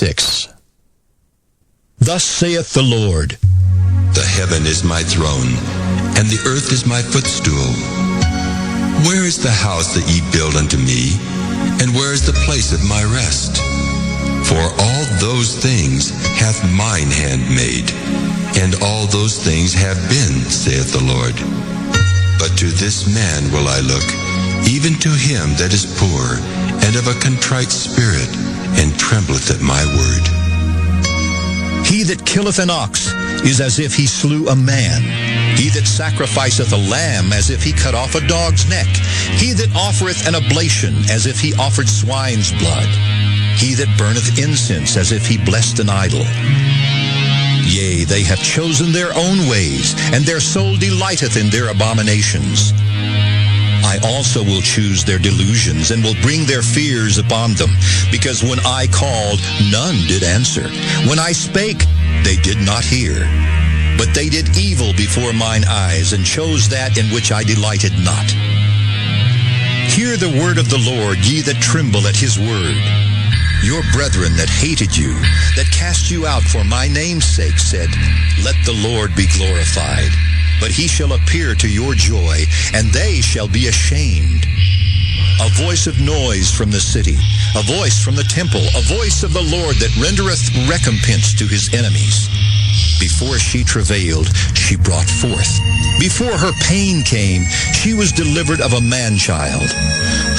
6. Thus saith the Lord, The heaven is my throne, and the earth is my footstool. Where is the house that ye build unto me, and where is the place of my rest? For all those things hath mine hand made, and all those things have been, saith the Lord. But to this man will I look, even to him that is poor, and of a contrite spirit, and trembleth at my word. He that killeth an ox is as if he slew a man. He that sacrificeth a lamb as if he cut off a dog's neck. He that offereth an oblation as if he offered swine's blood. He that burneth incense as if he blessed an idol. Yea, they have chosen their own ways, and their soul delighteth in their abominations. I also will choose their delusions, and will bring their fears upon them. Because when I called, none did answer. When I spake, they did not hear. But they did evil before mine eyes, and chose that in which I delighted not. Hear the word of the Lord, ye that tremble at his word. Your brethren that hated you, that cast you out for my name's sake, said, Let the Lord be glorified. But he shall appear to your joy, and they shall be ashamed. A voice of noise from the city, a voice from the temple, a voice of the Lord that rendereth recompense to his enemies. Before she travailed, she brought forth. Before her pain came, she was delivered of a man-child.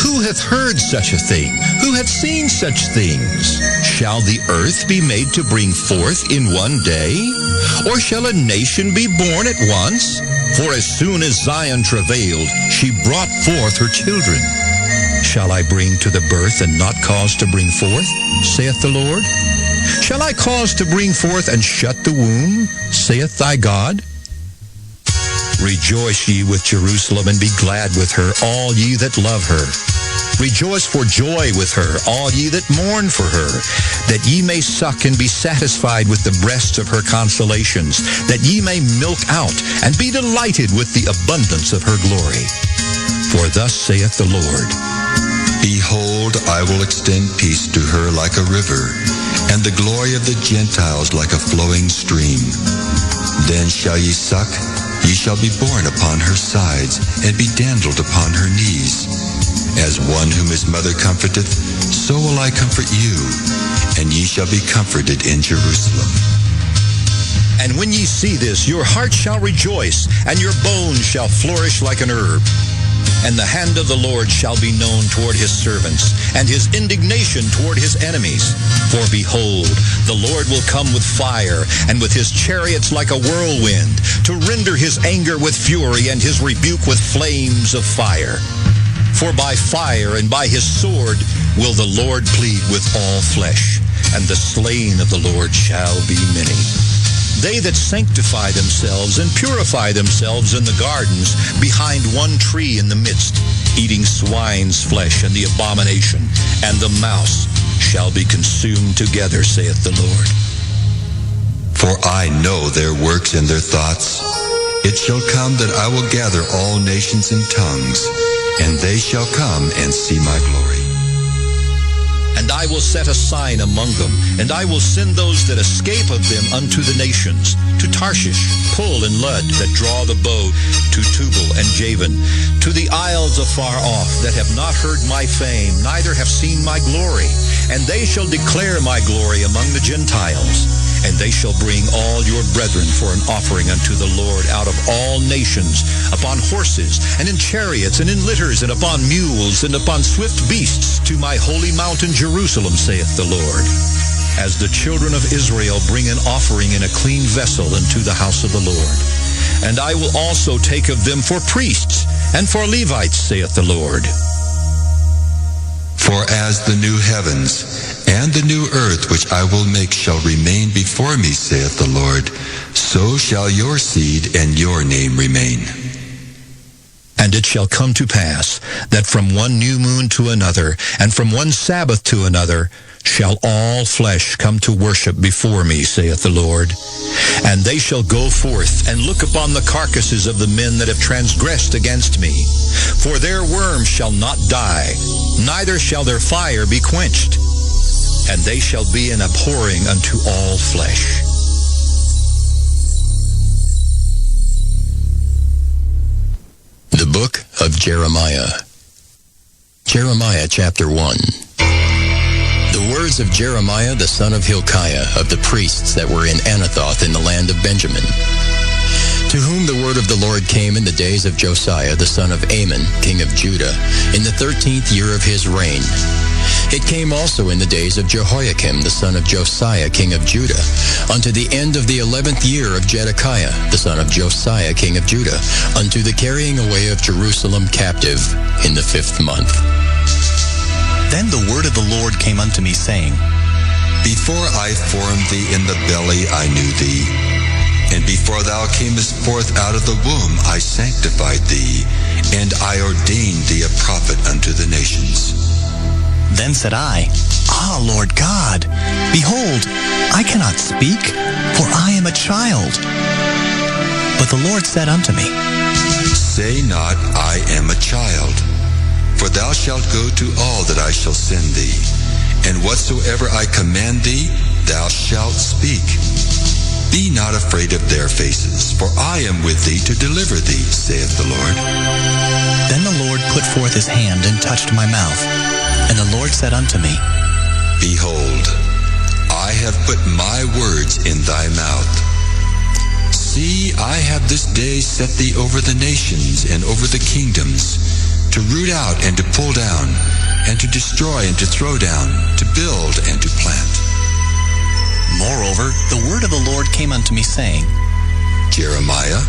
Who hath heard such a thing? Who hath seen such things? Shall the earth be made to bring forth in one day? Or shall a nation be born at once? For as soon as Zion travailed, she brought forth her children. Shall I bring to the birth and not cause to bring forth, saith the Lord? Shall I cause to bring forth and shut the womb, saith thy God? Rejoice ye with Jerusalem, and be glad with her, all ye that love her. Rejoice for joy with her, all ye that mourn for her, that ye may suck and be satisfied with the breasts of her consolations, that ye may milk out and be delighted with the abundance of her glory. For thus saith the Lord, Behold, I will extend peace to her like a river, and the glory of the Gentiles like a flowing stream. Then shall ye suck, ye shall be borne upon her sides, and be dandled upon her knees. As one whom his mother comforteth, so will I comfort you, and ye shall be comforted in Jerusalem. And when ye see this, your heart shall rejoice, and your bones shall flourish like an herb. And the hand of the Lord shall be known toward his servants, and his indignation toward his enemies. For behold, the Lord will come with fire, and with his chariots like a whirlwind, to render his anger with fury, and his rebuke with flames of fire. For by fire and by his sword will the Lord plead with all flesh, and the slain of the Lord shall be many. They that sanctify themselves and purify themselves in the gardens behind one tree in the midst, eating swine's flesh and the abomination, and the mouse shall be consumed together, saith the Lord. For I know their works and their thoughts. It shall come that I will gather all nations and tongues, and they shall come and see my glory. And I will set a sign among them, and I will send those that escape of them unto the nations, to Tarshish, Pul, and Lud, that draw the bow, to Tubal and Javan, to the isles afar off, that have not heard my fame, neither have seen my glory. And they shall declare my glory among the Gentiles. And they shall bring all your brethren for an offering unto the Lord out of all nations, upon horses, and in chariots, and in litters, and upon mules, and upon swift beasts, to my holy mountain Jerusalem, saith the Lord. As the children of Israel bring an offering in a clean vessel unto the house of the Lord. And I will also take of them for priests, and for Levites, saith the Lord. For as the new heavens and the new earth which I will make shall remain before me, saith the Lord, so shall your seed and your name remain. And it shall come to pass that from one new moon to another, and from one Sabbath to another, shall all flesh come to worship before me, saith the Lord. And they shall go forth and look upon the carcasses of the men that have transgressed against me. For their worm shall not die, neither shall their fire be quenched. and they shall be an abhorring unto all flesh. The Book of Jeremiah. Jeremiah chapter 1. The words of Jeremiah the son of Hilkiah, of the priests that were in Anathoth in the land of Benjamin, to whom the word of the Lord came in the days of Josiah the son of Amon, king of Judah, in the 13th year of his reign. It came also in the days of Jehoiakim the son of Josiah, king of Judah, unto the end of the 11th year of Zedekiah the son of Josiah, king of Judah, unto the carrying away of Jerusalem captive in the 5th month. Then the word of the Lord came unto me, saying, Before I formed thee in the belly I knew thee, and before thou camest forth out of the womb I sanctified thee, and I ordained thee a prophet unto the nations. Then said I, Ah, Lord God, behold, I cannot speak, for I am a child. But the Lord said unto me, Say not, I am a child, for thou shalt go to all that I shall send thee, and whatsoever I command thee, thou shalt speak. Be not afraid of their faces, for I am with thee to deliver thee, saith the Lord. Then the Lord put forth his hand and touched my mouth. And the Lord said unto me, Behold, I have put my words in thy mouth. See, I have this day set thee over the nations and over the kingdoms, to root out and to pull down, and to destroy and to throw down, to build and to plant. Moreover, the word of the Lord came unto me, saying, Jeremiah,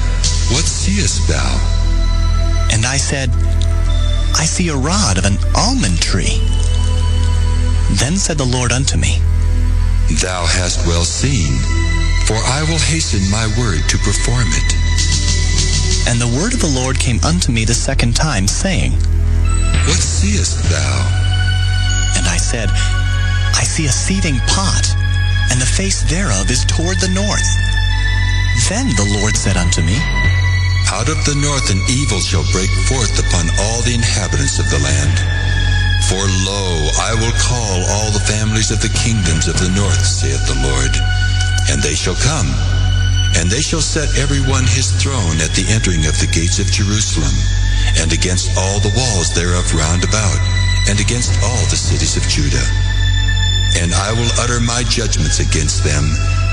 what seest thou? And I said, I see a rod of an almond tree. Then said the Lord unto me, Thou hast well seen, for I will hasten my word to perform it. And the word of the Lord came unto me the second time, saying, What seest thou? And I said, I see a seething pot, and the face thereof is toward the north. Then the Lord said unto me, Out of the north an evil shall break forth upon all the inhabitants of the land. For lo, I will call all the families of the kingdoms of the north, saith the Lord, and they shall come, and they shall set every one his throne at the entering of the gates of Jerusalem, and against all the walls thereof round about, and against all the cities of Judah. And I will utter my judgments against them,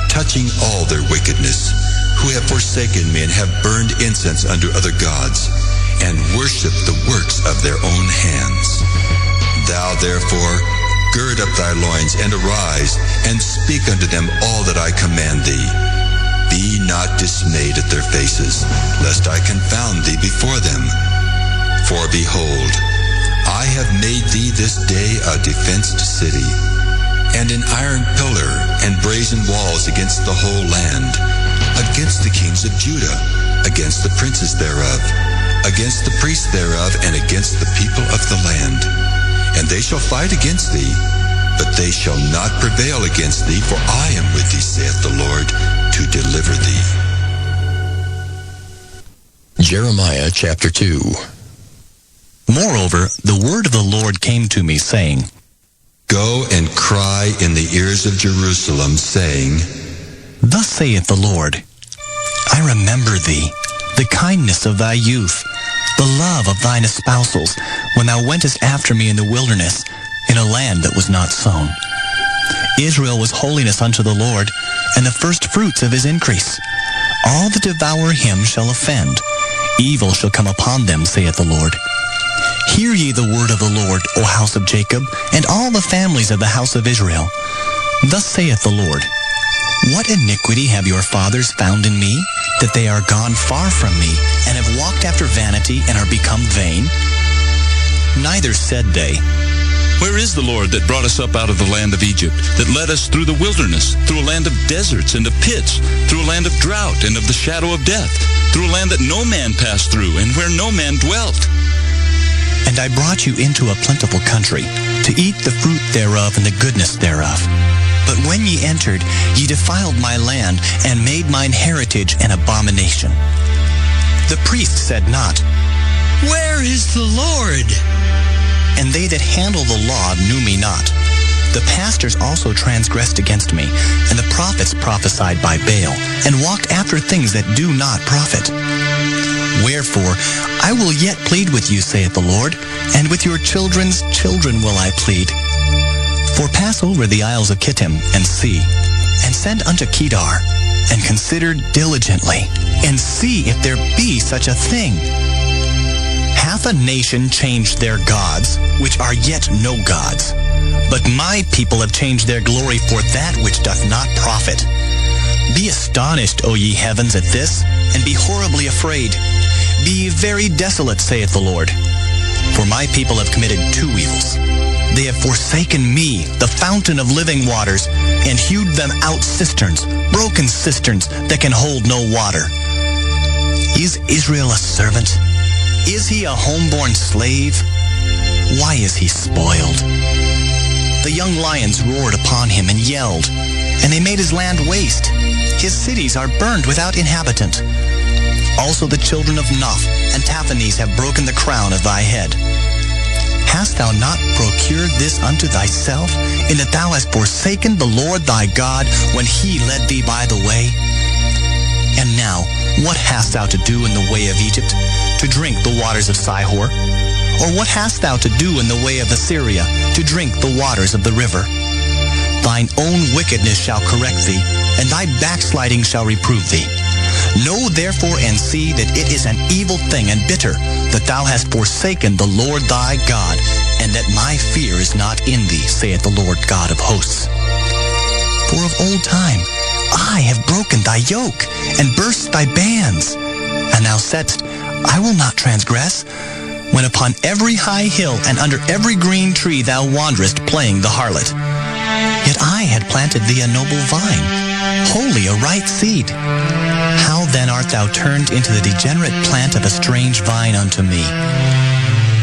touching all their wickedness, who have forsaken me and have burned incense unto other gods, and worshipped the works of their own hands. Thou therefore gird up thy loins, and arise, and speak unto them all that I command thee. Be not dismayed at their faces, lest I confound thee before them. For behold, I have made thee this day a defenced city, and an iron pillar and brazen walls against the whole land, against the kings of Judah, against the princes thereof, against the priests thereof, and against the people of the land. And they shall fight against thee, but they shall not prevail against thee, for I am with thee, saith the Lord, to deliver thee. Jeremiah chapter 2. Moreover, the word of the Lord came to me, saying, Go and cry in the ears of Jerusalem, saying, Thus saith the Lord, I remember thee, the kindness of thy youth, the love of thine espousals, when thou wentest after me in the wilderness, in a land that was not sown. Israel was holiness unto the Lord, and the first fruits of his increase. All that devour him shall offend. Evil shall come upon them, saith the Lord. Hear ye the word of the Lord, O house of Jacob, and all the families of the house of Israel. Thus saith the Lord, What iniquity have your fathers found in me, that they are gone far from me, and have walked after vanity, and are become vain? Neither said they, Where is the Lord that brought us up out of the land of Egypt, that led us through the wilderness, through a land of deserts and of pits, through a land of drought and of the shadow of death, through a land that no man passed through, and where no man dwelt? And I brought you into a plentiful country, to eat the fruit thereof and the goodness thereof. But when ye entered, ye defiled my land, and made mine heritage an abomination. The priest said not, Where is the Lord? And they that handle the law knew me not. The pastors also transgressed against me, and the prophets prophesied by Baal, and walked after things that do not profit. Wherefore, I will yet plead with you, saith the Lord, and with your children's children will I plead. For pass over the isles of Kittim, and see, and send unto Kedar, and consider diligently, and see if there be such a thing. Hath a nation changed their gods, which are yet no gods? But my people have changed their glory for that which doth not profit. Be astonished, O ye heavens, at this, and be horribly afraid. Be very desolate, saith the Lord. For my people have committed two evils. They have forsaken me, the fountain of living waters, and hewed them out cisterns, broken cisterns that can hold no water. Is Israel a servant? Is he a homeborn slave? Why is he spoiled? The young lions roared upon him and yelled, and they made his land waste. His cities are burned without inhabitant. Also the children of Noph and Taphanes have broken the crown of thy head. Hast thou not procured this unto thyself, in that thou hast forsaken the Lord thy God when he led thee by the way? And now, what hast thou to do in the way of Egypt, to drink the waters of Sihor? Or what hast thou to do in the way of Assyria, to drink the waters of the river? Thine own wickedness shall correct thee, and thy backsliding shall reprove thee. Know therefore and see that it is an evil thing and bitter, that thou hast forsaken the Lord thy God, and that my fear is not in thee, saith the Lord God of hosts. For of old time I have broken thy yoke, and burst thy bands. And thou saidst, I will not transgress, when upon every high hill and under every green tree thou wanderest playing the harlot. Yet I had planted thee a noble vine, wholly a right seed. How then art thou turned into the degenerate plant of a strange vine unto me?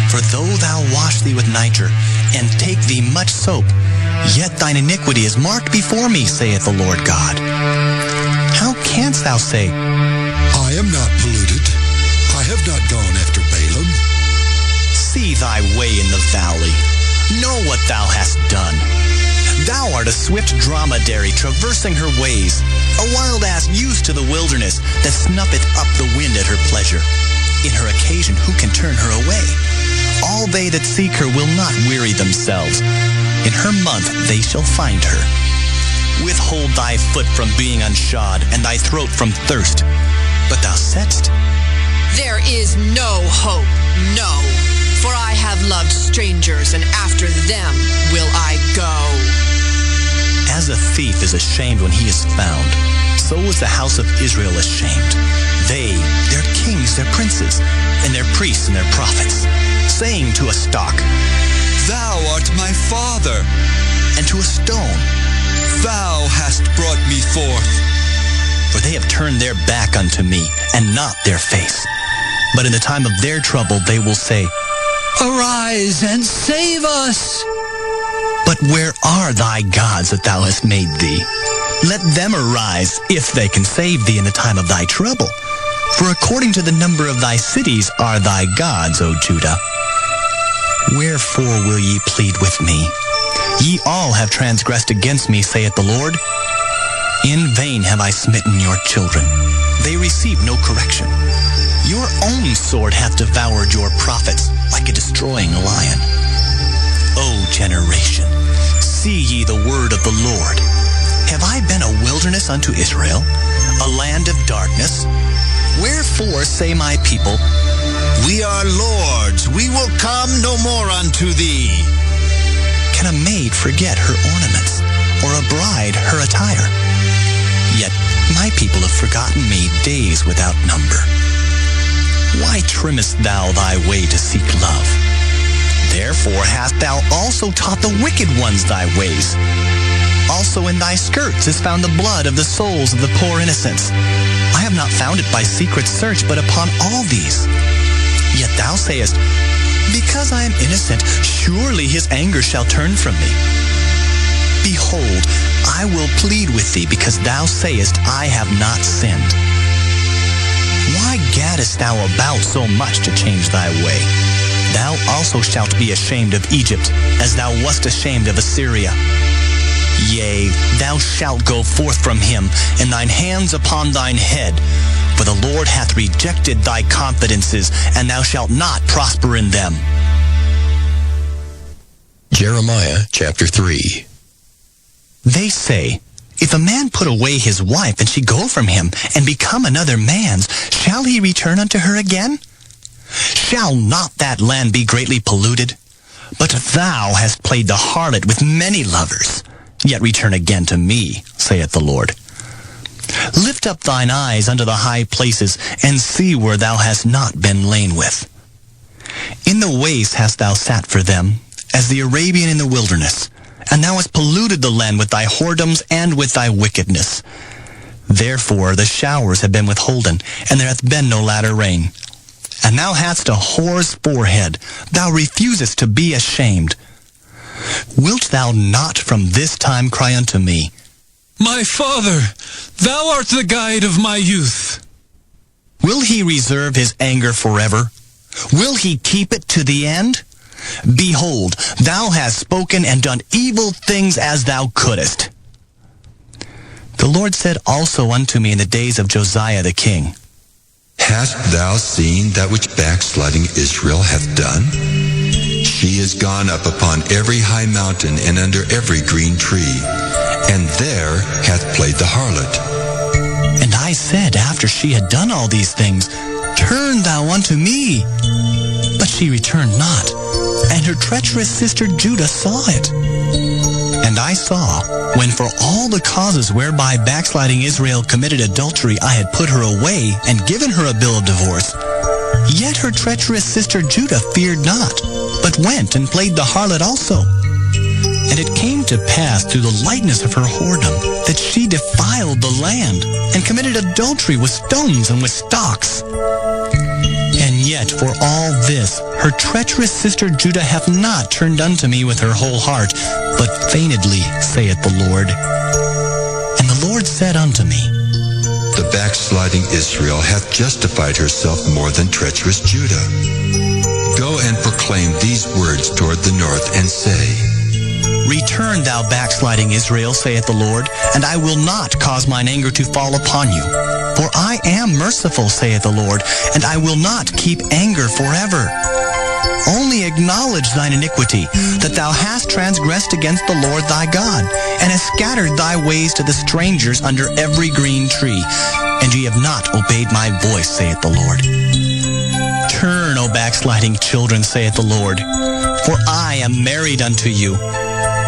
For though thou wash thee with nitre, and take thee much soap, yet thine iniquity is marked before me, saith the Lord God. How canst thou say, I am not polluted. I have not gone after Balaam. See thy way in the valley. Know what thou hast done. Thou art a swift dromedary traversing her ways, a wild ass used to the wilderness that snuffeth up the wind at her pleasure. In her occasion who can turn her away? All they that seek her will not weary themselves. In her month they shall find her. Withhold thy foot from being unshod, and thy throat from thirst. But thou saidst, there is no hope, no. For I have loved strangers, and after them will I go. As a thief is ashamed when he is found, so was the house of Israel ashamed. They, their kings, their princes, and their priests and their prophets, saying to a stock, Thou art my father, and to a stone, Thou hast brought me forth. For they have turned their back unto me, and not their face. But in the time of their trouble they will say, Arise and save us. But where are thy gods that thou hast made thee? Let them arise, if they can save thee in the time of thy trouble. For according to the number of thy cities are thy gods, O Judah. Wherefore will ye plead with me? Ye all have transgressed against me, saith the Lord. In vain have I smitten your children. They receive no correction. Your own sword hath devoured your prophets, like a destroying lion. O generation, see ye the word of the Lord. Have I been a wilderness unto Israel, a land of darkness? Wherefore say my people, We are lords, we will come no more unto thee. Can a maid forget her ornaments, or a bride her attire? Yet my people have forgotten me days without number. Why trimmest thou thy way to seek love? Therefore hast thou also taught the wicked ones thy ways. Also in thy skirts is found the blood of the souls of the poor innocents. I have not found it by secret search, but upon all these. Yet thou sayest, Because I am innocent, surely his anger shall turn from me. Behold, I will plead with thee, because thou sayest, I have not sinned. Why gaddest thou about so much to change thy way? thou also shalt be ashamed of Egypt, as thou wast ashamed of Assyria. Yea, thou shalt go forth from him, and thine hands upon thine head. For the Lord hath rejected thy confidences, and thou shalt not prosper in them. Jeremiah chapter 3. They say, if a man put away his wife, and she go from him, and become another man's, shall he return unto her again? Shall not that land be greatly polluted? But thou hast played the harlot with many lovers. Yet return again to me, saith the Lord. Lift up thine eyes unto the high places, and see where thou hast not been lain with. In the waste hast thou sat for them, as the Arabian in the wilderness, and thou hast polluted the land with thy whoredoms and with thy wickedness. Therefore the showers have been withholden, and there hath been no latter rain. And thou hadst a whore's forehead, thou refusest to be ashamed. Wilt thou not from this time cry unto me, My Father, thou art the guide of my youth. Will he reserve his anger forever? Will he keep it to the end? Behold, thou hast spoken and done evil things as thou couldest. The Lord said also unto me in the days of Josiah the king, Hast thou seen that which backsliding Israel hath done? She is gone up upon every high mountain and under every green tree, and there hath played the harlot. And I said, after she had done all these things, Turn thou unto me. But she returned not, and her treacherous sister Judah saw it. And I saw, when for all the causes whereby backsliding Israel committed adultery I had put her away and given her a bill of divorce, yet her treacherous sister Judah feared not, but went and played the harlot also. And it came to pass through the lightness of her whoredom that she defiled the land, and committed adultery with stones and with stocks. And yet for all this her treacherous sister Judah hath not turned unto me with her whole heart, but feignedly, saith the Lord. And the Lord said unto me, The backsliding Israel hath justified herself more than treacherous Judah. Go and proclaim these words toward the north, and say, Return, thou backsliding Israel, saith the Lord, and I will not cause mine anger to fall upon you. For I am merciful, saith the Lord, and I will not keep anger forever. Only acknowledge thine iniquity, that thou hast transgressed against the Lord thy God, and hast scattered thy ways to the strangers under every green tree, and ye have not obeyed my voice, saith the Lord. Turn, O backsliding children, saith the Lord, for I am married unto you,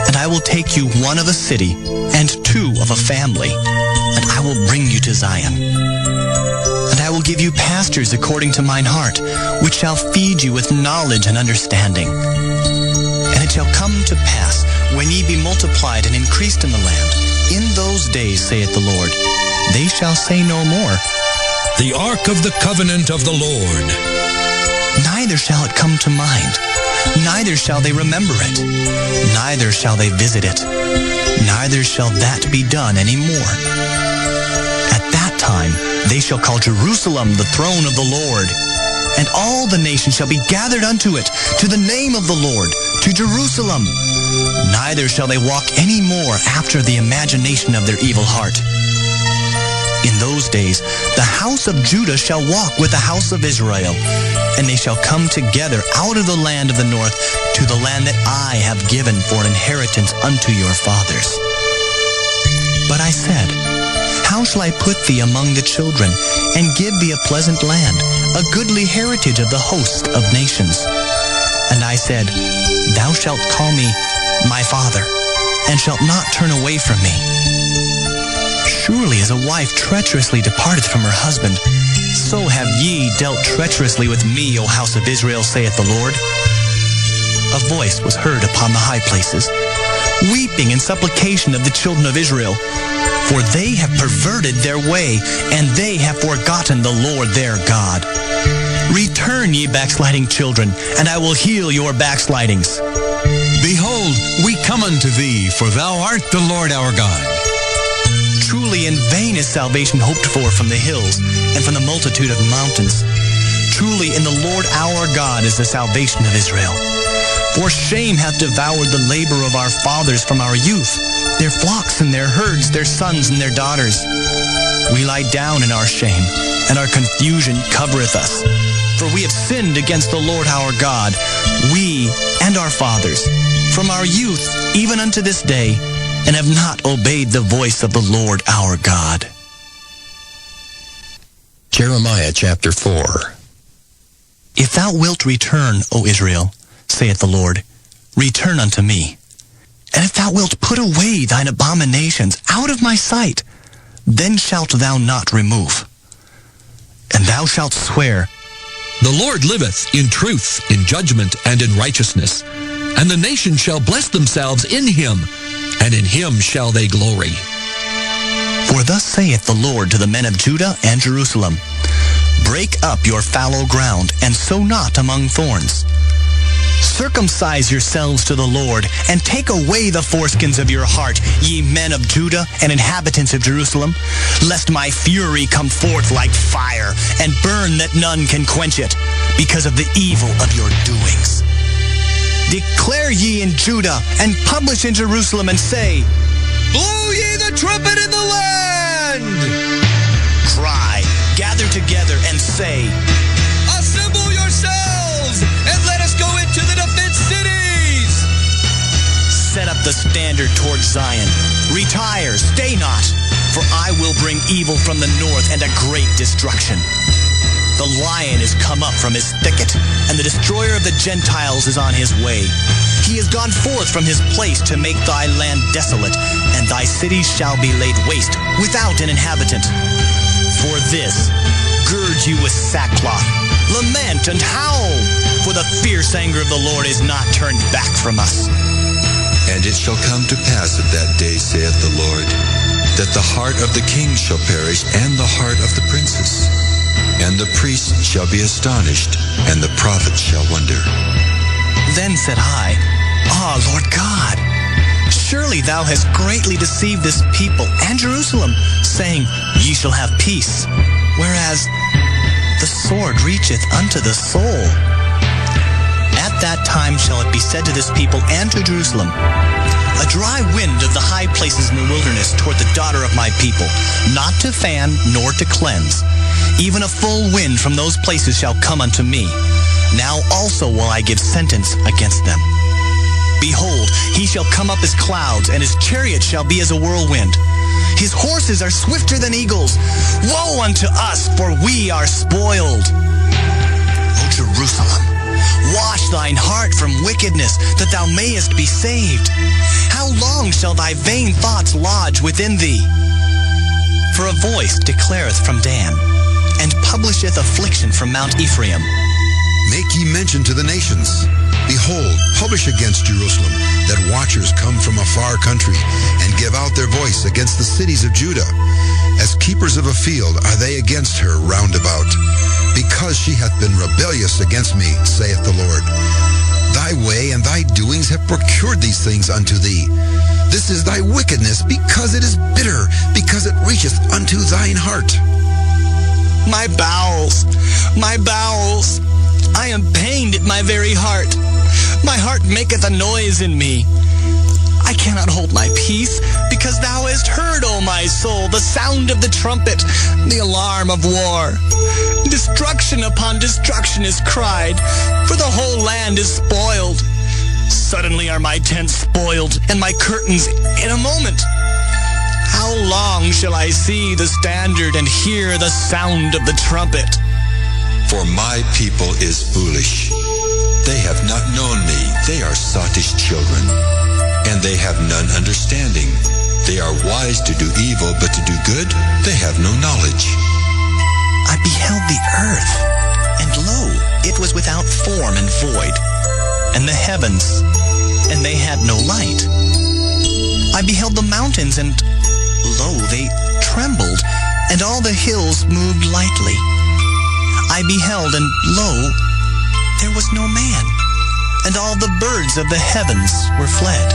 and I will take you one of a city, and two of a family, and I will bring you to Zion. And I will give you pastors according to mine heart, which shall feed you with knowledge and understanding. And it shall come to pass, when ye be multiplied and increased in the land, in those days, saith the Lord, they shall say no more, The ark of the covenant of the Lord. Neither shall it come to mind, neither shall they remember it, neither shall they visit it, neither shall that be done any more. At that time they shall call Jerusalem the throne of the Lord, and all the nations shall be gathered unto it, to the name of the Lord, to Jerusalem. Neither shall they walk any more after the imagination of their evil heart. In those days the house of Judah shall walk with the house of Israel, and they shall come together out of the land of the north to the land that I have given for an inheritance unto your fathers. But I said, How shall I put thee among the children, and give thee a pleasant land, a goodly heritage of the host of nations? And I said, Thou shalt call me my father, and shalt not turn away from me. Surely as a wife treacherously departeth from her husband, so have ye dealt treacherously with me, O house of Israel, saith the Lord. A voice was heard upon the high places, weeping and supplication of the children of Israel, for they have perverted their way, and they have forgotten the Lord their God. Return, ye backsliding children, and I will heal your backslidings. Behold, we come unto thee, for thou art the Lord our God. Truly in vain is salvation hoped for from the hills, and from the multitude of mountains. Truly in the Lord our God is the salvation of Israel. For shame hath devoured the labor of our fathers from our youth, their flocks and their herds, their sons and their daughters. We lie down in our shame, and our confusion covereth us. For we have sinned against the Lord our God, we and our fathers, from our youth even unto this day, and have not obeyed the voice of the Lord our God. Jeremiah chapter 4. If thou wilt return, O Israel, saith the Lord, return unto me. And if thou wilt put away thine abominations out of my sight, then shalt thou not remove. And thou shalt swear, The Lord liveth in truth, in judgment, and in righteousness. And the nations shall bless themselves in him, and in him shall they glory. For thus saith the Lord to the men of Judah and Jerusalem, break up your fallow ground, and sow not among thorns. Circumcise yourselves to the Lord, and take away the foreskins of your heart, ye men of Judah and inhabitants of Jerusalem, lest my fury come forth like fire, and burn that none can quench it, because of the evil of your doings. Declare ye in Judah, and publish in Jerusalem, and say, blow ye the trumpet in the land! Cry, gather together, and say, assemble yourselves, and let us go into the defense cities! Set up the standard towards Zion. Retire, stay not, for I will bring evil from the north and a great destruction. The lion is come up from his thicket, and the destroyer of the Gentiles is on his way. He is gone forth from his place to make thy land desolate, and thy cities shall be laid waste, without an inhabitant. For this, gird you with sackcloth, lament and howl, for the fierce anger of the Lord is not turned back from us. And it shall come to pass at that day, saith the Lord, that the heart of the king shall perish, and the heart of the princes. And the priests shall be astonished, and the prophets shall wonder. Then said I, Lord God, surely thou hast greatly deceived this people and Jerusalem, saying, Ye shall have peace, whereas the sword reacheth unto the soul. At that time shall it be said to this people and to Jerusalem, a dry wind of the high places in the wilderness toward the daughter of my people, not to fan nor to cleanse. Even a full wind from those places shall come unto me. Now also will I give sentence against them. Behold, he shall come up as clouds, and his chariot shall be as a whirlwind. His horses are swifter than eagles. Woe unto us, for we are spoiled. O Jerusalem, wash thine heart from wickedness, that thou mayest be saved. How long shall thy vain thoughts lodge within thee? For a voice declareth from Dan, and publisheth affliction from Mount Ephraim. Make ye mention to the nations. Behold, publish against Jerusalem, that watchers come from a far country, and give out their voice against the cities of Judah. As keepers of a field are they against her round about, because she hath been rebellious against me, saith the Lord. Thy way and thy doings have procured these things unto thee. This is thy wickedness, because it is bitter, because it reacheth unto thine heart. My bowels, I am pained at my very heart. My heart maketh a noise in me. I cannot hold my peace, because thou hast heard, O my soul, the sound of the trumpet, the alarm of war. Destruction upon destruction is cried, for the whole land is spoiled. Suddenly are my tents spoiled, and my curtains in a moment. How long shall I see the standard and hear the sound of the trumpet? For my people is foolish. They have not known me. They are sottish children, and they have none understanding. They are wise to do evil, but to do good they have no knowledge. I beheld the earth, and lo, it was without form and void, and the heavens, and they had no light. I beheld the mountains, and lo, they trembled, and all the hills moved lightly. I beheld, and lo, there was no man, and all the birds of the heavens were fled.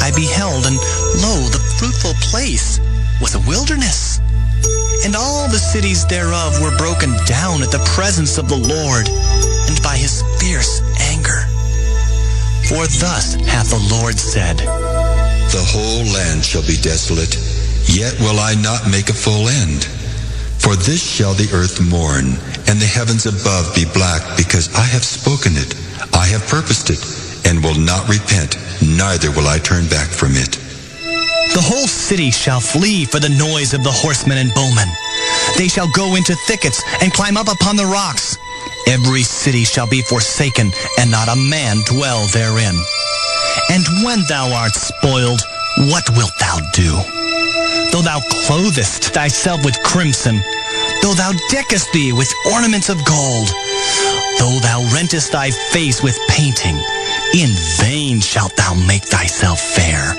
I beheld, and lo, the fruitful place was a wilderness, And all the cities thereof were broken down at the presence of the Lord, and by his fierce anger. For thus hath the Lord said, The whole land shall be desolate, yet will I not make a full end. For this shall the earth mourn, and the heavens above be black, because I have spoken it, I have purposed it, and will not repent, neither will I turn back from it. The whole city shall flee for the noise of the horsemen and bowmen. They shall go into thickets and climb up upon the rocks. Every city shall be forsaken, and not a man dwell therein. And when thou art spoiled, what wilt thou do? Though thou clothest thyself with crimson, though thou deckest thee with ornaments of gold, though thou rentest thy face with painting, in vain shalt thou make thyself fair.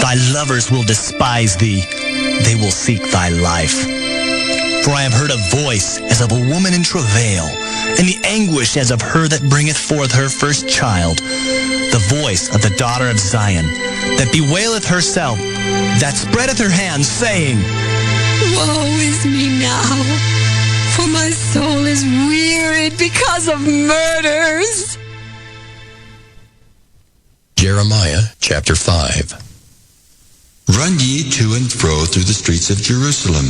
Thy lovers will despise thee, they will seek thy life. For I have heard a voice as of a woman in travail, and the anguish as of her that bringeth forth her first child, the voice of the daughter of Zion, that bewaileth herself, that spreadeth her hands, saying, Woe is me now, for my soul is wearied because of murders. Jeremiah chapter 5. Run ye to and fro through the streets of Jerusalem,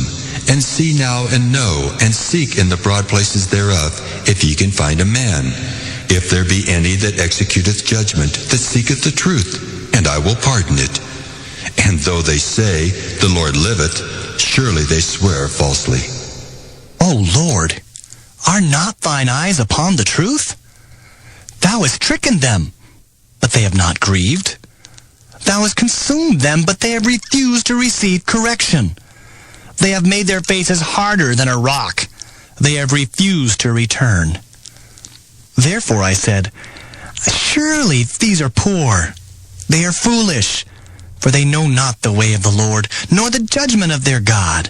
and see now and know, and seek in the broad places thereof, if ye can find a man, if there be any that executeth judgment, that seeketh the truth, and I will pardon it. And though they say, The Lord liveth, surely they swear falsely. O Lord, are not thine eyes upon the truth? Thou hast stricken them, but they have not grieved. Thou hast consumed them, but they have refused to receive correction. They have made their faces harder than a rock. They have refused to return. Therefore I said, Surely these are poor. They are foolish, for they know not the way of the Lord, nor the judgment of their God.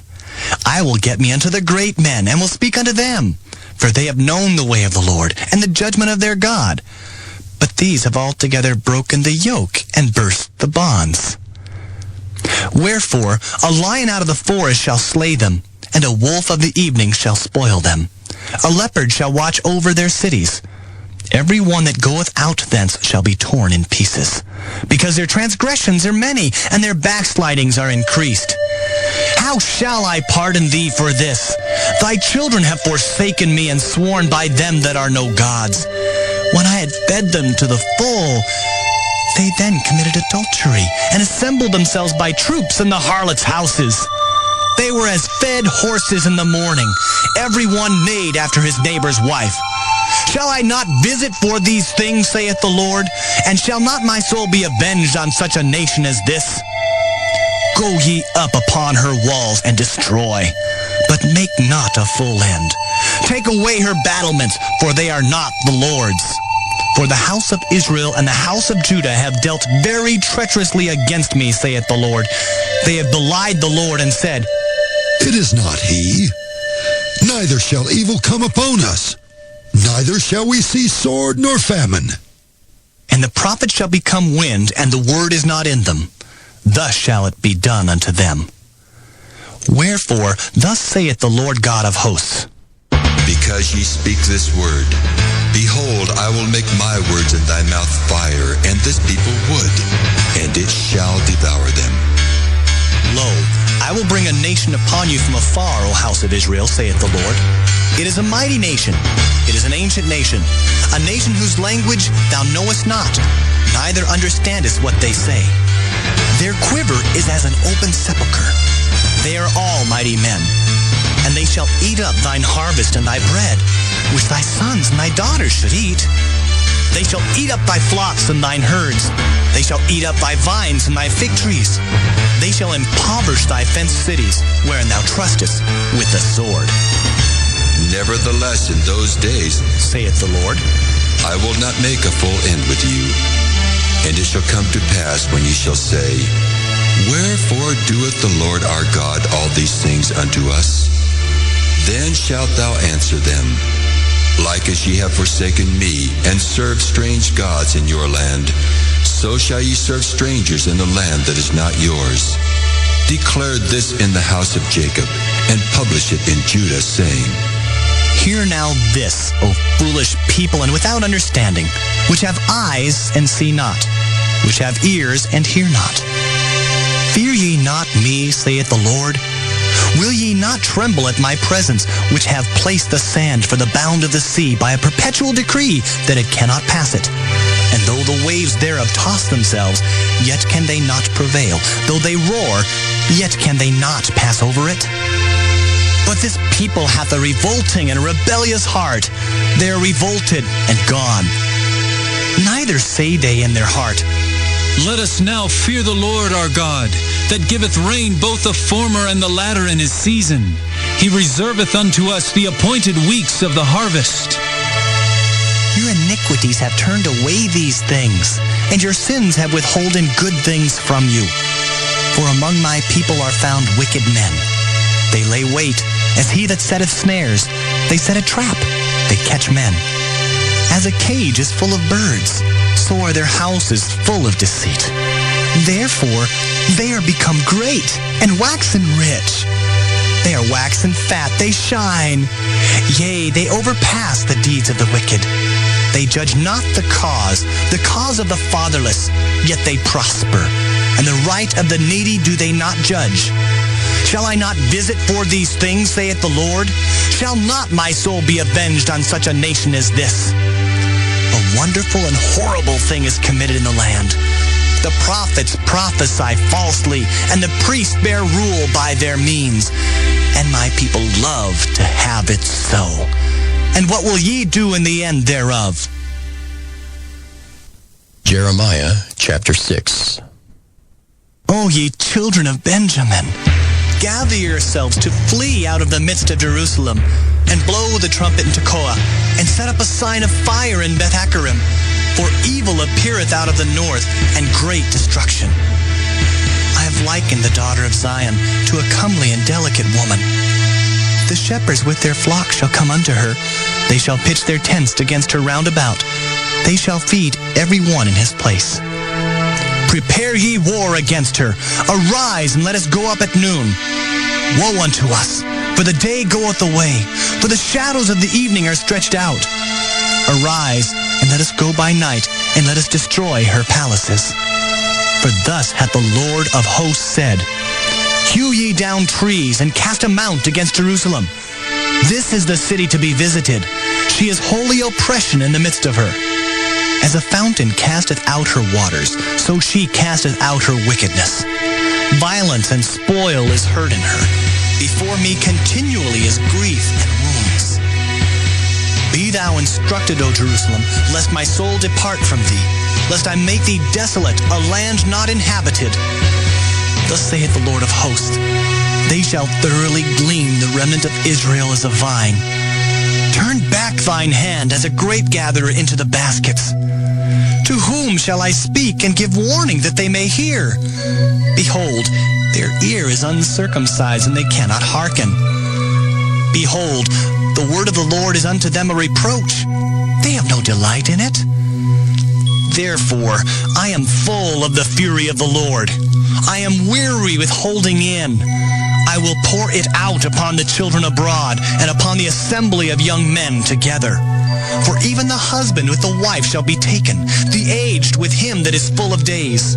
I will get me unto the great men, and will speak unto them, for they have known the way of the Lord, and the judgment of their God. But these have altogether broken the yoke, and burst the bonds. Wherefore a lion out of the forest shall slay them, and a wolf of the evening shall spoil them. A leopard shall watch over their cities. Every one that goeth out thence shall be torn in pieces, because their transgressions are many, and their backslidings are increased. How shall I pardon thee for this? Thy children have forsaken me, and sworn by them that are no gods. When I had fed them to the full, they then committed adultery, and assembled themselves by troops in the harlots' houses. They were as fed horses in the morning, every one neighed after his neighbor's wife. Shall I not visit for these things, saith the Lord? And shall not my soul be avenged on such a nation as this? Go ye up upon her walls and destroy, but make not a full end. Take away her battlements, for they are not the Lord's. For the house of Israel and the house of Judah have dealt very treacherously against me, saith the Lord. They have belied the Lord and said, It is not he. Neither shall evil come upon us. Neither shall we see sword nor famine. And the prophets shall become wind, and the word is not in them. Thus shall it be done unto them. Wherefore, thus saith the Lord God of hosts, Because ye speak this word, behold, I will make my words in thy mouth fire, and this people wood, and it shall devour them. Lo, I will bring a nation upon you from afar, O house of Israel, saith the Lord. It is a mighty nation. It is an ancient nation, a nation whose language thou knowest not, neither understandest what they say. Their quiver is as an open sepulchre. They are all mighty men. And they shall eat up thine harvest and thy bread, which thy sons and thy daughters should eat. They shall eat up thy flocks and thine herds. They shall eat up thy vines and thy fig trees. They shall impoverish thy fenced cities, wherein thou trustest, with the sword. Nevertheless, in those days, saith the Lord, I will not make a full end with you. And it shall come to pass when ye shall say, Wherefore doeth the Lord our God all these things unto us? Then shalt thou answer them, Like as ye have forsaken me, and served strange gods in your land, so shall ye serve strangers in the land that is not yours. declare this in the house of Jacob, and publish it in Judah, saying, Hear now this, O foolish people and without understanding, which have eyes and see not, which have ears and hear not. Fear ye not me, saith the Lord? Will ye not tremble at my presence, which have placed the sand for the bound of the sea by a perpetual decree that it cannot pass it? And though the waves thereof toss themselves, yet can they not prevail. Though they roar, yet can they not pass over it. But this people hath a revolting and a rebellious heart. They are revolted and gone. Neither say they in their heart, Let us now fear the Lord our God, that giveth rain both the former and the latter in his season. He reserveth unto us the appointed weeks of the harvest. Your iniquities have turned away these things, and your sins have withholden good things from you. For among my people are found wicked men. They lay wait, as he that setteth snares. They set a trap. They catch men. As a cage is full of birds, so are their houses full of deceit. Therefore, they are become great, and waxen rich. They are waxen fat, they shine. Yea, they overpass the deeds of the wicked. They judge not the cause of the fatherless, yet they prosper. And the right of the needy do they not judge. Shall I not visit for these things, saith the Lord? Shall not my soul be avenged on such a nation as this? A wonderful and horrible thing is committed in the land. The prophets prophesy falsely, and the priests bear rule by their means. And my people love to have it so. And what will ye do in the end thereof? Jeremiah chapter 6. O ye children of Benjamin, gather yourselves to flee out of the midst of Jerusalem, and blow the trumpet in Tekoa, and set up a sign of fire in Beth-Hakkerem, for evil appeareth out of the north, and great destruction. I have likened the daughter of Zion to a comely and delicate woman. The shepherds with their flock shall come unto her. They shall pitch their tents against her round about. They shall feed every one in his place. Prepare ye war against her. Arise, and let us go up at noon. Woe unto us, for the day goeth away, for the shadows of the evening are stretched out. Arise, and let us go by night, and let us destroy her palaces. For thus hath the Lord of hosts said, Hew ye down trees, and cast a mount against Jerusalem. This is the city to be visited. She is holy oppression in the midst of her. As a fountain casteth out her waters, so she casteth out her wickedness. Violence and spoil is heard in her. Before me continually is grief and wounds. Be thou instructed, O Jerusalem, lest my soul depart from thee, lest I make thee desolate, a land not inhabited. Thus saith the Lord of hosts, they shall thoroughly glean the remnant of Israel as a vine. Turn back thine hand as a grape gatherer into the baskets. To whom shall I speak and give warning that they may hear? Behold, their ear is uncircumcised, and they cannot hearken. Behold, the word of the Lord is unto them a reproach. They have no delight in it. Therefore, I am full of the fury of the Lord. I am weary with holding in. I will pour it out upon the children abroad, and upon the assembly of young men together. For even the husband with the wife shall be taken, the aged with him that is full of days.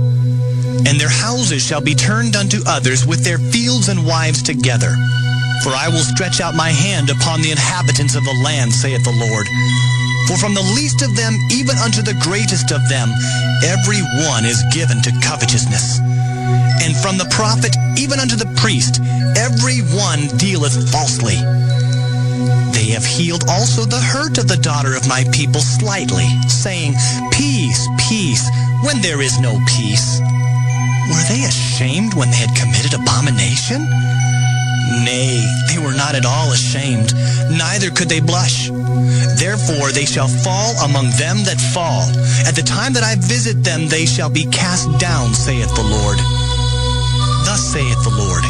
And their houses shall be turned unto others, with their fields and wives together. For I will stretch out my hand upon the inhabitants of the land, saith the Lord. For from the least of them even unto the greatest of them, every one is given to covetousness. And from the prophet even unto the priest, every one dealeth falsely. They have healed also the hurt of the daughter of my people slightly, saying, Peace, peace, when there is no peace. Were they ashamed when they had committed abomination? Nay, they were not at all ashamed, neither could they blush. Therefore they shall fall among them that fall. At the time that I visit them, they shall be cast down, saith the Lord. Thus saith the Lord,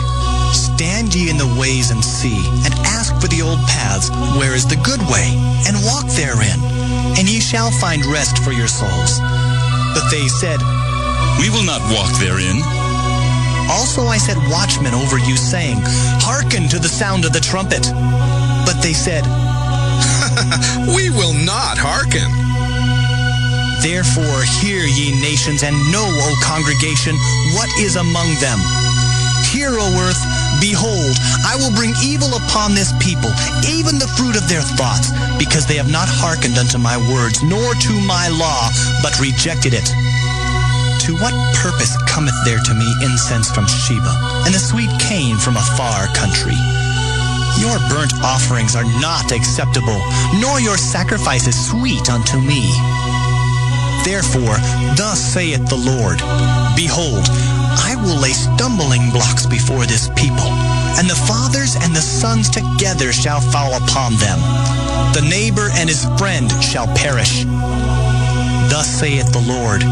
stand ye in the ways and see, and ask for the old paths, where is the good way, and walk therein, and ye shall find rest for your souls. But they said, We will not walk therein. Also I set watchmen over you, saying, Hearken to the sound of the trumpet. But they said, We will not hearken. Therefore hear, ye nations, and know, O congregation, what is among them. Hear, O earth, behold, I will bring evil upon this people, even the fruit of their thoughts, because they have not hearkened unto my words, nor to my law, but rejected it. To what purpose cometh there to me incense from Sheba, and the sweet cane from a far country? Your burnt offerings are not acceptable, nor your sacrifices sweet unto me. Therefore, thus saith the Lord, Behold, I will lay stumbling blocks before this people, and the fathers and the sons together shall fall upon them. The neighbor and his friend shall perish. Thus saith the Lord,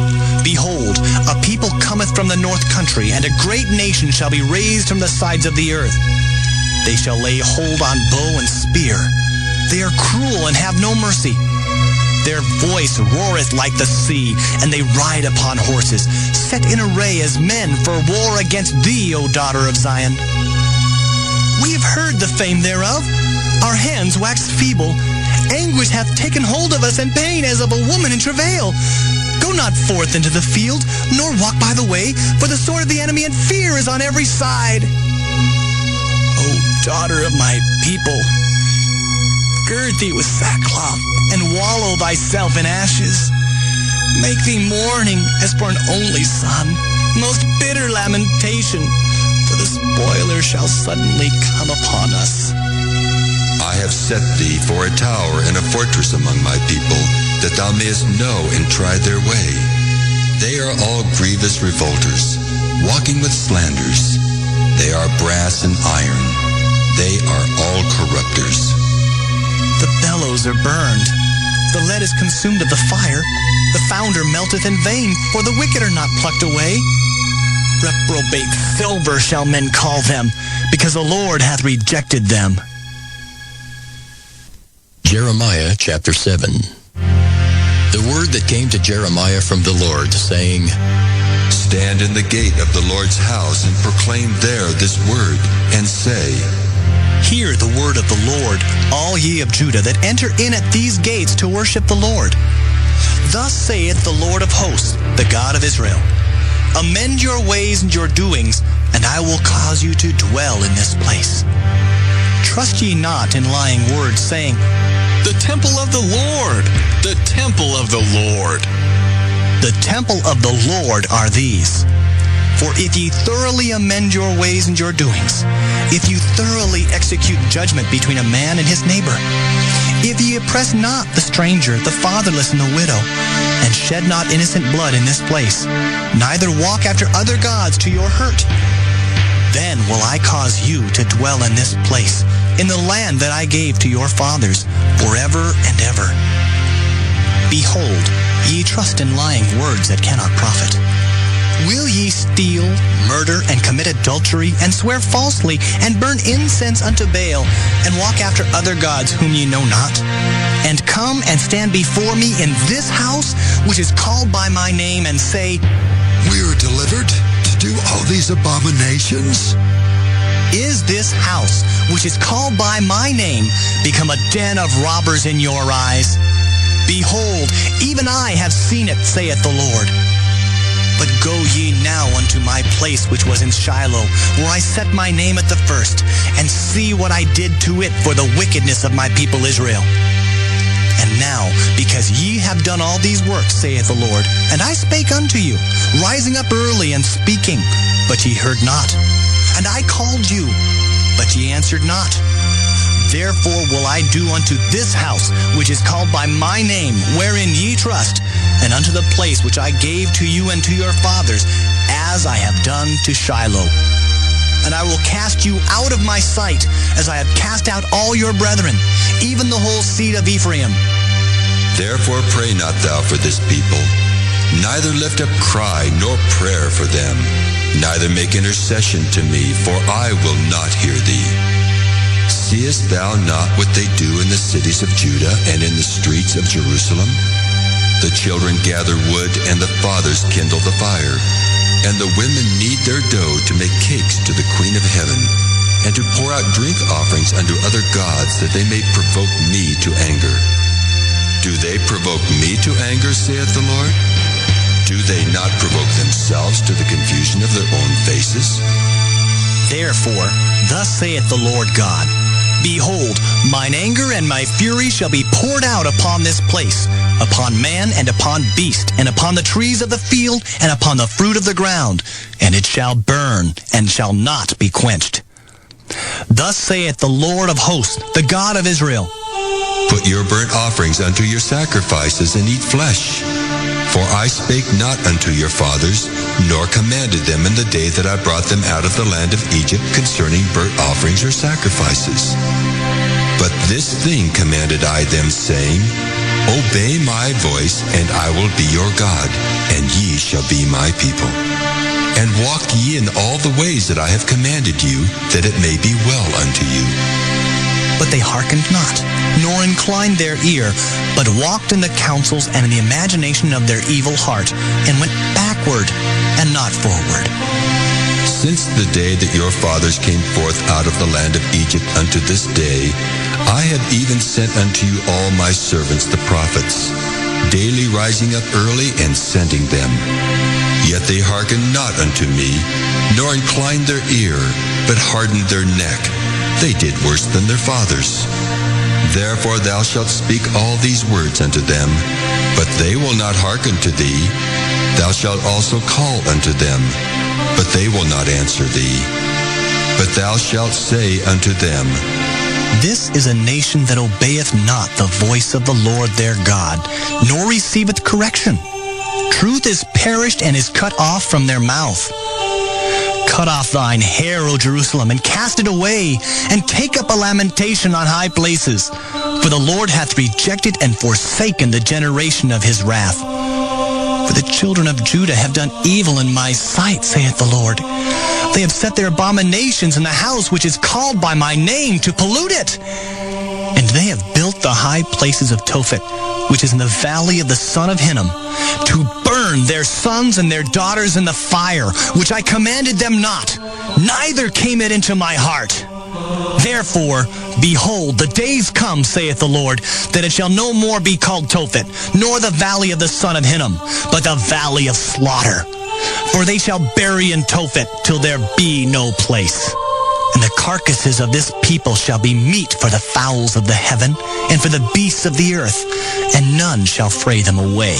Behold, a people cometh from the north country, and a great nation shall be raised from the sides of the earth. They shall lay hold on bow and spear. They are cruel and have no mercy. Their voice roareth like the sea, and they ride upon horses, set in array as men for war against thee, O daughter of Zion. We have heard the fame thereof. Our hands wax feeble. Anguish hath taken hold of us, and pain as of a woman in travail. Go not forth into the field, nor walk by the way, for the sword of the enemy and fear is on every side. O daughter of my people, gird thee with sackcloth, and wallow thyself in ashes. Make thee mourning as for an only son, most bitter lamentation, for the spoiler shall suddenly come upon us. I have set thee for a tower and a fortress among my people, that thou mayest know and try their way. They are all grievous revolters, walking with slanders. They are brass and iron. They are all corrupters. The bellows are burned. The lead is consumed of the fire. The founder melteth in vain, for the wicked are not plucked away. Reprobate silver shall men call them, because the Lord hath rejected them. Jeremiah chapter 7. The word that came to Jeremiah from the Lord, saying, Stand in the gate of the Lord's house and proclaim there this word, and say, Hear the word of the Lord, all ye of Judah that enter in at these gates to worship the Lord. Thus saith the Lord of hosts, the God of Israel, Amend your ways and your doings, and I will cause you to dwell in this place. Trust ye not in lying words, saying, The temple of the Lord, the temple of the Lord. The temple of the Lord are these. For if ye thoroughly amend your ways and your doings, if you thoroughly execute judgment between a man and his neighbor, if ye oppress not the stranger, the fatherless, and the widow, and shed not innocent blood in this place, neither walk after other gods to your hurt, then will I cause you to dwell in this place, in the land that I gave to your fathers, forever and ever. Behold, ye trust in lying words that cannot profit. Will ye steal, murder, and commit adultery, and swear falsely, and burn incense unto Baal, and walk after other gods whom ye know not? And come and stand before me in this house, which is called by my name, and say, We are delivered to do all these abominations? Is this house, which is called by my name, become a den of robbers in your eyes? Behold, even I have seen it, saith the Lord. But go ye now unto my place which was in Shiloh, where I set my name at the first, and see what I did to it for the wickedness of my people Israel. And now, because ye have done all these works, saith the Lord, and I spake unto you, rising up early and speaking, but ye heard not. And I called you, but ye answered not. Therefore will I do unto this house, which is called by my name, wherein ye trust, and unto the place which I gave to you and to your fathers, as I have done to Shiloh. And I will cast you out of my sight, as I have cast out all your brethren, even the whole seed of Ephraim. Therefore pray not thou for this people, neither lift up cry nor prayer for them, neither make intercession to me, for I will not hear thee. Seest thou not what they do in the cities of Judah and in the streets of Jerusalem? The children gather wood, and the fathers kindle the fire. And the women knead their dough to make cakes to the Queen of Heaven, and to pour out drink offerings unto other gods, that they may provoke me to anger. Do they provoke me to anger, saith the Lord? Do they not provoke themselves to the confusion of their own faces? Therefore, thus saith the Lord God, Behold, mine anger and my fury shall be poured out upon this place, upon man and upon beast, and upon the trees of the field, and upon the fruit of the ground, and it shall burn, and shall not be quenched. Thus saith the Lord of hosts, the God of Israel, Put your burnt offerings unto your sacrifices, and eat flesh. For I spake not unto your fathers, nor commanded them in the day that I brought them out of the land of Egypt concerning burnt offerings or sacrifices. But this thing commanded I them, saying, Obey my voice, and I will be your God, and ye shall be my people. And walk ye in all the ways that I have commanded you, that it may be well unto you. But they hearkened not, nor inclined their ear, but walked in the counsels and in the imagination of their evil heart, and went backward and not forward. Since the day that your fathers came forth out of the land of Egypt unto this day, I have even sent unto you all my servants the prophets, daily rising up early and sending them. Yet they hearkened not unto me, nor inclined their ear, but hardened their neck. They did worse than their fathers. Therefore thou shalt speak all these words unto them, but they will not hearken to thee. Thou shalt also call unto them, but they will not answer thee. But thou shalt say unto them, This is a nation that obeyeth not the voice of the Lord their God, nor receiveth correction. Truth is perished and is cut off from their mouth. Cut off thine hair, O Jerusalem, and cast it away, and take up a lamentation on high places. For the Lord hath rejected and forsaken the generation of his wrath. For the children of Judah have done evil in my sight, saith the Lord. They have set their abominations in the house which is called by my name, to pollute it. And they have built the high places of Tophet, which is in the valley of the son of Hinnom, to burn their sons and their daughters in the fire, which I commanded them not, neither came it into my heart. Therefore, behold, the days come, saith the Lord, that it shall no more be called Tophet, nor the valley of the son of Hinnom, but the valley of slaughter. For they shall bury in Tophet till there be no place. And the carcasses of this people shall be meat for the fowls of the heaven, and for the beasts of the earth, and none shall fray them away.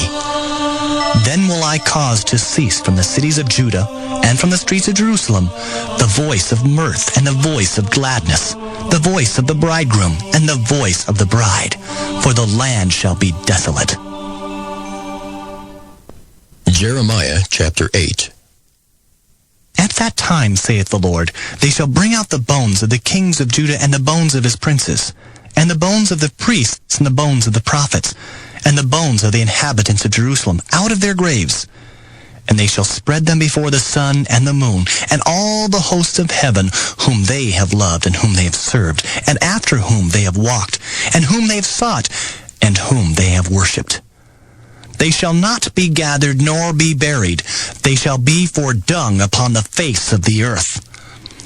Then will I cause to cease from the cities of Judah, and from the streets of Jerusalem, the voice of mirth and the voice of gladness, the voice of the bridegroom and the voice of the bride, for the land shall be desolate. Jeremiah chapter 8. At that time, saith the Lord, they shall bring out the bones of the kings of Judah and the bones of his princes, and the bones of the priests and the bones of the prophets, and the bones of the inhabitants of Jerusalem out of their graves. And they shall spread them before the sun and the moon, and all the hosts of heaven, whom they have loved and whom they have served, and after whom they have walked, and whom they have sought, and whom they have worshipped. They shall not be gathered nor be buried. They shall be for dung upon the face of the earth.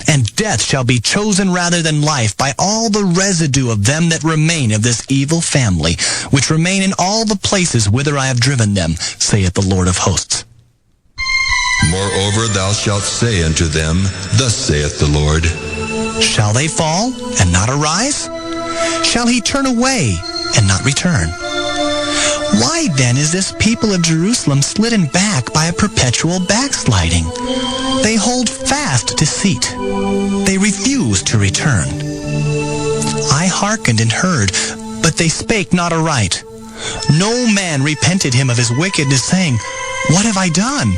And death shall be chosen rather than life by all the residue of them that remain of this evil family, which remain in all the places whither I have driven them, saith the Lord of hosts. Moreover, thou shalt say unto them, Thus saith the Lord, Shall they fall and not arise? Shall he turn away and not return? Why then is this people of Jerusalem slidden back by a perpetual backsliding? They hold fast deceit. They refuse to return. I hearkened and heard, but they spake not aright. No man repented him of his wickedness, saying, What have I done?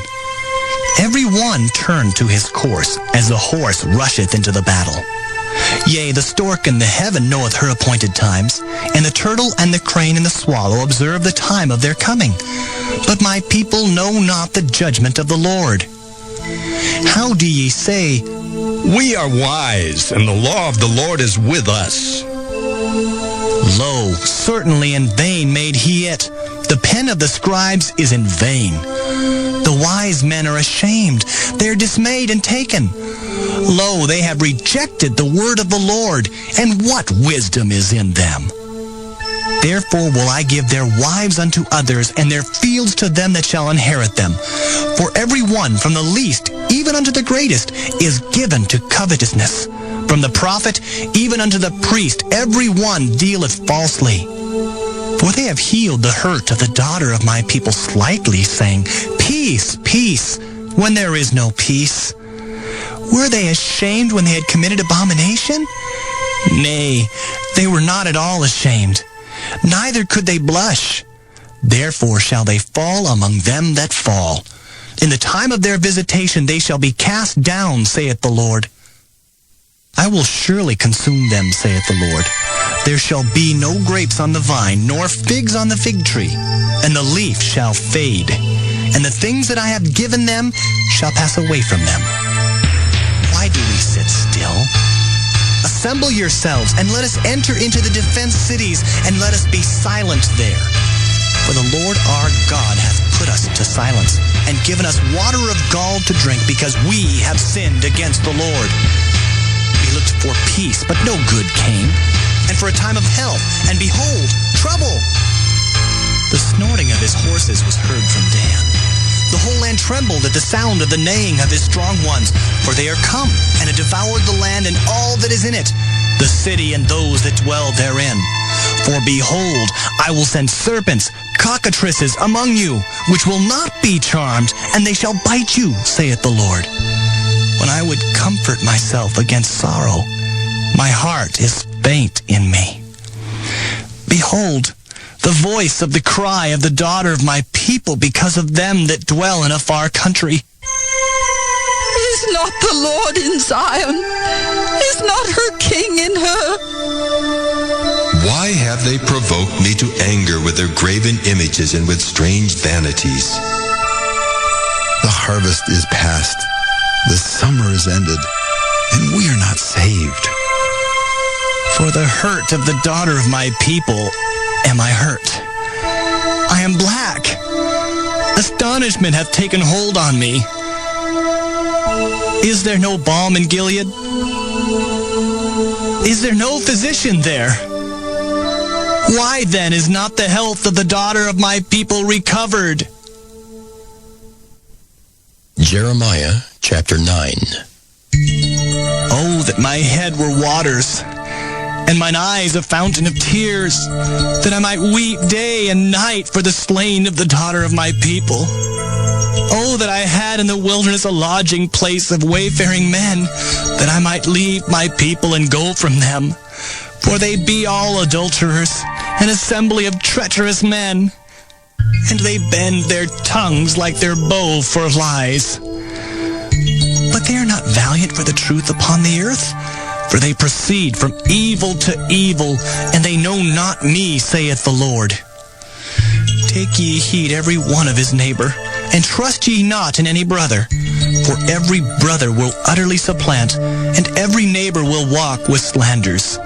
Every one turned to his course, as the horse rusheth into the battle. Yea, the stork in the heaven knoweth her appointed times, and the turtle and the crane and the swallow observe the time of their coming. But my people know not the judgment of the Lord. How do ye say, We are wise, and the law of the Lord is with us? Lo, certainly in vain made he it. The pen of the scribes is in vain. The The wise men are ashamed. They are dismayed and taken. Lo, they have rejected the word of the Lord, and what wisdom is in them? Therefore will I give their wives unto others, and their fields to them that shall inherit them. For every one, from the least even unto the greatest, is given to covetousness. From the prophet even unto the priest, every one dealeth falsely. For they have healed the hurt of the daughter of my people slightly, saying, Peace, peace, when there is no peace. Were they ashamed when they had committed abomination? Nay, they were not at all ashamed, neither could they blush. Therefore shall they fall among them that fall. In the time of their visitation they shall be cast down, saith the Lord. I will surely consume them, saith the Lord. There shall be no grapes on the vine, nor figs on the fig tree, and the leaf shall fade, and the things that I have given them shall pass away from them. Why do we sit still? Assemble yourselves, and let us enter into the defense cities, and let us be silent there. For the Lord our God hath put us to silence, and given us water of gall to drink, because we have sinned against the Lord. We looked for peace, but no good came, and for a time of health, and behold, trouble. The snorting of his horses was heard from Dan. The whole land trembled at the sound of the neighing of his strong ones, for they are come, and have devoured the land and all that is in it, the city and those that dwell therein. For behold, I will send serpents, cockatrices among you, which will not be charmed, and they shall bite you, saith the Lord. When I would comfort myself against sorrow, my heart is faint in me. Behold, the voice of the cry of the daughter of my people because of them that dwell in a far country. Is not the Lord in Zion? Is not her king in her? Why have they provoked me to anger with their graven images and with strange vanities? The harvest is past, the summer is ended, and we are not saved. For the hurt of the daughter of my people am I hurt. I am black. Astonishment hath taken hold on me. Is there no balm in Gilead? Is there no physician there? Why then is not the health of the daughter of my people recovered? Jeremiah chapter 9. Oh, that my head were waters, and mine eyes a fountain of tears, that I might weep day and night for the slain of the daughter of my people. Oh, that I had in the wilderness a lodging place of wayfaring men, that I might leave my people and go from them. For they be all adulterers, an assembly of treacherous men, and they bend their tongues like their bow for lies. But they are not valiant for the truth upon the earth, for they proceed from evil to evil, and they know not me, saith the Lord. Take ye heed every one of his neighbor, and trust ye not in any brother. For every brother will utterly supplant, and every neighbor will walk with slanders.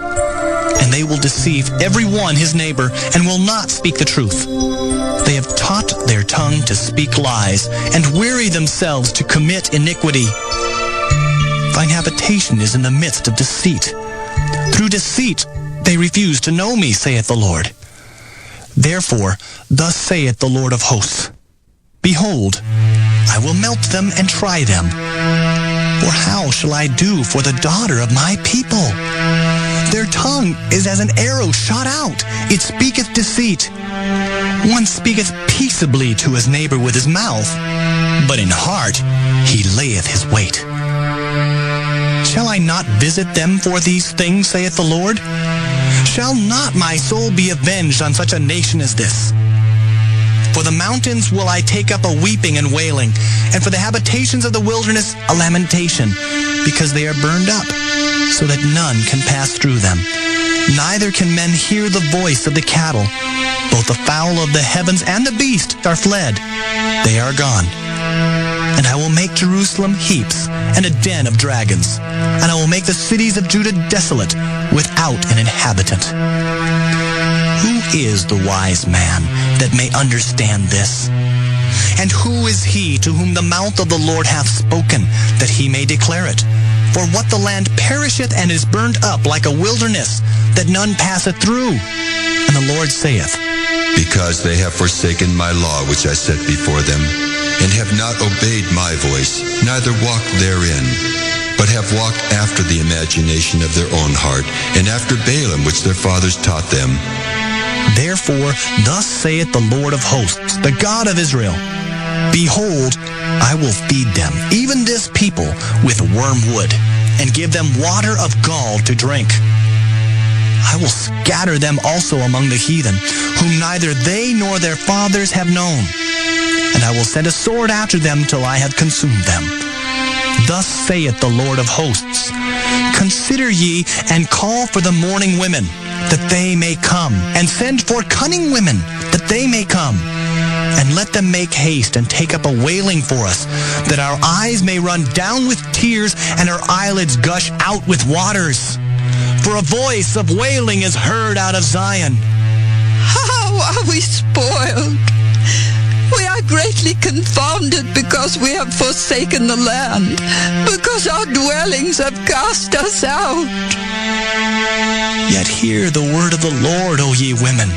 And they will deceive every one his neighbor, and will not speak the truth. They have taught their tongue to speak lies, and weary themselves to commit iniquity. Thine habitation is in the midst of deceit. Through deceit they refuse to know me, saith the Lord. Therefore, thus saith the Lord of hosts, Behold, I will melt them and try them. For how shall I do for the daughter of my people? Their tongue is as an arrow shot out. It speaketh deceit. One speaketh peaceably to his neighbor with his mouth, but in heart he layeth his wait. Shall I not visit them for these things, saith the Lord? Shall not my soul be avenged on such a nation as this? For the mountains will I take up a weeping and wailing, and for the habitations of the wilderness a lamentation, because they are burned up, so that none can pass through them. Neither can men hear the voice of the cattle. Both the fowl of the heavens and the beast are fled. They are gone. And I will make Jerusalem heaps and a den of dragons. And I will make the cities of Judah desolate, without an inhabitant. Who is the wise man that may understand this? And who is he to whom the mouth of the Lord hath spoken, that he may declare it? For what the land perisheth and is burned up like a wilderness, that none passeth through. And the Lord saith, Because they have forsaken my law which I set before them, and have not obeyed my voice, neither walked therein, but have walked after the imagination of their own heart, and after Balaam which their fathers taught them. Therefore, thus saith the Lord of hosts, the God of Israel, Behold, I will feed them, even this people, with wormwood, and give them water of gall to drink. I will scatter them also among the heathen, whom neither they nor their fathers have known. And I will send a sword after them till I have consumed them. Thus saith the Lord of hosts, Consider ye, and call for the mourning women, that they may come, and send for cunning women, that they may come. And let them make haste and take up a wailing for us, that our eyes may run down with tears, and our eyelids gush out with waters. For a voice of wailing is heard out of Zion. How are we spoiled? We are greatly confounded because we have forsaken the land, because our dwellings have cast us out. Yet hear the word of the Lord, O ye women,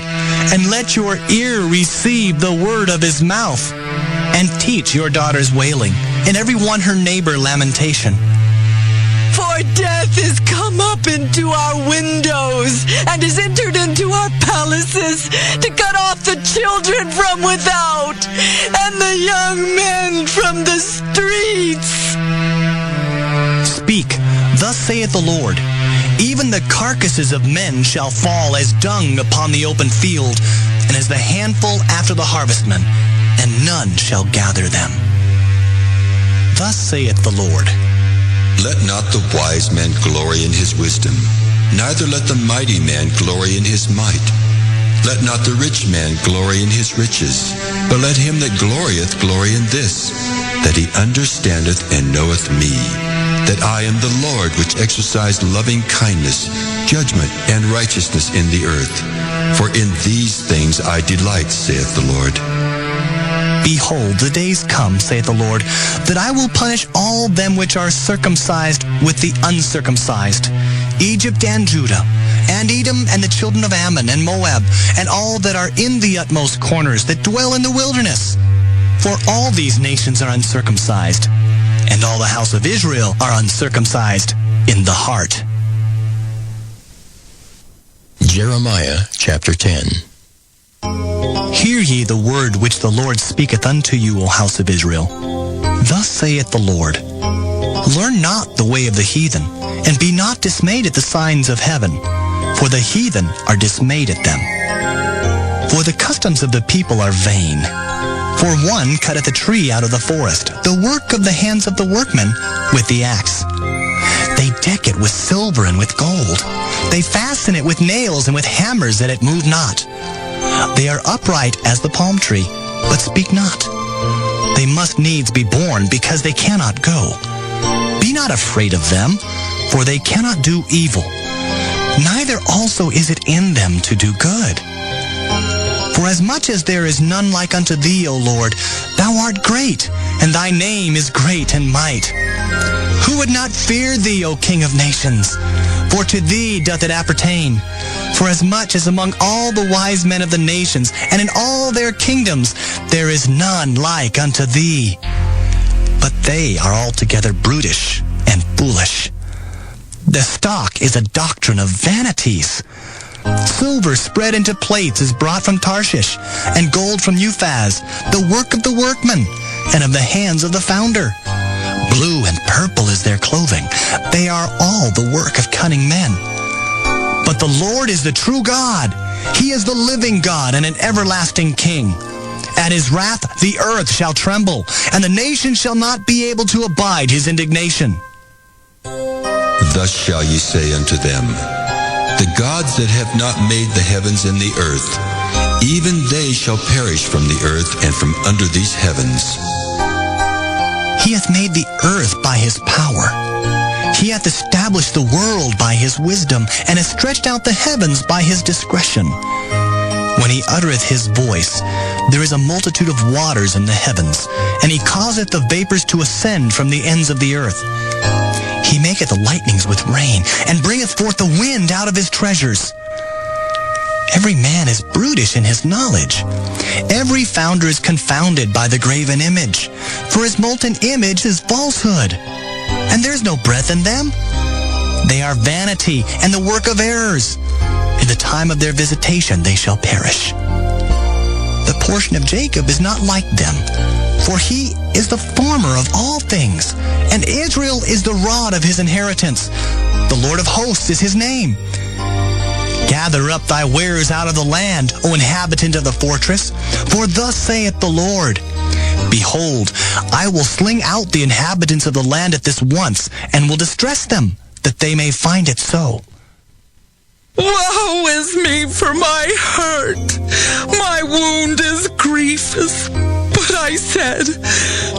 and let your ear receive the word of his mouth, and teach your daughters wailing, and every one her neighbor lamentation. For death is come up into our windows, and is entered into our palaces, to cut off the children from without, and the young men from the streets. Speak, thus saith the Lord, Even the carcasses of men shall fall as dung upon the open field, and as the handful after the harvestman, and none shall gather them. Thus saith the Lord, Let not the wise man glory in his wisdom, neither let the mighty man glory in his might. Let not the rich man glory in his riches, but let him that glorieth glory in this, that he understandeth and knoweth me, that I am the Lord which exercise loving kindness, judgment, and righteousness in the earth. For in these things I delight, saith the Lord. Behold, the days come, saith the Lord, that I will punish all them which are circumcised with the uncircumcised, Egypt and Judah, and Edom and the children of Ammon and Moab, and all that are in the utmost corners that dwell in the wilderness. For all these nations are uncircumcised, and all the house of Israel are uncircumcised in the heart. Jeremiah chapter 10. Hear ye the word which the Lord speaketh unto you, O house of Israel. Thus saith the Lord, Learn not the way of the heathen, and be not dismayed at the signs of heaven, for the heathen are dismayed at them. For the customs of the people are vain. For one cutteth a tree out of the forest, the work of the hands of the workman, with the axe. They deck it with silver and with gold. They fasten it with nails and with hammers that it move not. They are upright as the palm tree, but speak not. They must needs be born, because they cannot go. Be not afraid of them, for they cannot do evil. Neither also is it in them to do good. For as much as there is none like unto thee, O Lord, thou art great, and thy name is great in might. Who would not fear thee, O King of nations? For to thee doth it appertain. For as much as among all the wise men of the nations, and in all their kingdoms, there is none like unto thee. But they are altogether brutish and foolish. The stock is a doctrine of vanities. Silver spread into plates is brought from Tarshish, and gold from Uphaz, the work of the workman, and of the hands of the founder. Blue and purple is their clothing. They are all the work of cunning men. But the Lord is the true God. He is the living God and an everlasting King. At his wrath the earth shall tremble, and the nation shall not be able to abide his indignation. Thus shall ye say unto them, The gods that have not made the heavens and the earth, even they shall perish from the earth and from under these heavens. He hath made the earth by his power. He hath established the world by his wisdom, and hath stretched out the heavens by his discretion. When he uttereth his voice, there is a multitude of waters in the heavens, and he causeth the vapors to ascend from the ends of the earth. He maketh the lightnings with rain, and bringeth forth the wind out of his treasures. Every man is brutish in his knowledge. Every founder is confounded by the graven image, for his molten image is falsehood, and there is no breath in them. They are vanity and the work of errors. In the time of their visitation they shall perish. The portion of Jacob is not like them, for he is the former of all things, and Israel is the rod of his inheritance. The Lord of hosts is his name. Gather up thy wares out of the land, O inhabitant of the fortress, for thus saith the Lord, Behold, I will sling out the inhabitants of the land at this once, and will distress them, that they may find it so. Woe is me for my hurt. My wound is grievous. But I said,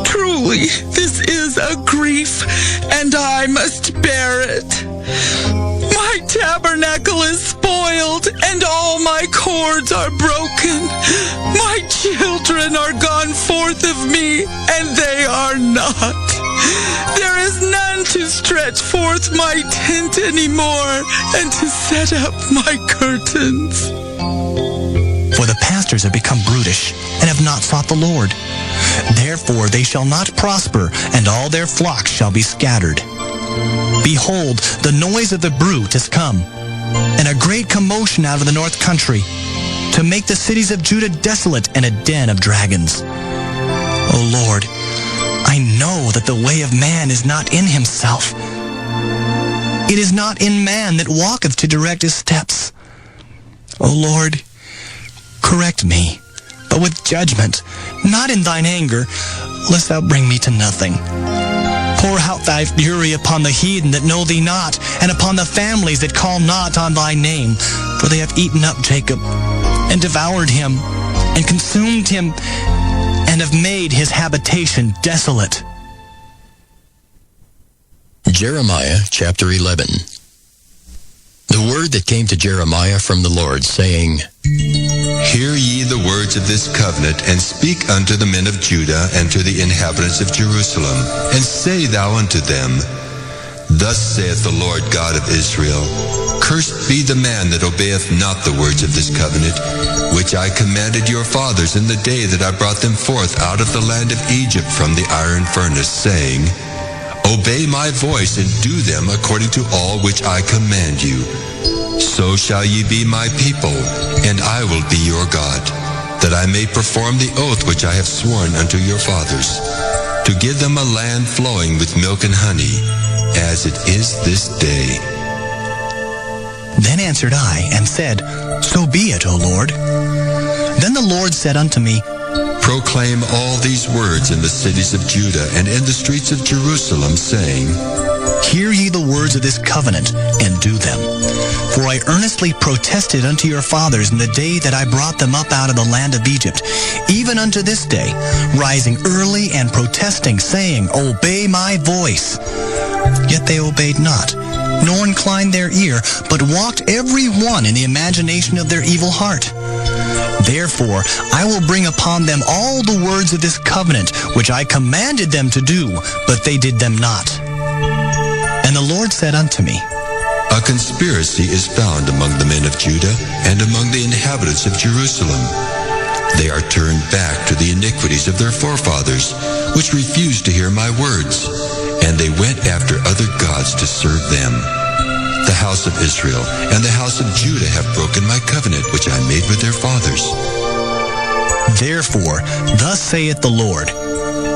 truly, this is a grief, and I must bear it. My tabernacle is spoiled, and all my cords are broken. My children are gone forth of me, and they are not. There is none to stretch forth my tent anymore, and to set up my curtains. For the pastors have become brutish, and have not sought the Lord. Therefore they shall not prosper, and all their flocks shall be scattered. Behold, the noise of the brute is come, and a great commotion out of the north country, to make the cities of Judah desolate and a den of dragons. O Lord, I know that the way of man is not in himself. It is not in man that walketh to direct his steps. O Lord, correct me, but with judgment, not in thine anger, lest thou bring me to nothing. Pour out thy fury upon the heathen that know thee not, and upon the families that call not on thy name, for they have eaten up Jacob, and devoured him, and consumed him, and have made his habitation desolate. Jeremiah chapter 11. The word that came to Jeremiah from the Lord, saying, Hear ye the words of this covenant, and speak unto the men of Judah and to the inhabitants of Jerusalem, and say thou unto them, Thus saith the Lord God of Israel, Cursed be the man that obeyeth not the words of this covenant, which I commanded your fathers in the day that I brought them forth out of the land of Egypt from the iron furnace, saying, Obey my voice, and do them according to all which I command you. So shall ye be my people, and I will be your God, that I may perform the oath which I have sworn unto your fathers, to give them a land flowing with milk and honey, as it is this day. Then answered I, and said, So be it, O Lord. Then the Lord said unto me, Proclaim all these words in the cities of Judah and in the streets of Jerusalem, saying, Hear ye the words of this covenant, and do them. For I earnestly protested unto your fathers in the day that I brought them up out of the land of Egypt, even unto this day, rising early and protesting, saying, Obey my voice. Yet they obeyed not, nor inclined their ear, but walked every one in the imagination of their evil heart. Therefore I will bring upon them all the words of this covenant, which I commanded them to do, but they did them not. And the Lord said unto me, A conspiracy is found among the men of Judah and among the inhabitants of Jerusalem. They are turned back to the iniquities of their forefathers, which refused to hear my words, and they went after other gods to serve them. The house of Israel and the house of Judah have broken my covenant which I made with their fathers. Therefore, thus saith the Lord,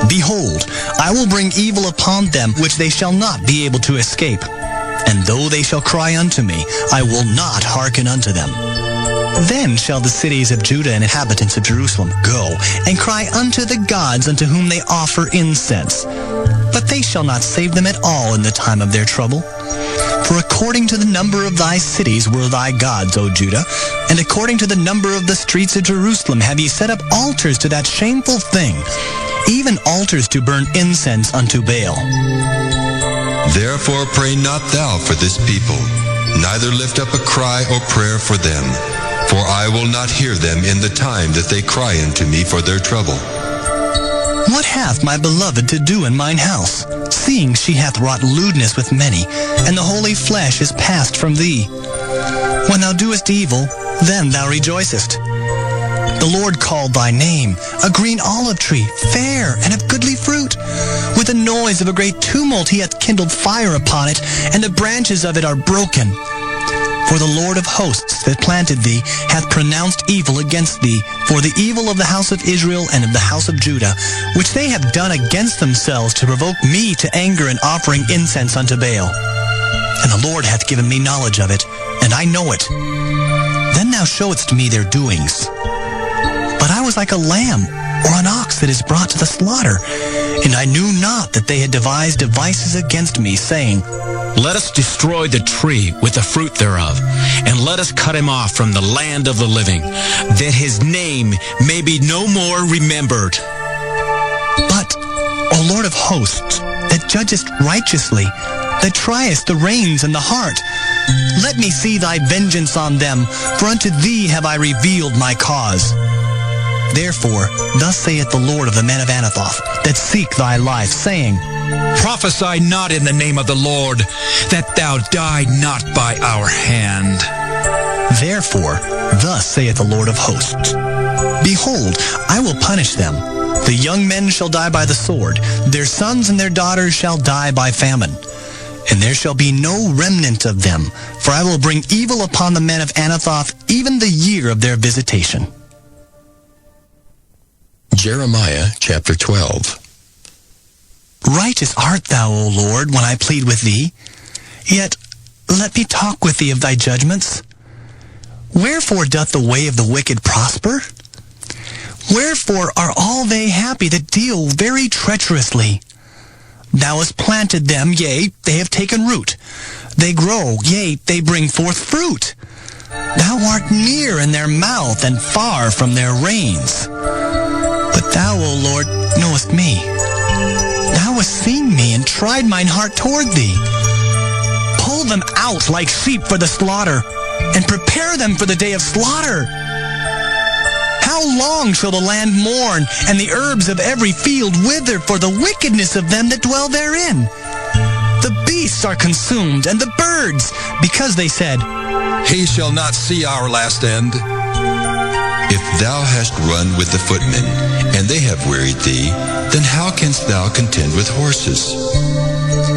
Behold, I will bring evil upon them which they shall not be able to escape. And though they shall cry unto me, I will not hearken unto them. Then shall the cities of Judah and inhabitants of Jerusalem go and cry unto the gods unto whom they offer incense. But they shall not save them at all in the time of their trouble. For according to the number of thy cities were thy gods, O Judah, and according to the number of the streets of Jerusalem have ye set up altars to that shameful thing, even altars to burn incense unto Baal. Therefore pray not thou for this people, neither lift up a cry or prayer for them. For I will not hear them in the time that they cry unto me for their trouble. What hath my beloved to do in mine house, seeing she hath wrought lewdness with many, and the holy flesh is passed from thee? When thou doest evil, then thou rejoicest. The Lord called thy name, a green olive tree, fair and of goodly fruit. With the noise of a great tumult he hath kindled fire upon it, and the branches of it are broken. For the Lord of hosts that planted thee hath pronounced evil against thee, for the evil of the house of Israel and of the house of Judah, which they have done against themselves to provoke me to anger in offering incense unto Baal. And the Lord hath given me knowledge of it, and I know it. Then thou showedst me their doings. But I was like a lamb or an ox that is brought to the slaughter, and I knew not that they had devised devices against me, saying, Let us destroy the tree with the fruit thereof, and let us cut him off from the land of the living, that his name may be no more remembered. But, O Lord of hosts, that judgest righteously, that triest the reins and the heart, let me see thy vengeance on them, for unto thee have I revealed my cause. Therefore, thus saith the Lord of the men of Anathoth, that seek thy life, saying, Prophesy not in the name of the Lord, that thou die not by our hand. Therefore, thus saith the Lord of hosts, Behold, I will punish them. The young men shall die by the sword, their sons and their daughters shall die by famine. And there shall be no remnant of them, for I will bring evil upon the men of Anathoth, even the year of their visitation. Jeremiah chapter 12. Righteous art thou, O Lord, when I plead with thee. Yet let me talk with thee of thy judgments. Wherefore doth the way of the wicked prosper? Wherefore are all they happy that deal very treacherously? Thou hast planted them, yea, they have taken root. They grow, yea, they bring forth fruit. Thou art near in their mouth and far from their reins. But thou, O Lord, knowest me. Thou hast seen me and tried mine heart toward thee. Pull them out like sheep for the slaughter, and prepare them for the day of slaughter. How long shall the land mourn, and the herbs of every field wither for the wickedness of them that dwell therein? The beasts are consumed, and the birds, because they said, He shall not see our last end. If thou hast run with the footmen, and they have wearied thee, then how canst thou contend with horses?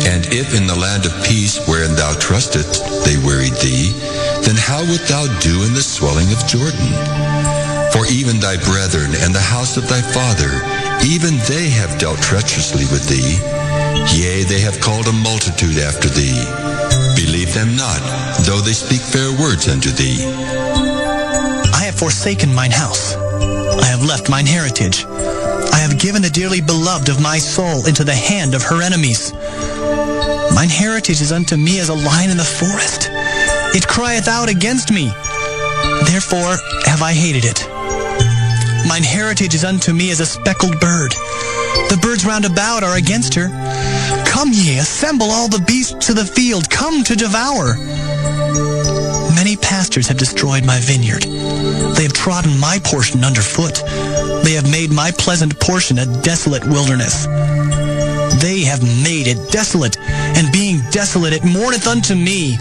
And if in the land of peace wherein thou trustest they wearied thee, then how wilt thou do in the swelling of Jordan? For even thy brethren and the house of thy father, even they have dealt treacherously with thee. Yea, they have called a multitude after thee. Believe them not, though they speak fair words unto thee. I have forsaken mine house. I have left mine heritage. I have given the dearly beloved of my soul into the hand of her enemies. Mine heritage is unto me as a lion in the forest. It crieth out against me. Therefore have I hated it. Mine heritage is unto me as a speckled bird. The birds round about are against her. Come ye, assemble all the beasts of the field, come to devour. Many pastures have destroyed my vineyard. They have trodden my portion underfoot. They have made my pleasant portion a desolate wilderness. They have made it desolate, and being desolate it mourneth unto me.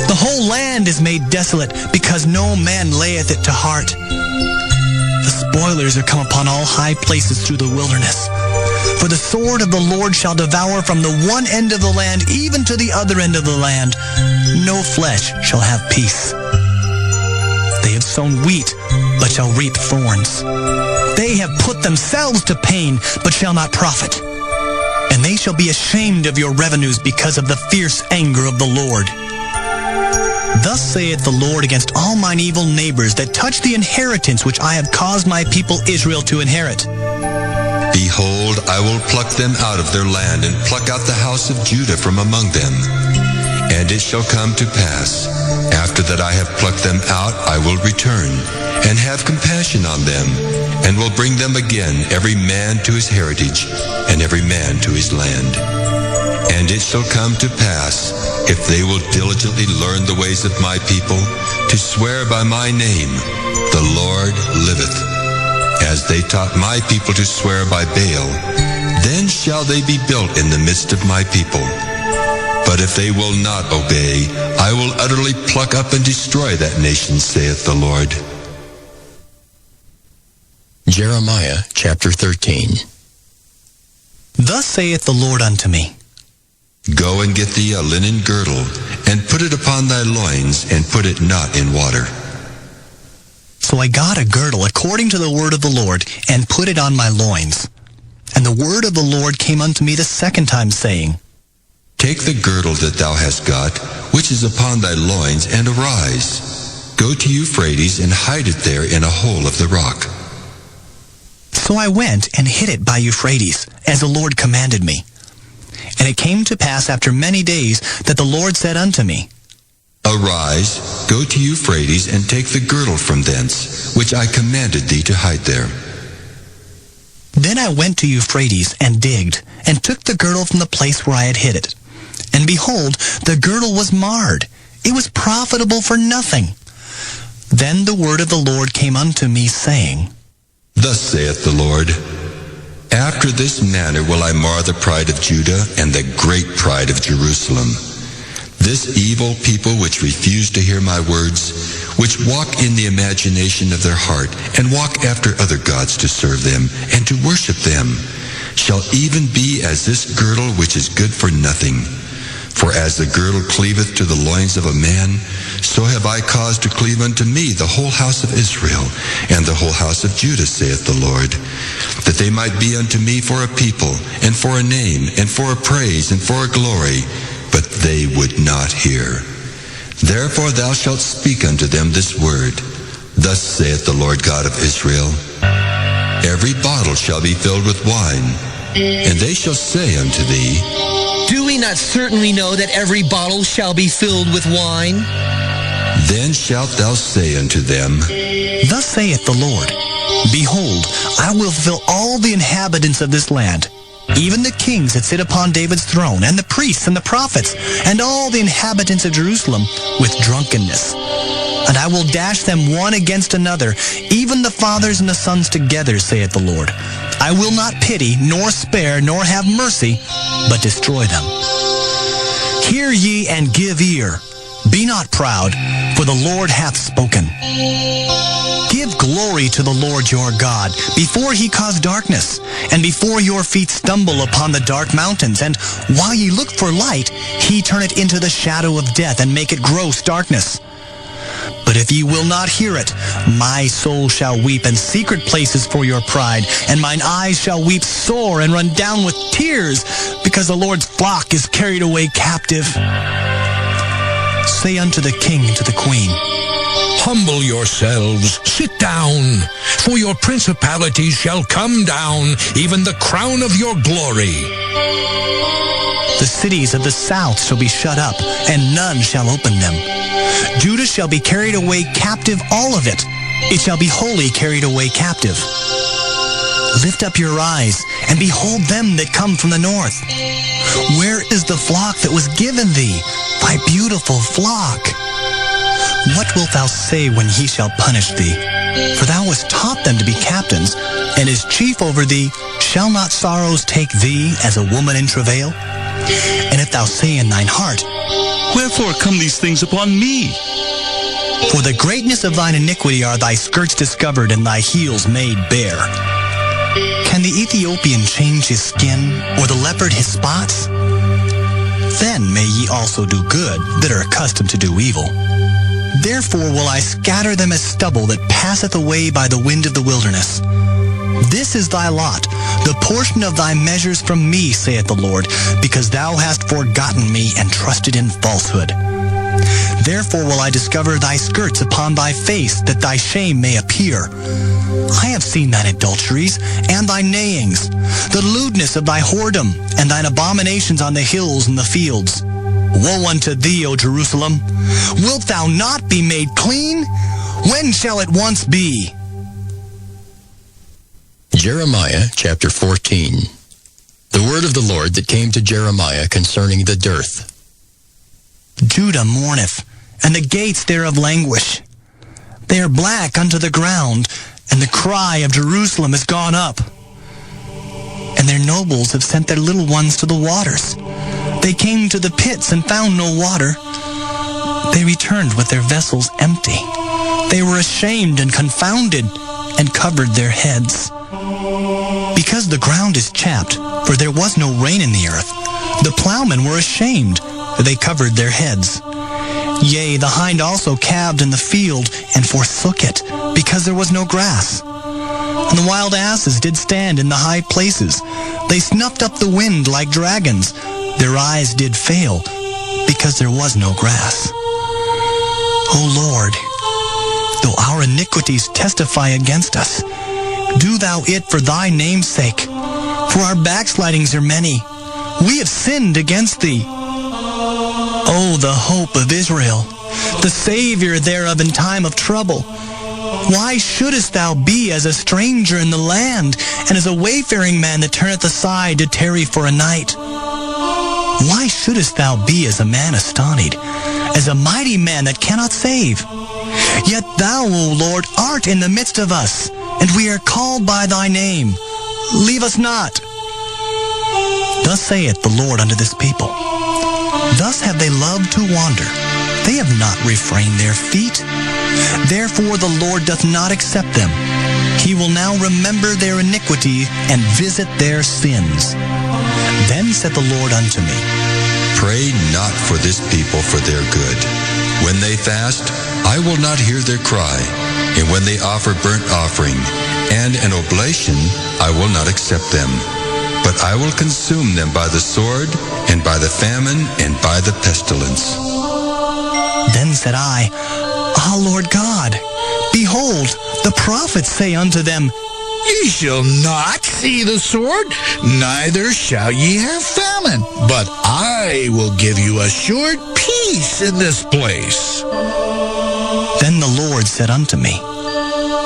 The whole land is made desolate, because no man layeth it to heart. The spoilers are come upon all high places through the wilderness. For the sword of the Lord shall devour from the one end of the land even to the other end of the land. No flesh shall have peace. They have sown wheat, but shall reap thorns. They have put themselves to pain, but shall not profit. And they shall be ashamed of your revenues because of the fierce anger of the Lord. Thus saith the Lord against all mine evil neighbors that touch the inheritance which I have caused my people Israel to inherit. Behold, I will pluck them out of their land, and pluck out the house of Judah from among them. And it shall come to pass, after that I have plucked them out, I will return, and have compassion on them, and will bring them again, every man to his heritage, and every man to his land. And it shall come to pass, if they will diligently learn the ways of my people, to swear by my name, the Lord liveth, as they taught my people to swear by Baal, then shall they be built in the midst of my people. But if they will not obey, I will utterly pluck up and destroy that nation, saith the Lord. Jeremiah chapter 13. Thus saith the Lord unto me, Go and get thee a linen girdle, and put it upon thy loins, and put it not in water. So I got a girdle according to the word of the Lord, and put it on my loins. And the word of the Lord came unto me the second time, saying, Take the girdle that thou hast got, which is upon thy loins, and arise. Go to Euphrates, and hide it there in a hole of the rock. So I went and hid it by Euphrates, as the Lord commanded me. And it came to pass after many days that the Lord said unto me, Arise, go to Euphrates, and take the girdle from thence, which I commanded thee to hide there. Then I went to Euphrates, and digged, and took the girdle from the place where I had hid it. And behold, the girdle was marred. It was profitable for nothing. Then the word of the Lord came unto me, saying, Thus saith the Lord, After this manner will I mar the pride of Judah and the great pride of Jerusalem. This evil people which refuse to hear my words, which walk in the imagination of their heart, and walk after other gods to serve them, and to worship them, shall even be as this girdle which is good for nothing. For as the girdle cleaveth to the loins of a man, so have I caused to cleave unto me the whole house of Israel, and the whole house of Judah, saith the Lord, that they might be unto me for a people, and for a name, and for a praise, and for a glory, but they would not hear. Therefore thou shalt speak unto them this word, Thus saith the Lord God of Israel, Every bottle shall be filled with wine, and they shall say unto thee, Do we not certainly know that every bottle shall be filled with wine? Then shalt thou say unto them, Thus saith the Lord, Behold, I will fill all the inhabitants of this land, even the kings that sit upon David's throne, and the priests and the prophets, and all the inhabitants of Jerusalem, with drunkenness. And I will dash them one against another, even the fathers and the sons together, saith the Lord. I will not pity, nor spare, nor have mercy, but destroy them. Hear ye and give ear. Be not proud, for the Lord hath spoken. Give glory to the Lord your God, before he cause darkness, and before your feet stumble upon the dark mountains. And while ye look for light, he turn it into the shadow of death, and make it gross darkness. But if ye will not hear it, my soul shall weep in secret places for your pride, and mine eyes shall weep sore and run down with tears, because the Lord's flock is carried away captive. Say unto the king and to the queen, Humble yourselves, sit down, for your principalities shall come down, even the crown of your glory. The cities of the south shall be shut up, and none shall open them. Judah shall be carried away captive, all of it. It shall be wholly carried away captive. Lift up your eyes, and behold them that come from the north. Where is the flock that was given thee, thy beautiful flock? What wilt thou say when he shall punish thee? For thou hast taught them to be captains, and as chief over thee, shall not sorrows take thee as a woman in travail? And if thou say in thine heart, Wherefore come these things upon me? For the greatness of thine iniquity are thy skirts discovered, and thy heels made bare. Can the Ethiopian change his skin, or the leopard his spots? Then may ye also do good that are accustomed to do evil. Therefore will I scatter them as stubble that passeth away by the wind of the wilderness. This is thy lot, the portion of thy measures from me, saith the Lord, because thou hast forgotten me and trusted in falsehood. Therefore will I discover thy skirts upon thy face, that thy shame may appear. I have seen thine adulteries and thy neighings, the lewdness of thy whoredom, and thine abominations on the hills and the fields. Woe unto thee, O Jerusalem! Wilt thou not be made clean? When shall it once be? Jeremiah chapter 14. The word of the Lord that came to Jeremiah concerning the dearth. Judah mourneth, and the gates thereof languish. They are black unto the ground, and the cry of Jerusalem is gone up. And their nobles have sent their little ones to the waters. They came to the pits and found no water. They returned with their vessels empty. They were ashamed and confounded, and covered their heads. Because the ground is chapped, for there was no rain in the earth, the plowmen were ashamed, for they covered their heads. Yea, the hind also calved in the field, and forsook it, because there was no grass. And the wild asses did stand in the high places. They snuffed up the wind like dragons. Their eyes did fail, because there was no grass. O Lord, though our iniquities testify against us, do thou it for thy name's sake, for our backslidings are many. We have sinned against thee. O the hope of Israel, the Savior thereof in time of trouble, why shouldest thou be as a stranger in the land, and as a wayfaring man that turneth aside to tarry for a night? Why shouldest thou be as a man astonied, as a mighty man that cannot save? Yet thou, O Lord, art in the midst of us, and we are called by thy name. Leave us not. Thus saith the Lord unto this people, thus have they loved to wander. They have not refrained their feet. Therefore the Lord doth not accept them. He will now remember their iniquity and visit their sins. Then said the Lord unto me, Pray not for this people for their good. When they fast, I will not hear their cry. And when they offer burnt offering and an oblation, I will not accept them. But I will consume them by the sword, and by the famine, and by the pestilence. Then said I, Ah, Lord God, behold, the prophets say unto them, Ye shall not see the sword, neither shall ye have famine, but I will give you assured peace in this place. Then the Lord said unto me,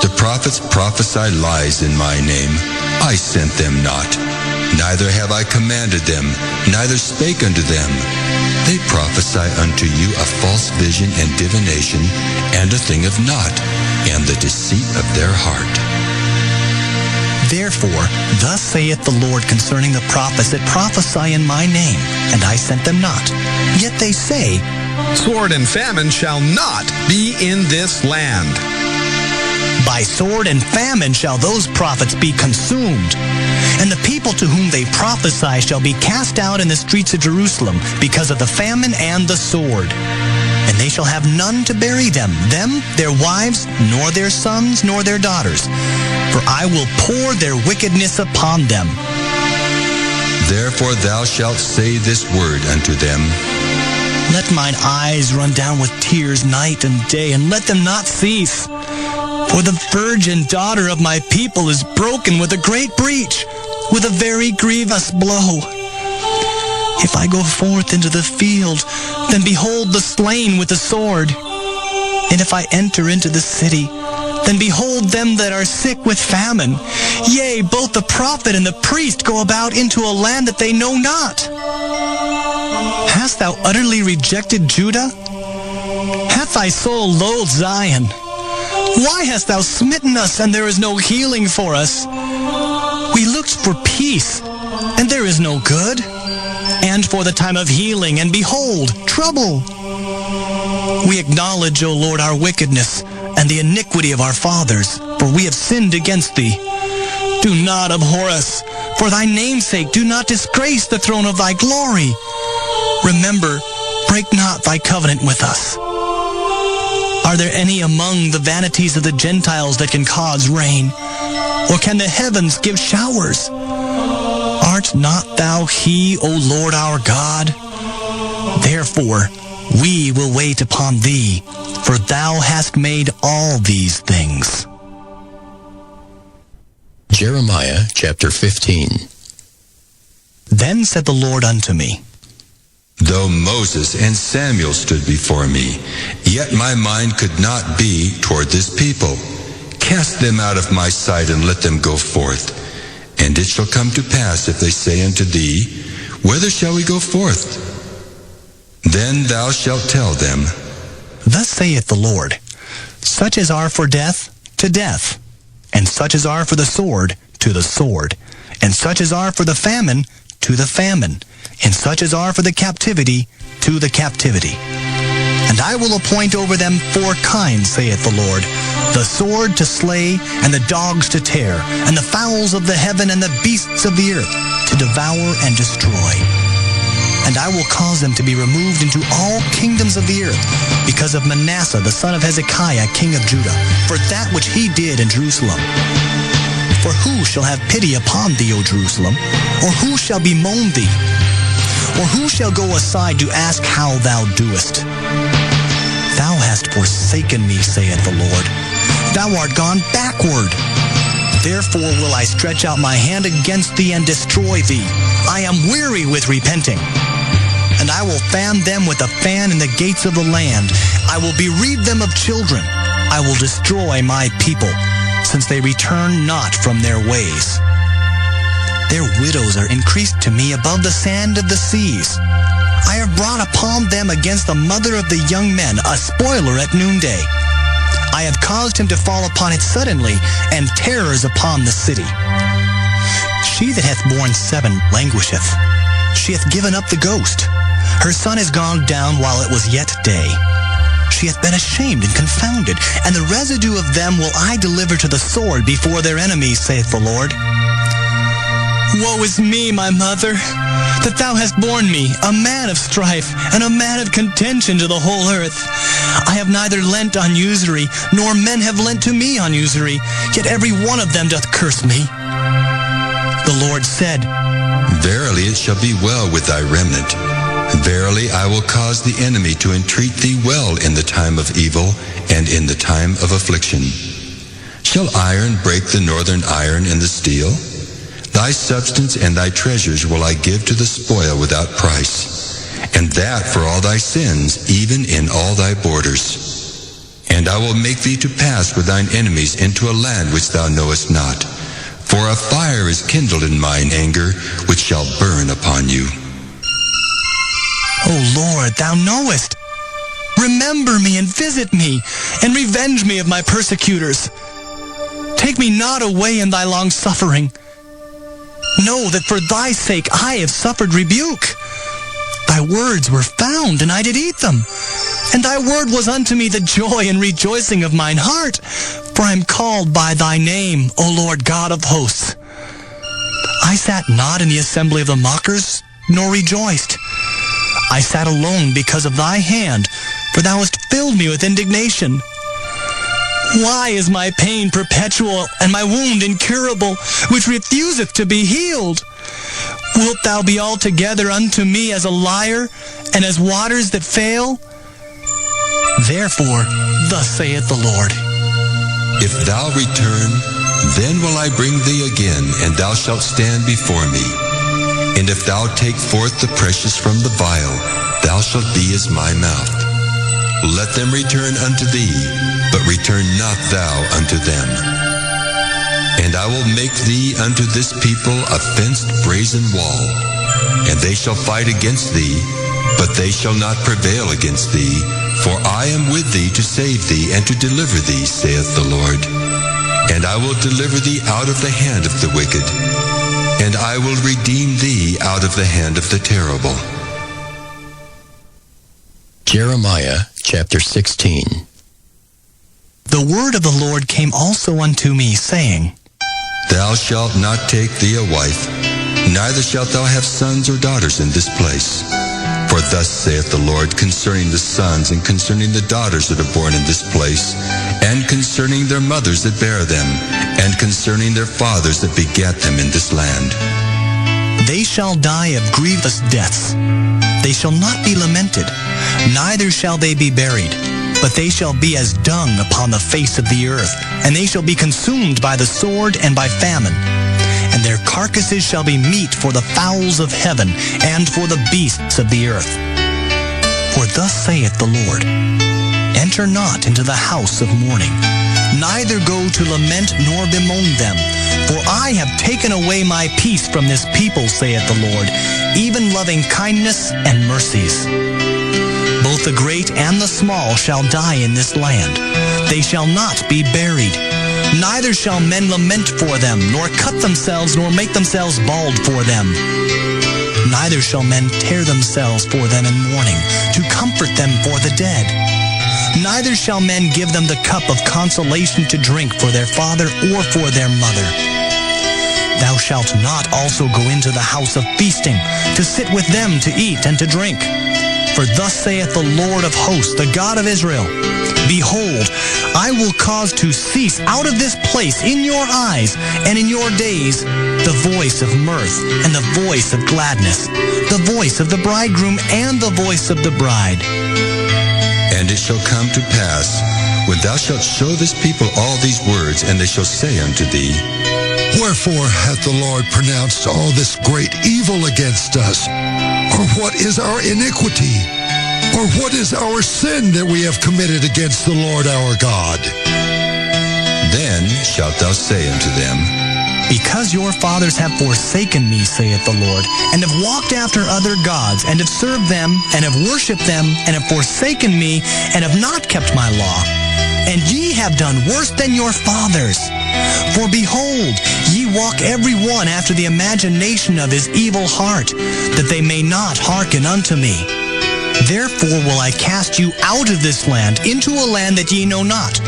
The prophets prophesy lies in my name. I sent them not, neither have I commanded them, neither spake unto them. They prophesy unto you a false vision and divination, and a thing of naught, and the deceit of their heart. Therefore, thus saith the Lord concerning the prophets that prophesy in my name, and I sent them not. Yet they say, Sword and famine shall not be in this land. By sword and famine shall those prophets be consumed. And the people to whom they prophesy shall be cast out in the streets of Jerusalem because of the famine and the sword. And they shall have none to bury them, their wives, nor their sons, nor their daughters. For I will pour their wickedness upon them. Therefore thou shalt say this word unto them, Let mine eyes run down with tears night and day, and let them not cease. For the virgin daughter of my people is broken with a great breach, with a very grievous blow. If I go forth into the field, then behold the slain with the sword. And if I enter into the city, then behold them that are sick with famine. Yea, both the prophet and the priest go about into a land that they know not. Hast thou utterly rejected Judah? Hath thy soul loathed Zion? Why hast thou smitten us, and there is no healing for us? We looked for peace, and there is no good, and for the time of healing, and behold, trouble. We acknowledge, O Lord, our wickedness, and the iniquity of our fathers, for we have sinned against thee. Do not abhor us. For thy name's sake, do not disgrace the throne of thy glory. Remember, break not thy covenant with us. Are there any among the vanities of the Gentiles that can cause rain? Or can the heavens give showers? Art not thou he, O Lord our God? Therefore, we will wait upon thee, for thou hast made all these things. Jeremiah chapter 15. Then said the Lord unto me, Though Moses and Samuel stood before me, yet my mind could not be toward this people. Cast them out of my sight, and let them go forth. And it shall come to pass, if they say unto thee, Whither shall we go forth? Then thou shalt tell them, Thus saith the Lord, such as are for death, to death, and such as are for the sword, to the sword, and such as are for the famine, to the famine, and such as are for the captivity, to the captivity. And I will appoint over them 4 kinds, saith the Lord, the sword to slay, and the dogs to tear, and the fowls of the heaven and the beasts of the earth to devour and destroy. And I will cause them to be removed into all kingdoms of the earth, because of Manasseh the son of Hezekiah, king of Judah, for that which he did in Jerusalem. For who shall have pity upon thee, O Jerusalem? Or who shall bemoan thee? Or who shall go aside to ask how thou doest? Thou hast forsaken me, saith the Lord. Thou art gone backward. Therefore will I stretch out my hand against thee and destroy thee. I am weary with repenting. And I will fan them with a fan in the gates of the land. I will bereave them of children. I will destroy my people, since they return not from their ways. Their widows are increased to me above the sand of the seas. I have brought upon them against the mother of the young men a spoiler at noonday. I have caused him to fall upon it suddenly, and terrors upon the city. She that hath borne 7 languisheth. She hath given up the ghost. Her son is gone down while it was yet day. She hath been ashamed and confounded, and the residue of them will I deliver to the sword before their enemies, saith the Lord. Woe is me, my mother, that thou hast borne me, a man of strife, and a man of contention to the whole earth. I have neither lent on usury, nor men have lent to me on usury, yet every one of them doth curse me. The Lord said, Verily it shall be well with thy remnant. Verily I will cause the enemy to entreat thee well in the time of evil, and in the time of affliction. Shall iron break the northern iron and the steel? Thy substance and thy treasures will I give to the spoil without price, and that for all thy sins, even in all thy borders. And I will make thee to pass with thine enemies into a land which thou knowest not. For a fire is kindled in mine anger, which shall burn upon you. O Lord, thou knowest. Remember me and visit me, and revenge me of my persecutors. Take me not away in thy long suffering. Know that for thy sake I have suffered rebuke. Thy words were found, and I did eat them. And thy word was unto me the joy and rejoicing of mine heart. For I am called by thy name, O Lord God of hosts. I sat not in the assembly of the mockers, nor rejoiced. I sat alone because of thy hand, for thou hast filled me with indignation. Why is my pain perpetual, and my wound incurable, which refuseth to be healed? Wilt thou be altogether unto me as a liar, and as waters that fail? Therefore, thus saith the Lord, If thou return, then will I bring thee again, and thou shalt stand before me. And if thou take forth the precious from the vial, thou shalt be as my mouth. Let them return unto thee, but return not thou unto them. And I will make thee unto this people a fenced brazen wall, and they shall fight against thee, but they shall not prevail against thee, for I am with thee to save thee and to deliver thee, saith the Lord. And I will deliver thee out of the hand of the wicked, and I will redeem thee out of the hand of the terrible. Jeremiah chapter 16. The word of the Lord came also unto me, saying, Thou shalt not take thee a wife, neither shalt thou have sons or daughters in this place. For thus saith the Lord concerning the sons and concerning the daughters that are born in this place, and concerning their mothers that bear them, and concerning their fathers that begat them in this land. They shall die of grievous deaths. They shall not be lamented, neither shall they be buried, but they shall be as dung upon the face of the earth, and they shall be consumed by the sword and by famine. And their carcasses shall be meat for the fowls of heaven, and for the beasts of the earth. For thus saith the Lord, Enter not into the house of mourning, neither go to lament nor bemoan them. For I have taken away my peace from this people, saith the Lord, even loving kindness and mercies. both the great and the small shall die in this land. They shall not be buried. Neither shall men lament for them, nor cut themselves, nor make themselves bald for them. Neither shall men tear themselves for them in mourning, to comfort them for the dead. Neither shall men give them the cup of consolation to drink for their father or for their mother. Thou shalt not also go into the house of feasting, to sit with them to eat and to drink. For thus saith the Lord of hosts, the God of Israel, Behold, I will cause to cease out of this place in your eyes and in your days the voice of mirth and the voice of gladness, the voice of the bridegroom and the voice of the bride. And it shall come to pass, when thou shalt show this people all these words, and they shall say unto thee, Wherefore hath the Lord pronounced all this great evil against us? Or what is our iniquity? Or what is our sin that we have committed against the Lord our God? Then shalt thou say unto them, Because your fathers have forsaken me, saith the Lord, and have walked after other gods, and have served them, and have worshipped them, and have forsaken me, and have not kept my law, and ye have done worse than your fathers. For behold, ye walk every one after the imagination of his evil heart, that they may not hearken unto me. Therefore will I cast you out of this land into a land that ye know not,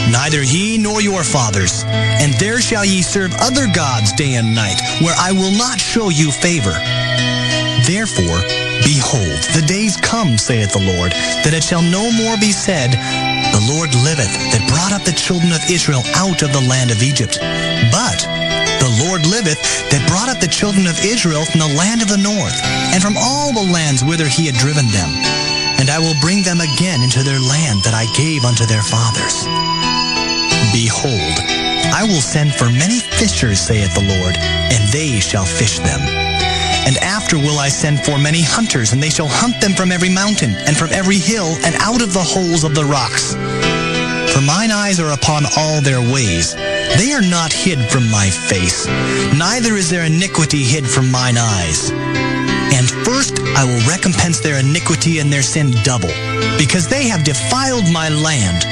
neither ye nor your fathers. And there shall ye serve other gods day and night, where I will not show you favor. Therefore, behold, the days come, saith the Lord, that it shall no more be said, The Lord liveth, that brought up the children of Israel out of the land of Egypt. But the Lord liveth, that brought up the children of Israel from the land of the north, and from all the lands whither he had driven them. And I will bring them again into their land that I gave unto their fathers. Behold, I will send for many fishers, saith the Lord, and they shall fish them. And after will I send for many hunters, and they shall hunt them from every mountain, and from every hill, and out of the holes of the rocks. For mine eyes are upon all their ways. They are not hid from my face, neither is their iniquity hid from mine eyes. And first I will recompense their iniquity and their sin double, because they have defiled my land.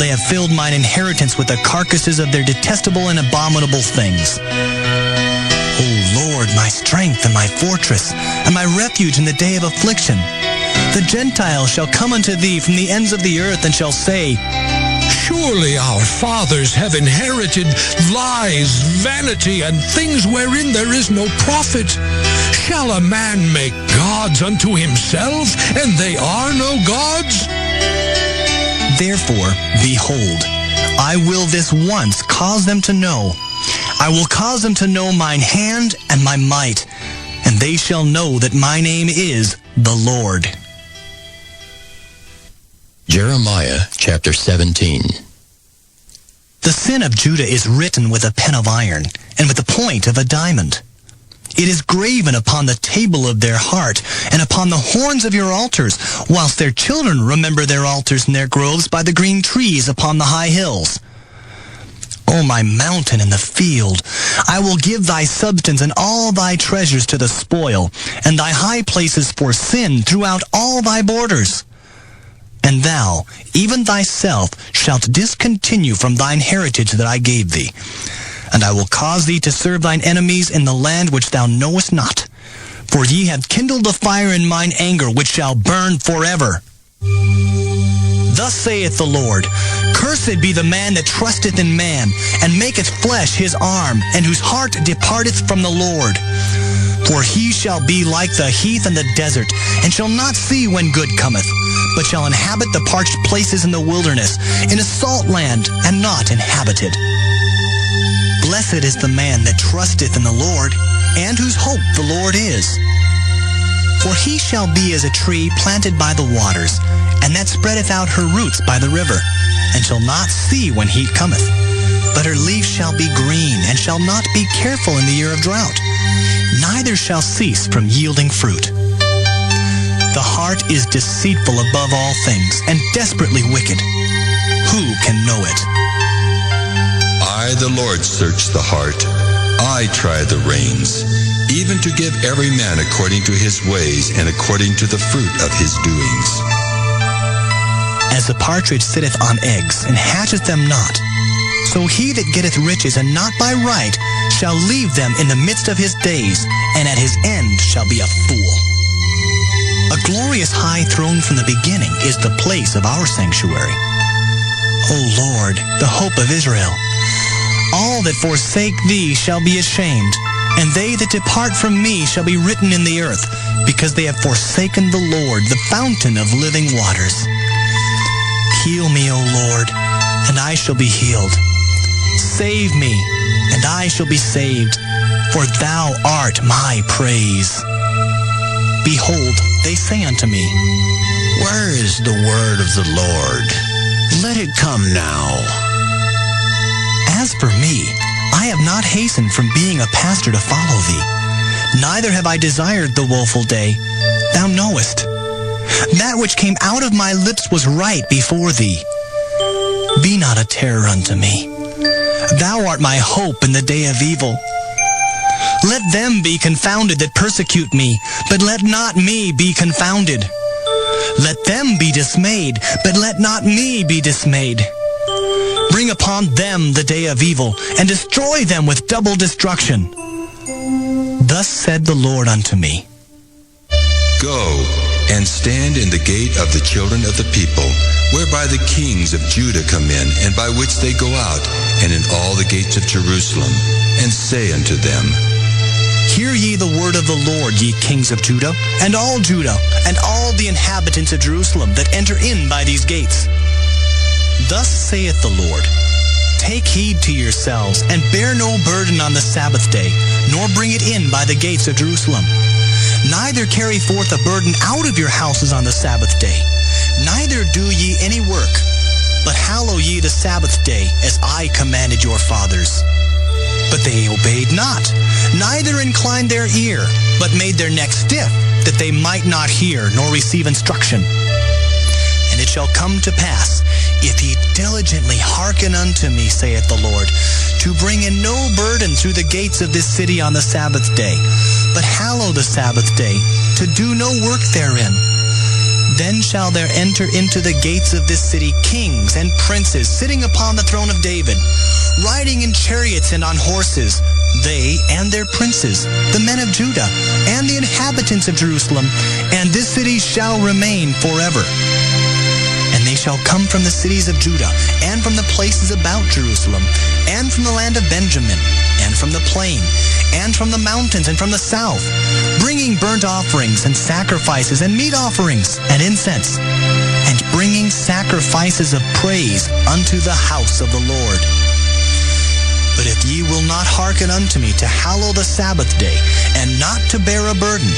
They have filled mine inheritance with the carcasses of their detestable and abominable things. O Lord, my strength and my fortress, and my refuge in the day of affliction. The Gentiles shall come unto thee from the ends of the earth, and shall say, Surely our fathers have inherited lies, vanity, and things wherein there is no profit. Shall a man make gods unto himself, and they are no gods? Therefore, behold, I will this once cause them to know. I will cause them to know mine hand and my might, and they shall know that my name is the Lord. Jeremiah chapter 17. The sin of Judah is written with a pen of iron, and with the point of a diamond. It is graven upon the table of their heart, and upon the horns of your altars, whilst their children remember their altars and their groves by the green trees upon the high hills. O my mountain in the field, I will give thy substance and all thy treasures to the spoil, and thy high places for sin throughout all thy borders. And thou, even thyself, shalt discontinue from thine heritage that I gave thee. And I will cause thee to serve thine enemies in the land which thou knowest not. For ye have kindled a fire in mine anger, which shall burn forever. Thus saith the Lord, Cursed be the man that trusteth in man, and maketh flesh his arm, and whose heart departeth from the Lord. For he shall be like the heath and the desert, and shall not see when good cometh, but shall inhabit the parched places in the wilderness, in a salt land, and not inhabited. Blessed is the man that trusteth in the Lord, and whose hope the Lord is. For he shall be as a tree planted by the waters, and that spreadeth out her roots by the river, and shall not see when heat cometh. But her leaves shall be green, and shall not be careful in the year of drought, neither shall cease from yielding fruit. The heart is deceitful above all things, and desperately wicked. Who can know it? I, the Lord, search the heart. I try the reins, even to give every man according to his ways and according to the fruit of his doings. As the partridge sitteth on eggs, and hatcheth them not, so he that getteth riches and not by right shall leave them in the midst of his days, and at his end shall be a fool. A glorious high throne from the beginning is the place of our sanctuary. O Lord, the hope of Israel, all that forsake thee shall be ashamed, and they that depart from me shall be written in the earth, because they have forsaken the Lord, the fountain of living waters. Heal me, O Lord, and I shall be healed. Save me, and I shall be saved, for thou art my praise. Behold, they say unto me, Where is the word of the Lord? Let it come now. As for me, I have not hastened from being a pastor to follow thee. Neither have I desired the woeful day. Thou knowest. That which came out of my lips was right before thee. Be not a terror unto me. Thou art my hope in the day of evil. Let them be confounded that persecute me, but let not me be confounded. Let them be dismayed, but let not me be dismayed. Bring upon them the day of evil, and destroy them with double destruction. Thus said the Lord unto me, Go and stand in the gate of the children of the people, whereby the kings of Judah come in, and by which they go out, and in all the gates of Jerusalem, and say unto them, Hear ye the word of the Lord, ye kings of Judah, and all the inhabitants of Jerusalem that enter in by these gates. Thus saith the Lord, Take heed to yourselves, and bear no burden on the Sabbath day, nor bring it in by the gates of Jerusalem. Neither carry forth a burden out of your houses on the Sabbath day. Neither do ye any work, but hallow ye the Sabbath day, as I commanded your fathers. But they obeyed not, neither inclined their ear, but made their neck stiff, that they might not hear nor receive instruction. And it shall come to pass, if ye diligently hearken unto me, saith the Lord, to bring in no burden through the gates of this city on the Sabbath day, but hallow the Sabbath day, to do no work therein. Then shall there enter into the gates of this city kings and princes sitting upon the throne of David, riding in chariots and on horses, they and their princes, the men of Judah, and the inhabitants of Jerusalem, and this city shall remain forever. And they shall come from the cities of Judah, and from the places about Jerusalem, and from the land of Benjamin, and from the plain, and from the mountains, and from the south, bringing burnt offerings, and sacrifices, and meat offerings, and incense, and bringing sacrifices of praise unto the house of the Lord. But if ye will not hearken unto me to hallow the Sabbath day, and not to bear a burden,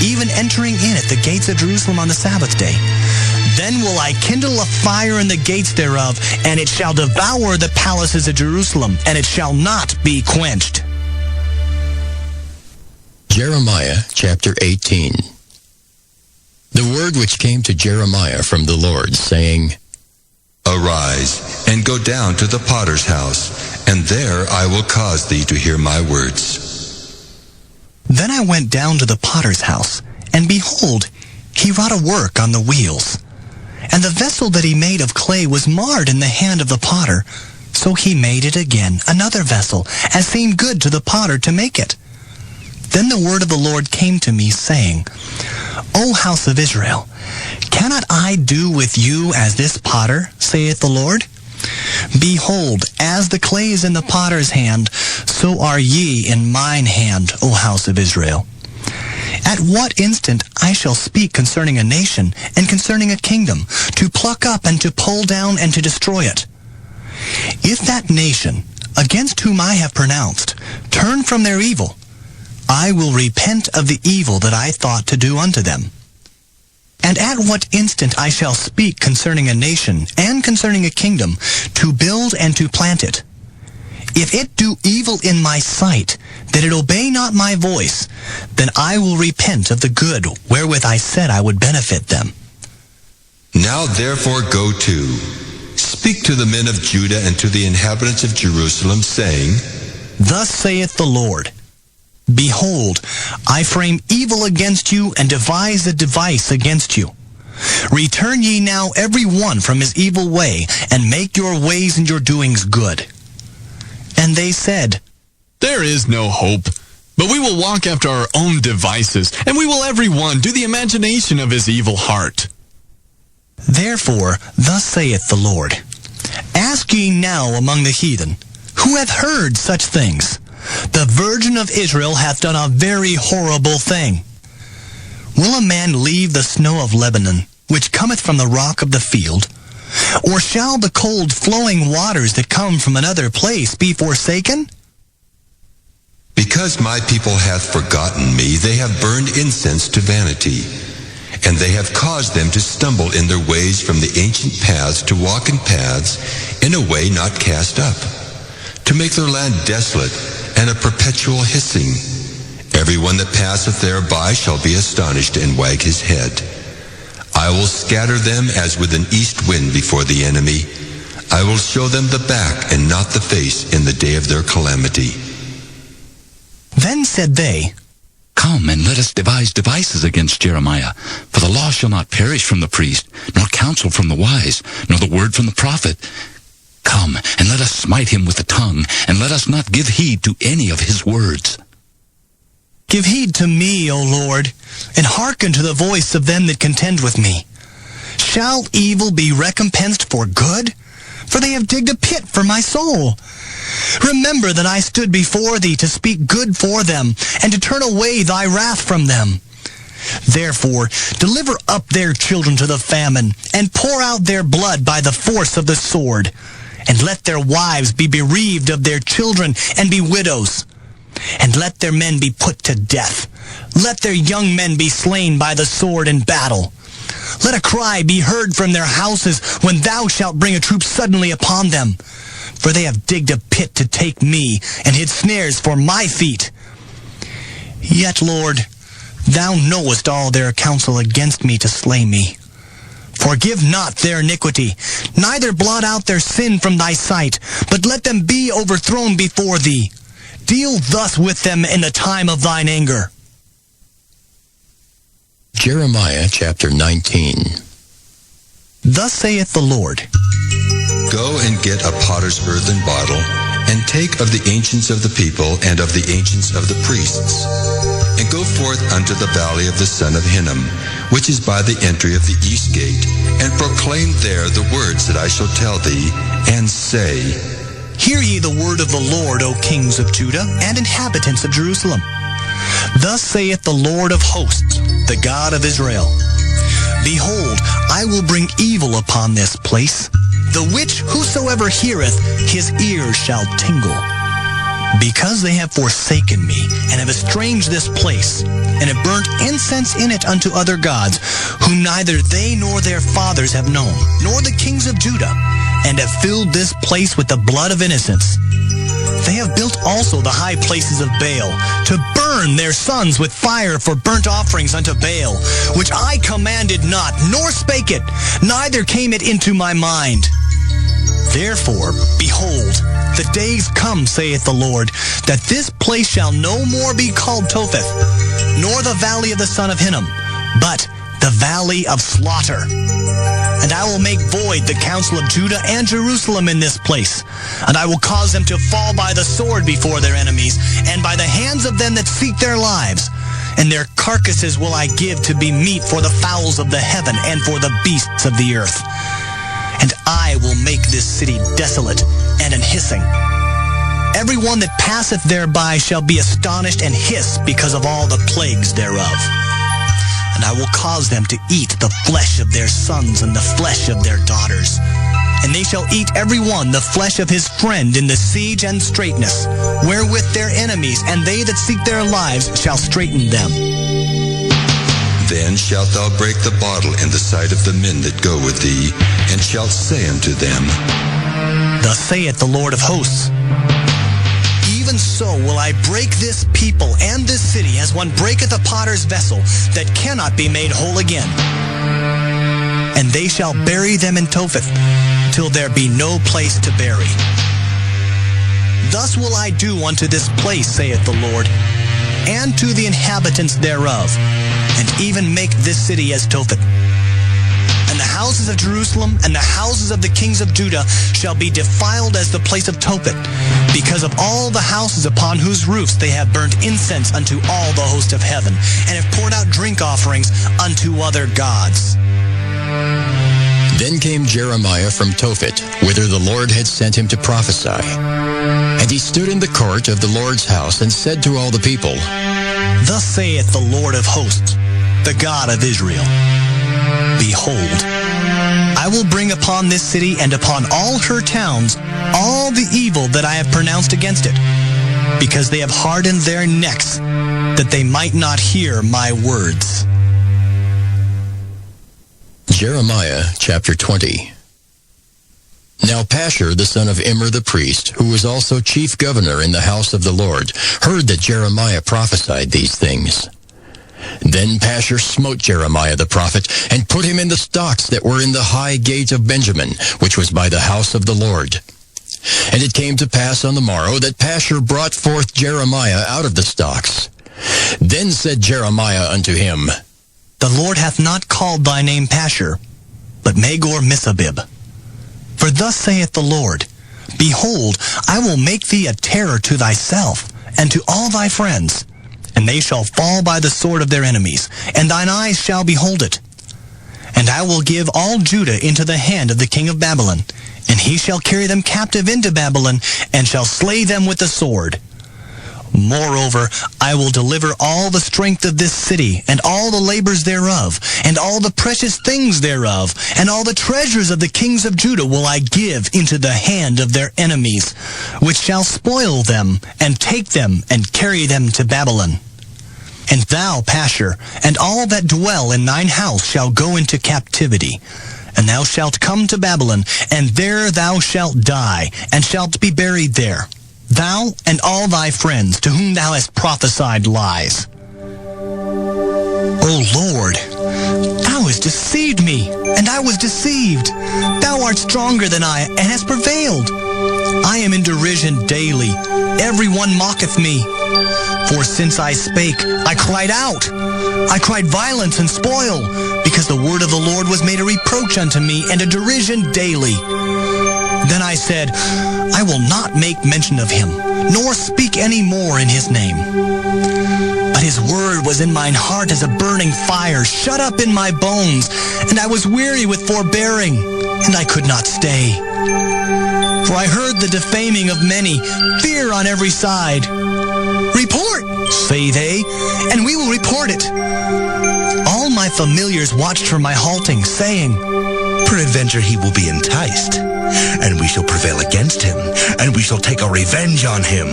even entering in at the gates of Jerusalem on the Sabbath day, then will I kindle a fire in the gates thereof, and it shall devour the palaces of Jerusalem, and it shall not be quenched. Jeremiah chapter 18. The word which came to Jeremiah from the Lord, saying, Arise, and go down to the potter's house, and there I will cause thee to hear my words. Then I went down to the potter's house, and behold, he wrought a work on the wheels. And the vessel that he made of clay was marred in the hand of the potter. So he made it again, another vessel, as seemed good to the potter to make it. Then the word of the Lord came to me, saying, O house of Israel, cannot I do with you as this potter, saith the Lord? Behold, as the clay is in the potter's hand, so are ye in mine hand, O house of Israel. At what instant I shall speak concerning a nation and concerning a kingdom, to pluck up and to pull down and to destroy it. If that nation, against whom I have pronounced, turn from their evil, I will repent of the evil that I thought to do unto them. And at what instant I shall speak concerning a nation and concerning a kingdom, to build and to plant it. If it do evil in my sight, that it obey not my voice, then I will repent of the good wherewith I said I would benefit them. Now therefore go to, speak to the men of Judah and to the inhabitants of Jerusalem, saying, Thus saith the Lord, Behold, I frame evil against you and devise a device against you. Return ye now every one from his evil way, and make your ways and your doings good. And they said, There is no hope, but we will walk after our own devices, and we will every one do the imagination of his evil heart. Therefore, thus saith the Lord, Ask ye now among the heathen, who hath heard such things? The Virgin of Israel hath done a very horrible thing. Will a man leave the snow of Lebanon, which cometh from the rock of the field? Or shall the cold flowing waters that come from another place be forsaken? Because my people hath forgotten me, they have burned incense to vanity, and they have caused them to stumble in their ways from the ancient paths to walk in paths in a way not cast up, to make their land desolate and a perpetual hissing. Everyone that passeth thereby shall be astonished and wag his head. I will scatter them as with an east wind before the enemy. I will show them the back and not the face in the day of their calamity. Then said they, Come, and let us devise devices against Jeremiah. For the law shall not perish from the priest, nor counsel from the wise, nor the word from the prophet. Come, and let us smite him with the tongue, and let us not give heed to any of his words. Give heed to me, O Lord, and hearken to the voice of them that contend with me. Shall evil be recompensed for good? For they have digged a pit for my soul. Remember that I stood before thee to speak good for them, and to turn away thy wrath from them. Therefore, deliver up their children to the famine, and pour out their blood by the force of the sword. And let their wives be bereaved of their children, and be widows. And let their men be put to death. Let their young men be slain by the sword in battle. Let a cry be heard from their houses when thou shalt bring a troop suddenly upon them. For they have digged a pit to take me, and hid snares for my feet. Yet, Lord, thou knowest all their counsel against me to slay me. Forgive not their iniquity, neither blot out their sin from thy sight, but let them be overthrown before thee. Deal thus with them in the time of thine anger. Jeremiah chapter 19. Thus saith the Lord, Go and get a potter's earthen bottle, and take of the ancients of the people and of the ancients of the priests, and go forth unto the valley of the son of Hinnom, which is by the entry of the east gate, and proclaim there the words that I shall tell thee, and say, Hear ye the word of the Lord, O kings of Judah, and inhabitants of Jerusalem. Thus saith the Lord of hosts, the God of Israel, Behold, I will bring evil upon this place, the which whosoever heareth, his ears shall tingle. Because they have forsaken me, and have estranged this place, and have burnt incense in it unto other gods, whom neither they nor their fathers have known, nor the kings of Judah, and have filled this place with the blood of innocents. They have built also the high places of Baal, to burn their sons with fire for burnt offerings unto Baal, which I commanded not, nor spake it, neither came it into my mind. Therefore, behold, the days come, saith the Lord, that this place shall no more be called Topheth, nor the valley of the son of Hinnom, but the valley of slaughter. And I will make void the counsel of Judah and Jerusalem in this place, and I will cause them to fall by the sword before their enemies, and by the hands of them that seek their lives. And their carcasses will I give to be meat for the fowls of the heaven and for the beasts of the earth. And I will make this city desolate and an hissing. Every one that passeth thereby shall be astonished and hiss because of all the plagues thereof. And I will cause them to eat the flesh of their sons and the flesh of their daughters. And they shall eat every one the flesh of his friend in the siege and straitness, wherewith their enemies and they that seek their lives shall straiten them. Then shalt thou break the bottle in the sight of the men that go with thee, and shalt say unto them, Thus saith the Lord of hosts, Even so will I break this people and this city as one breaketh a potter's vessel that cannot be made whole again. And they shall bury them in Topheth, till there be no place to bury. Thus will I do unto this place, saith the Lord, and to the inhabitants thereof, and even make this city as Topheth. And the houses of Jerusalem and the houses of the kings of Judah shall be defiled as the place of Tophet, because of all the houses upon whose roofs they have burnt incense unto all the host of heaven, and have poured out drink offerings unto other gods. Then came Jeremiah from Tophet, whither the Lord had sent him to prophesy. And he stood in the court of the Lord's house, and said to all the people, Thus saith the Lord of hosts, the God of Israel, Behold, I will bring upon this city and upon all her towns all the evil that I have pronounced against it, because they have hardened their necks, that they might not hear my words. Jeremiah chapter 20. Now Pashur the son of Immer the priest, who was also chief governor in the house of the Lord, heard that Jeremiah prophesied these things. Then Pashur smote Jeremiah the prophet, and put him in the stocks that were in the high gate of Benjamin, which was by the house of the Lord. And it came to pass on the morrow that Pashur brought forth Jeremiah out of the stocks. Then said Jeremiah unto him, The Lord hath not called thy name Pashur, but Magor-Missabib. For thus saith the Lord, Behold, I will make thee a terror to thyself, and to all thy friends, and they shall fall by the sword of their enemies, and thine eyes shall behold it. And I will give all Judah into the hand of the king of Babylon, and he shall carry them captive into Babylon, and shall slay them with the sword. Moreover, I will deliver all the strength of this city, and all the labors thereof, and all the precious things thereof, and all the treasures of the kings of Judah will I give into the hand of their enemies, which shall spoil them, and take them, and carry them to Babylon. And thou, Pashur, and all that dwell in thine house shall go into captivity. And thou shalt come to Babylon, and there thou shalt die, and shalt be buried there, thou and all thy friends to whom thou hast prophesied lies. O Lord, thou hast deceived me, and I was deceived. Thou art stronger than I, and hast prevailed. I am in derision daily. Every one mocketh me. For since I spake, I cried out. I cried violence and spoil, because the word of the Lord was made a reproach unto me, and a derision daily. Then I said, I will not make mention of him, nor speak any more in his name. But his word was in mine heart as a burning fire, shut up in my bones, and I was weary with forbearing, and I could not stay. For I heard the defaming of many, fear on every side. Report, say they, and we will report it. All my familiars watched for my halting, saying, Peradventure he will be enticed, and we shall prevail against him, and we shall take our revenge on him.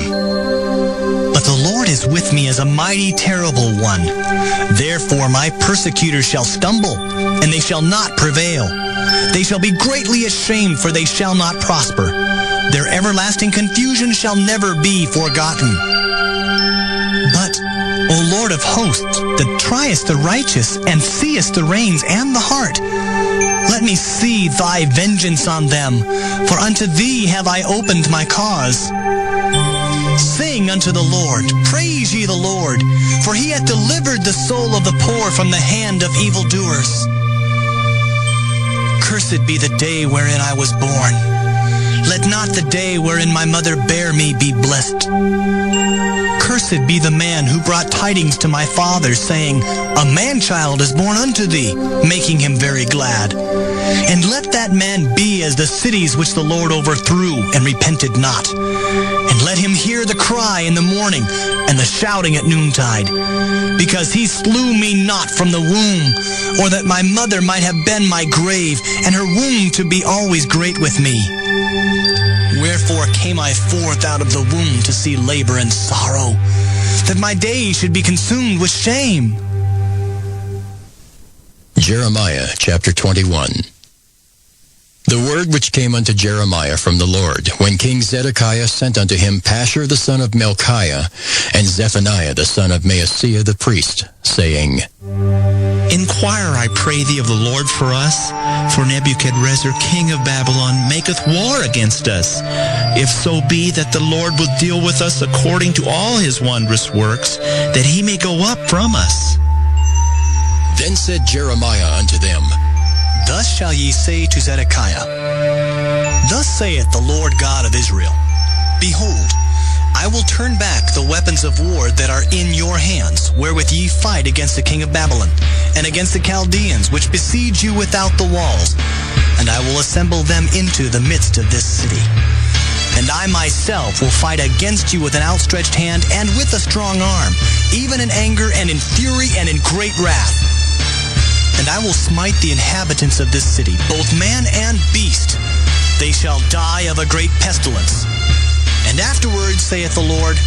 But the Lord is with me as a mighty terrible one. Therefore my persecutors shall stumble, and they shall not prevail. They shall be greatly ashamed, for they shall not prosper. Their everlasting confusion shall never be forgotten. But, O Lord of hosts, that triest the righteous, and seest the reins and the heart, let me see thy vengeance on them, for unto thee have I opened my cause. Sing unto the Lord, praise ye the Lord, for he hath delivered the soul of the poor from the hand of evildoers. Cursed be the day wherein I was born. Let not the day wherein my mother bare me be blessed. Cursed be the man who brought tidings to my father, saying, A man-child is born unto thee, making him very glad. And let that man be as the cities which the Lord overthrew, and repented not. And let him hear the cry in the morning, and the shouting at noontide. Because he slew me not from the womb, or that my mother might have been my grave, and her womb to be always great with me. Wherefore came I forth out of the womb to see labor and sorrow, that my days should be consumed with shame. Jeremiah chapter 21. The word which came unto Jeremiah from the Lord, when King Zedekiah sent unto him Pashur the son of Melchiah, and Zephaniah the son of Maaseiah the priest, saying, Inquire, I pray thee, of the Lord for us, for Nebuchadrezzar king of Babylon maketh war against us. If so be that the Lord will deal with us according to all his wondrous works, that he may go up from us. Then said Jeremiah unto them, Thus shall ye say to Zedekiah, Thus saith the Lord God of Israel, Behold, I will turn back the weapons of war that are in your hands, wherewith ye fight against the king of Babylon, and against the Chaldeans, which besiege you without the walls, and I will assemble them into the midst of this city. And I myself will fight against you with an outstretched hand and with a strong arm, even in anger and in fury and in great wrath. And I will smite the inhabitants of this city, both man and beast. They shall die of a great pestilence. And afterwards, saith the Lord,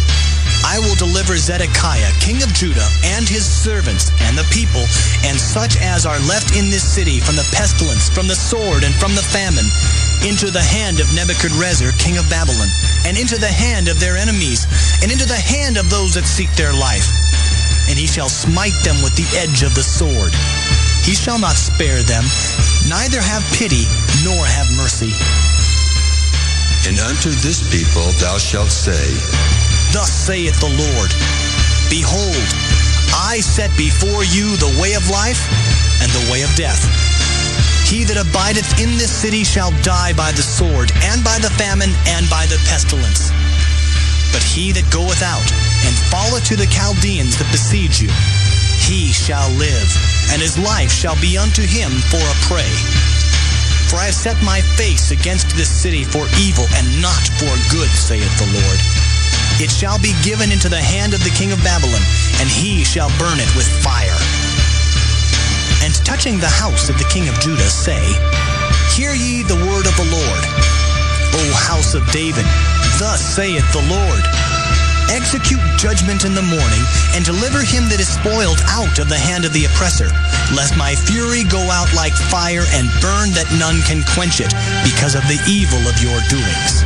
I will deliver Zedekiah, king of Judah, and his servants, and the people, and such as are left in this city from the pestilence, from the sword, and from the famine, into the hand of Nebuchadrezzar, king of Babylon, and into the hand of their enemies, and into the hand of those that seek their life. And he shall smite them with the edge of the sword. He shall not spare them, neither have pity, nor have mercy. And unto this people thou shalt say, Thus saith the Lord, Behold, I set before you the way of life and the way of death. He that abideth in this city shall die by the sword, and by the famine, and by the pestilence. But he that goeth out, and falleth to the Chaldeans that besiege you, he shall live, and his life shall be unto him for a prey. For I have set my face against this city for evil, and not for good, saith the Lord. It shall be given into the hand of the king of Babylon, and he shall burn it with fire. And touching the house of the king of Judah, say, Hear ye the word of the Lord. O house of David, thus saith the Lord, Execute judgment in the morning, and deliver him that is spoiled out of the hand of the oppressor, lest my fury go out like fire and burn that none can quench it, because of the evil of your doings.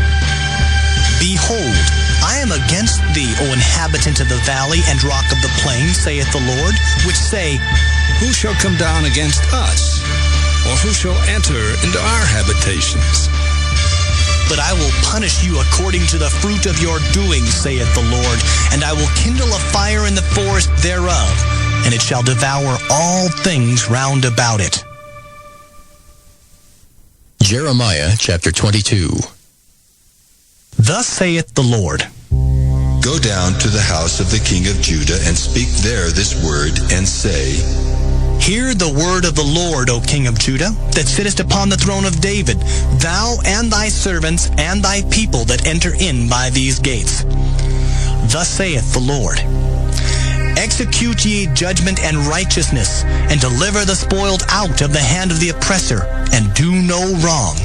Behold, I am against thee, O inhabitant of the valley and rock of the plain, saith the Lord, which say, Who shall come down against us? Or who shall enter into our habitations? But I will punish you according to the fruit of your doings, saith the Lord, and I will kindle a fire in the forest thereof, and it shall devour all things round about it. Jeremiah chapter 22. Thus saith the Lord, Go down to the house of the king of Judah, and speak there this word, and say, Hear the word of the Lord, O king of Judah, that sittest upon the throne of David, thou and thy servants and thy people that enter in by these gates. Thus saith the Lord, Execute ye judgment and righteousness, and deliver the spoiled out of the hand of the oppressor, and do no wrong.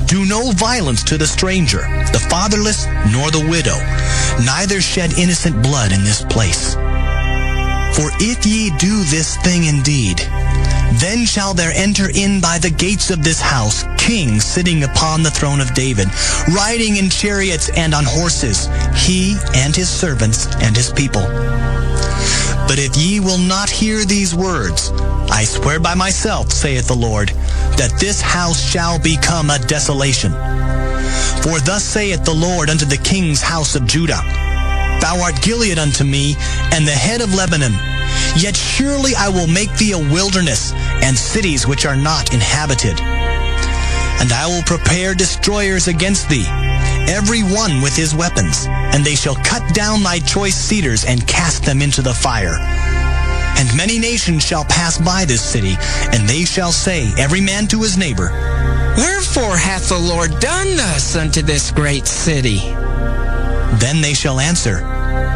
Do no violence to the stranger, the fatherless, nor the widow, neither shed innocent blood in this place. For if ye do this thing indeed, then shall there enter in by the gates of this house kings sitting upon the throne of David, riding in chariots and on horses, he and his servants and his people. But if ye will not hear these words, I swear by myself, saith the Lord, that this house shall become a desolation. For thus saith the Lord unto the king's house of Judah, Thou art Gilead unto me, and the head of Lebanon. Yet surely I will make thee a wilderness, and cities which are not inhabited. And I will prepare destroyers against thee, every one with his weapons, and they shall cut down thy choice cedars, and cast them into the fire. And many nations shall pass by this city, and they shall say, every man to his neighbor, Wherefore hath the Lord done thus unto this great city? Then they shall answer,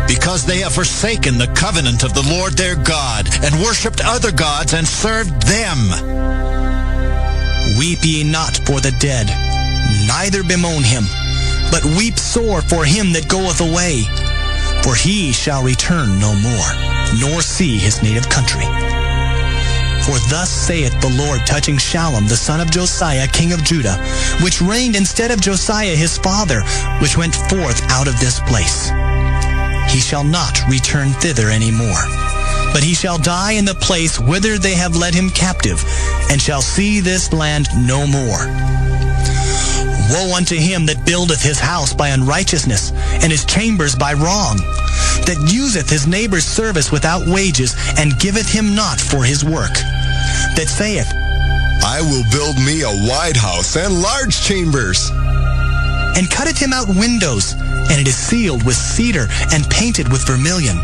Because they have forsaken the covenant of the Lord their God, and worshipped other gods, and served them. Weep ye not for the dead, neither bemoan him, but weep sore for him that goeth away, for he shall return no more, nor see his native country. For thus saith the Lord touching Shallum the son of Josiah king of Judah, which reigned instead of Josiah his father, which went forth out of this place. He shall not return thither any more, but he shall die in the place whither they have led him captive, and shall see this land no more. Woe unto him that buildeth his house by unrighteousness, and his chambers by wrong, that useth his neighbor's service without wages, and giveth him not for his work, that saith, I will build me a wide house and large chambers. And cutteth him out windows, and it is sealed with cedar and painted with vermilion.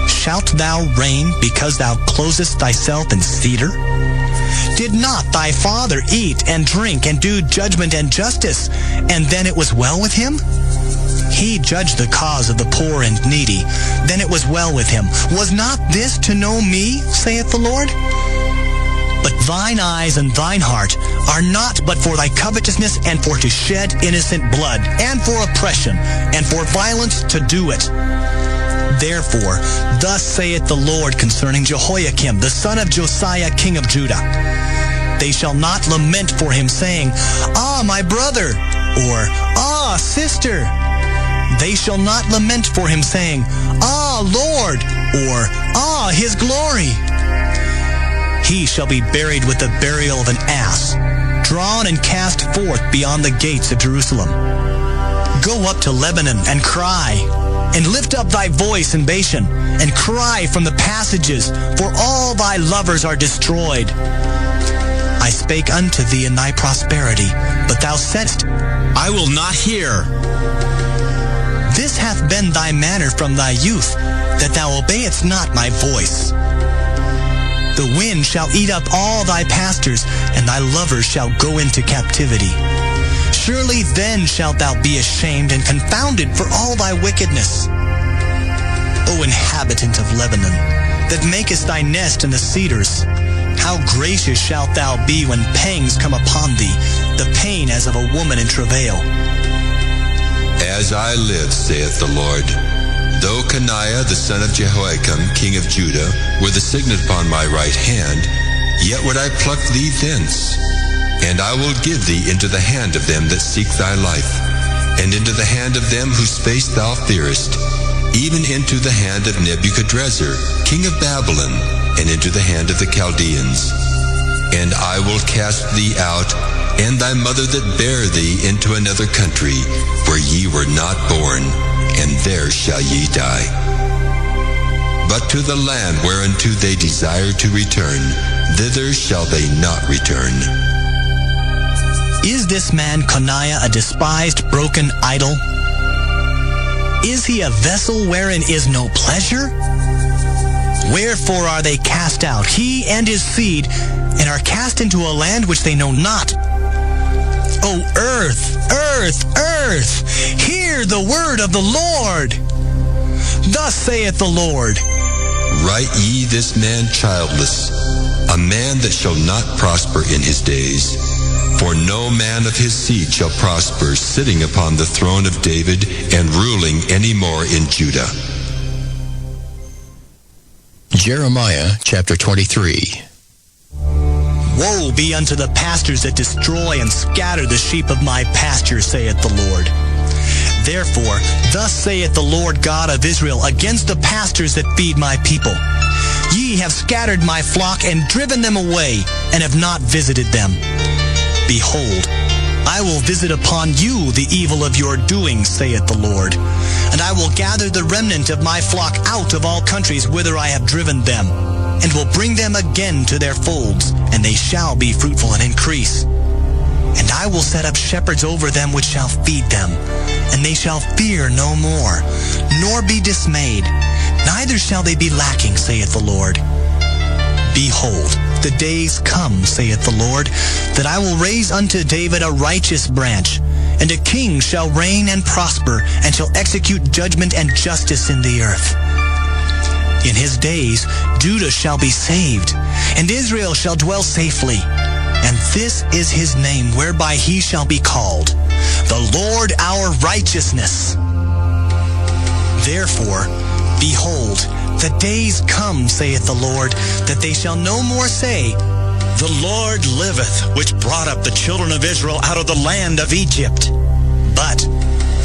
Shalt thou reign because thou closest thyself in cedar? Did not thy father eat and drink and do judgment and justice, and then it was well with him? He judged the cause of the poor and needy, then it was well with him. Was not this to know me, saith the Lord? But thine eyes and thine heart are not but for thy covetousness, and for to shed innocent blood, and for oppression, and for violence to do it. Therefore, thus saith the Lord concerning Jehoiakim, the son of Josiah, king of Judah. They shall not lament for him, saying, Ah, my brother, or Ah, sister. They shall not lament for him, saying, Ah, Lord, or Ah, his glory. He shall be buried with the burial of an ass, drawn and cast forth beyond the gates of Jerusalem. Go up to Lebanon and cry, and lift up thy voice in Bashan, and cry from the passages, for all thy lovers are destroyed. I spake unto thee in thy prosperity, but thou saidst, I will not hear. This hath been thy manner from thy youth, that thou obeyedst not my voice. The wind shall eat up all thy pastors, and thy lovers shall go into captivity. Surely then shalt thou be ashamed and confounded for all thy wickedness. O inhabitant of Lebanon, that makest thy nest in the cedars, how gracious shalt thou be when pangs come upon thee, the pain as of a woman in travail. As I live, saith the Lord, though Coniah the son of Jehoiakim, king of Judah, were the signet upon my right hand, yet would I pluck thee thence. And I will give thee into the hand of them that seek thy life, and into the hand of them whose face thou fearest, even into the hand of Nebuchadrezzar, king of Babylon, and into the hand of the Chaldeans. And I will cast thee out, and thy mother that bare thee, into another country, where ye were not born, and there shall ye die. But to the land whereunto they desire to return, thither shall they not return. Is this man Coniah a despised, broken idol? Is he a vessel wherein is no pleasure? Wherefore are they cast out, he and his seed, and are cast into a land which they know not? O earth, earth, earth, hear the word of the Lord. Thus saith the Lord, Write ye this man childless, a man that shall not prosper in his days. For no man of his seed shall prosper, sitting upon the throne of David and ruling any more in Judah. Jeremiah chapter 23. Woe be unto the pastors that destroy and scatter the sheep of my pasture, saith the Lord. Therefore, thus saith the Lord God of Israel against the pastors that feed my people. Ye have scattered my flock and driven them away, and have not visited them. Behold, I will visit upon you the evil of your doings, saith the Lord. And I will gather the remnant of my flock out of all countries whither I have driven them, and will bring them again to their folds, and they shall be fruitful and increase. And I will set up shepherds over them which shall feed them, and they shall fear no more, nor be dismayed, neither shall they be lacking, saith the Lord. Behold, the days come, saith the Lord, that I will raise unto David a righteous branch, and a king shall reign and prosper, and shall execute judgment and justice in the earth. In his days Judah shall be saved, and Israel shall dwell safely. And this is his name whereby he shall be called, the Lord our righteousness. Therefore, behold, the days come, saith the Lord, that they shall no more say, The Lord liveth, which brought up the children of Israel out of the land of Egypt. But,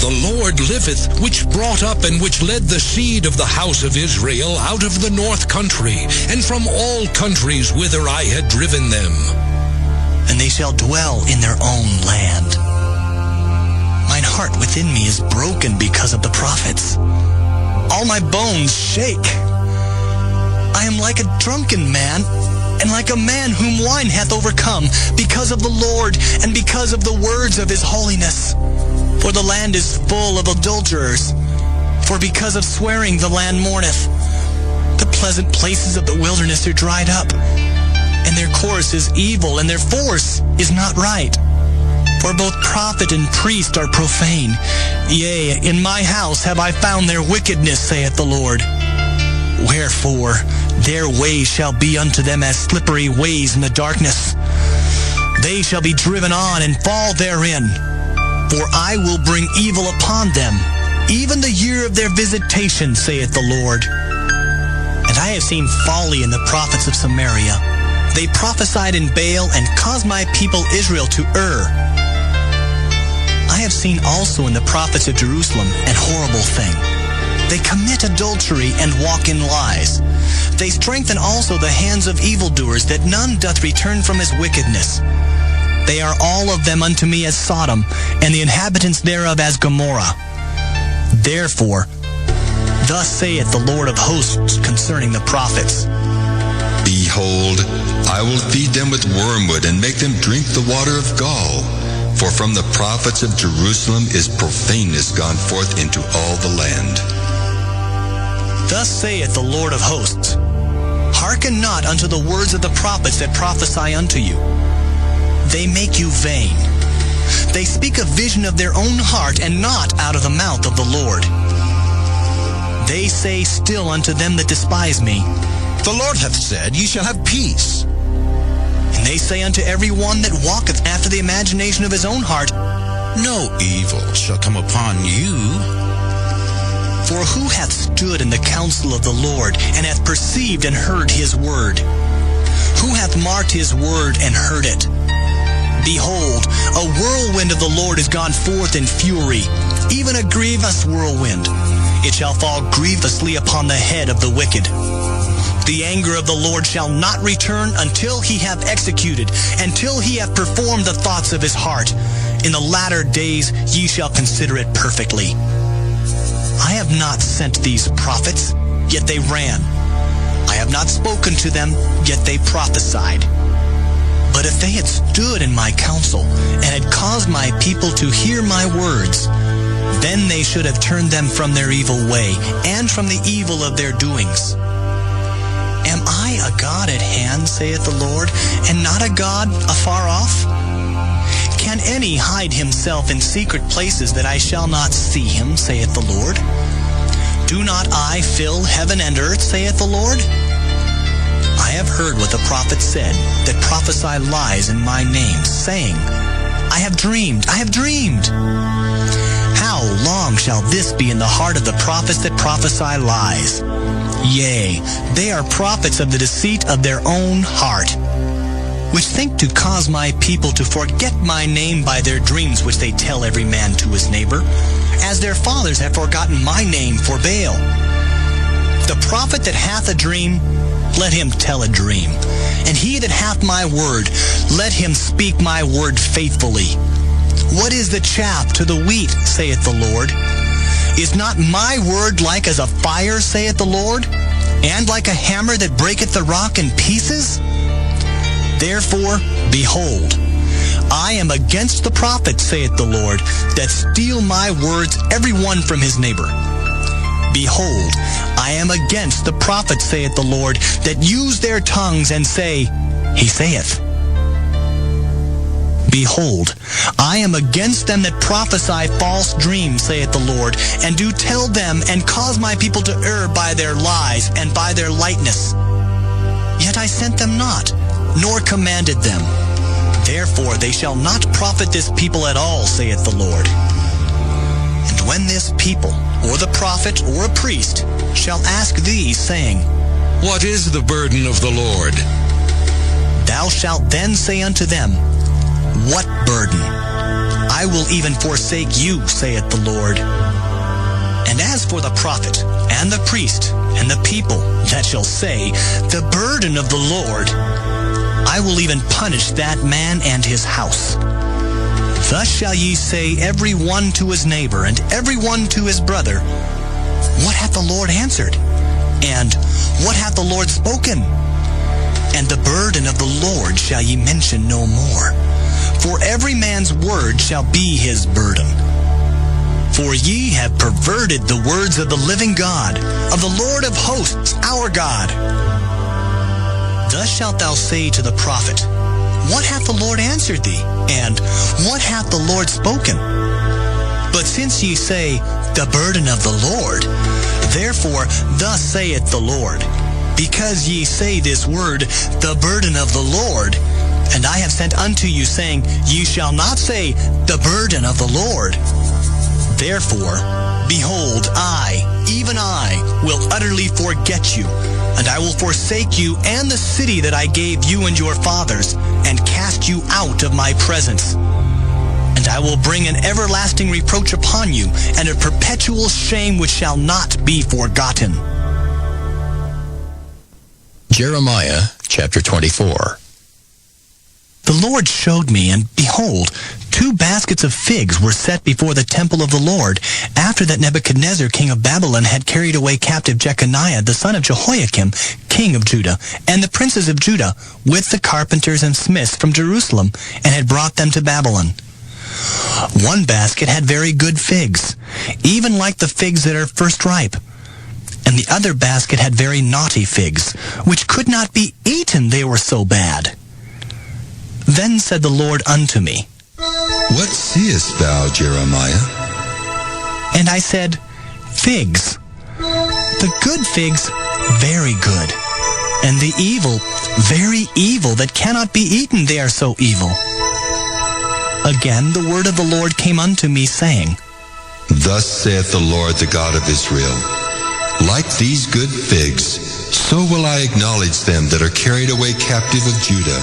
The Lord liveth, which brought up and which led the seed of the house of Israel out of the north country, and from all countries whither I had driven them. And they shall dwell in their own land. Mine heart within me is broken because of the prophets. All my bones shake. I am like a drunken man, and like a man whom wine hath overcome, because of the Lord, and because of the words of his holiness. For the land is full of adulterers, for because of swearing the land mourneth. The pleasant places of the wilderness are dried up, and their course is evil, and their force is not right. For both prophet and priest are profane. Yea, in my house have I found their wickedness, saith the Lord. Wherefore, their ways shall be unto them as slippery ways in the darkness. They shall be driven on and fall therein. For I will bring evil upon them, even the year of their visitation, saith the Lord. And I have seen folly in the prophets of Samaria. They prophesied in Baal and caused my people Israel to err. I have seen also in the prophets of Jerusalem an horrible thing. They commit adultery and walk in lies. They strengthen also the hands of evildoers, that none doth return from his wickedness. They are all of them unto me as Sodom, and the inhabitants thereof as Gomorrah. Therefore, thus saith the Lord of hosts concerning the prophets. Behold, I will feed them with wormwood and make them drink the water of gall. For from the prophets of Jerusalem is profaneness gone forth into all the land. Thus saith the Lord of hosts, Hearken not unto the words of the prophets that prophesy unto you. They make you vain. They speak a vision of their own heart, and not out of the mouth of the Lord. They say still unto them that despise me, The Lord hath said, Ye shall have peace. And they say unto every one that walketh after the imagination of his own heart, No evil shall come upon you. For who hath stood in the counsel of the Lord, and hath perceived and heard his word? Who hath marked his word and heard it? Behold, a whirlwind of the Lord is gone forth in fury, even a grievous whirlwind. It shall fall grievously upon the head of the wicked. The anger of the Lord shall not return until he have executed, until he have performed the thoughts of his heart. In the latter days ye shall consider it perfectly. I have not sent these prophets, yet they ran. I have not spoken to them, yet they prophesied. But if they had stood in my counsel, and had caused my people to hear my words, then they should have turned them from their evil way, and from the evil of their doings. Am I a God at hand, saith the Lord, and not a God afar off? Can any hide himself in secret places that I shall not see him, saith the Lord? Do not I fill heaven and earth, saith the Lord? I have heard what the prophet said, that prophesy lies in my name, saying, I have dreamed, I have dreamed. How long shall this be in the heart of the prophets that prophesy lies? Yea, they are prophets of the deceit of their own heart, which think to cause my people to forget my name by their dreams which they tell every man to his neighbor, as their fathers have forgotten my name for Baal. The prophet that hath a dream, let him tell a dream. And he that hath my word, let him speak my word faithfully. What is the chaff to the wheat, saith the Lord? Is not my word like as a fire, saith the Lord, and like a hammer that breaketh the rock in pieces? Therefore, behold, I am against the prophets, saith the Lord, that steal my words every one from his neighbor. Behold, I am against the prophets, saith the Lord, that use their tongues and say, He saith. Behold, I am against them that prophesy false dreams, saith the Lord, and do tell them and cause my people to err by their lies and by their lightness. Yet I sent them not, nor commanded them. Therefore they shall not profit this people at all, saith the Lord. And when this people, or the prophet, or a priest, shall ask thee, saying, What is the burden of the Lord? Thou shalt then say unto them, What burden? I will even forsake you, saith the Lord. And as for the prophet, and the priest, and the people that shall say, The burden of the Lord, I will even punish that man and his house. Thus shall ye say every one to his neighbor, and every one to his brother, What hath the Lord answered? And what hath the Lord spoken? and the burden of the Lord shall ye mention no more. For every man's word shall be his burden. For ye have perverted the words of the living God, of the Lord of hosts, our God. Thus shalt thou say to the prophet, What hath the Lord answered thee? And what hath the Lord spoken? But since ye say, The burden of the Lord, therefore thus saith the Lord, because ye say this word, The burden of the Lord, and I have sent unto you, saying, Ye shall not say, The burden of the Lord. Therefore, behold, I, even I, will utterly forget you, and I will forsake you and the city that I gave you and your fathers, and cast you out of my presence. And I will bring an everlasting reproach upon you, and a perpetual shame which shall not be forgotten. Jeremiah chapter 24. The Lord showed me, and behold, 2 baskets of figs were set before the temple of the Lord, after that Nebuchadnezzar king of Babylon had carried away captive Jeconiah the son of Jehoiakim, king of Judah, and the princes of Judah, with the carpenters and smiths from Jerusalem, and had brought them to Babylon. 1 basket had very good figs, even like the figs that are first ripe. And the other basket had very naughty figs, which could not be eaten, they were so bad. Then said the Lord unto me, What seest thou, Jeremiah? And I said, Figs. The good figs, very good. And the evil, very evil, that cannot be eaten, they are so evil. Again the word of the Lord came unto me, saying, Thus saith the Lord, the God of Israel, Like these good figs, so will I acknowledge them that are carried away captive of Judah,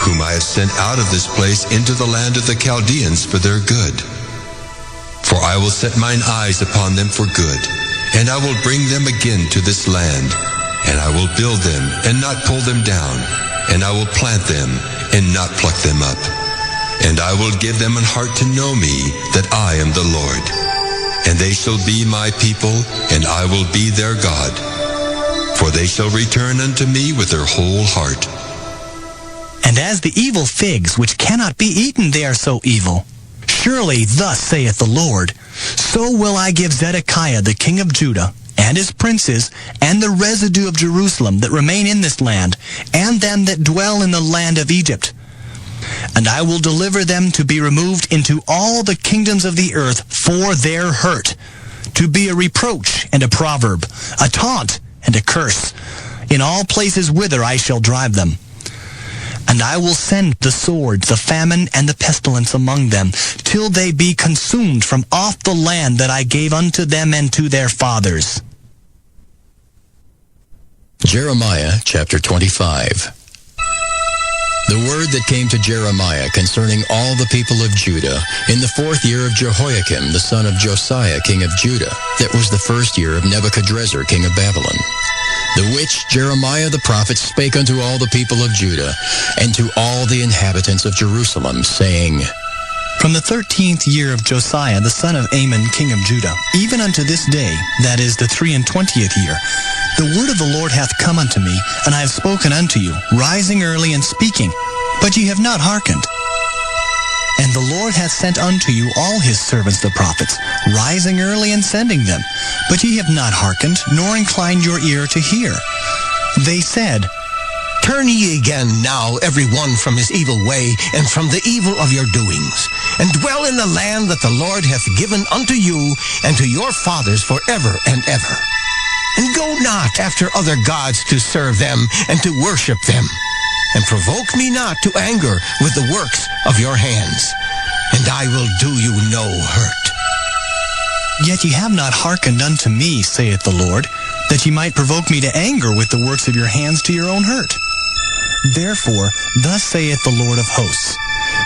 whom I have sent out of this place into the land of the Chaldeans for their good. For I will set mine eyes upon them for good, and I will bring them again to this land, and I will build them and not pull them down, and I will plant them and not pluck them up. And I will give them an heart to know me, that I am the Lord. And they shall be my people, and I will be their God. For they shall return unto me with their whole heart. And as the evil figs, which cannot be eaten, they are so evil. Surely thus saith the Lord, so will I give Zedekiah the king of Judah, and his princes, and the residue of Jerusalem that remain in this land, and them that dwell in the land of Egypt. And I will deliver them to be removed into all the kingdoms of the earth for their hurt, to be a reproach and a proverb, a taunt and a curse, in all places whither I shall drive them. And I will send the sword, the famine, and the pestilence among them, till they be consumed from off the land that I gave unto them and to their fathers. Jeremiah chapter 25. The word that came to Jeremiah concerning all the people of Judah in the 4th year of Jehoiakim, the son of Josiah, king of Judah, that was the 1st year of Nebuchadnezzar, king of Babylon. The which Jeremiah the prophet spake unto all the people of Judah, and to all the inhabitants of Jerusalem, saying, From the 13th year of Josiah the son of Amon, king of Judah, even unto this day, that is the 23rd year, the word of the Lord hath come unto me, and I have spoken unto you, rising early and speaking, but ye have not hearkened. And the Lord hath sent unto you all his servants the prophets, rising early and sending them, but ye have not hearkened, nor inclined your ear to hear. They said, Turn ye again now every one from his evil way, and from the evil of your doings, and dwell in the land that the Lord hath given unto you and to your fathers forever and ever. And go not after other gods to serve them and to worship them. And provoke me not to anger with the works of your hands, and I will do you no hurt. Yet ye have not hearkened unto me, saith the Lord, that ye might provoke me to anger with the works of your hands to your own hurt. Therefore, thus saith the Lord of hosts,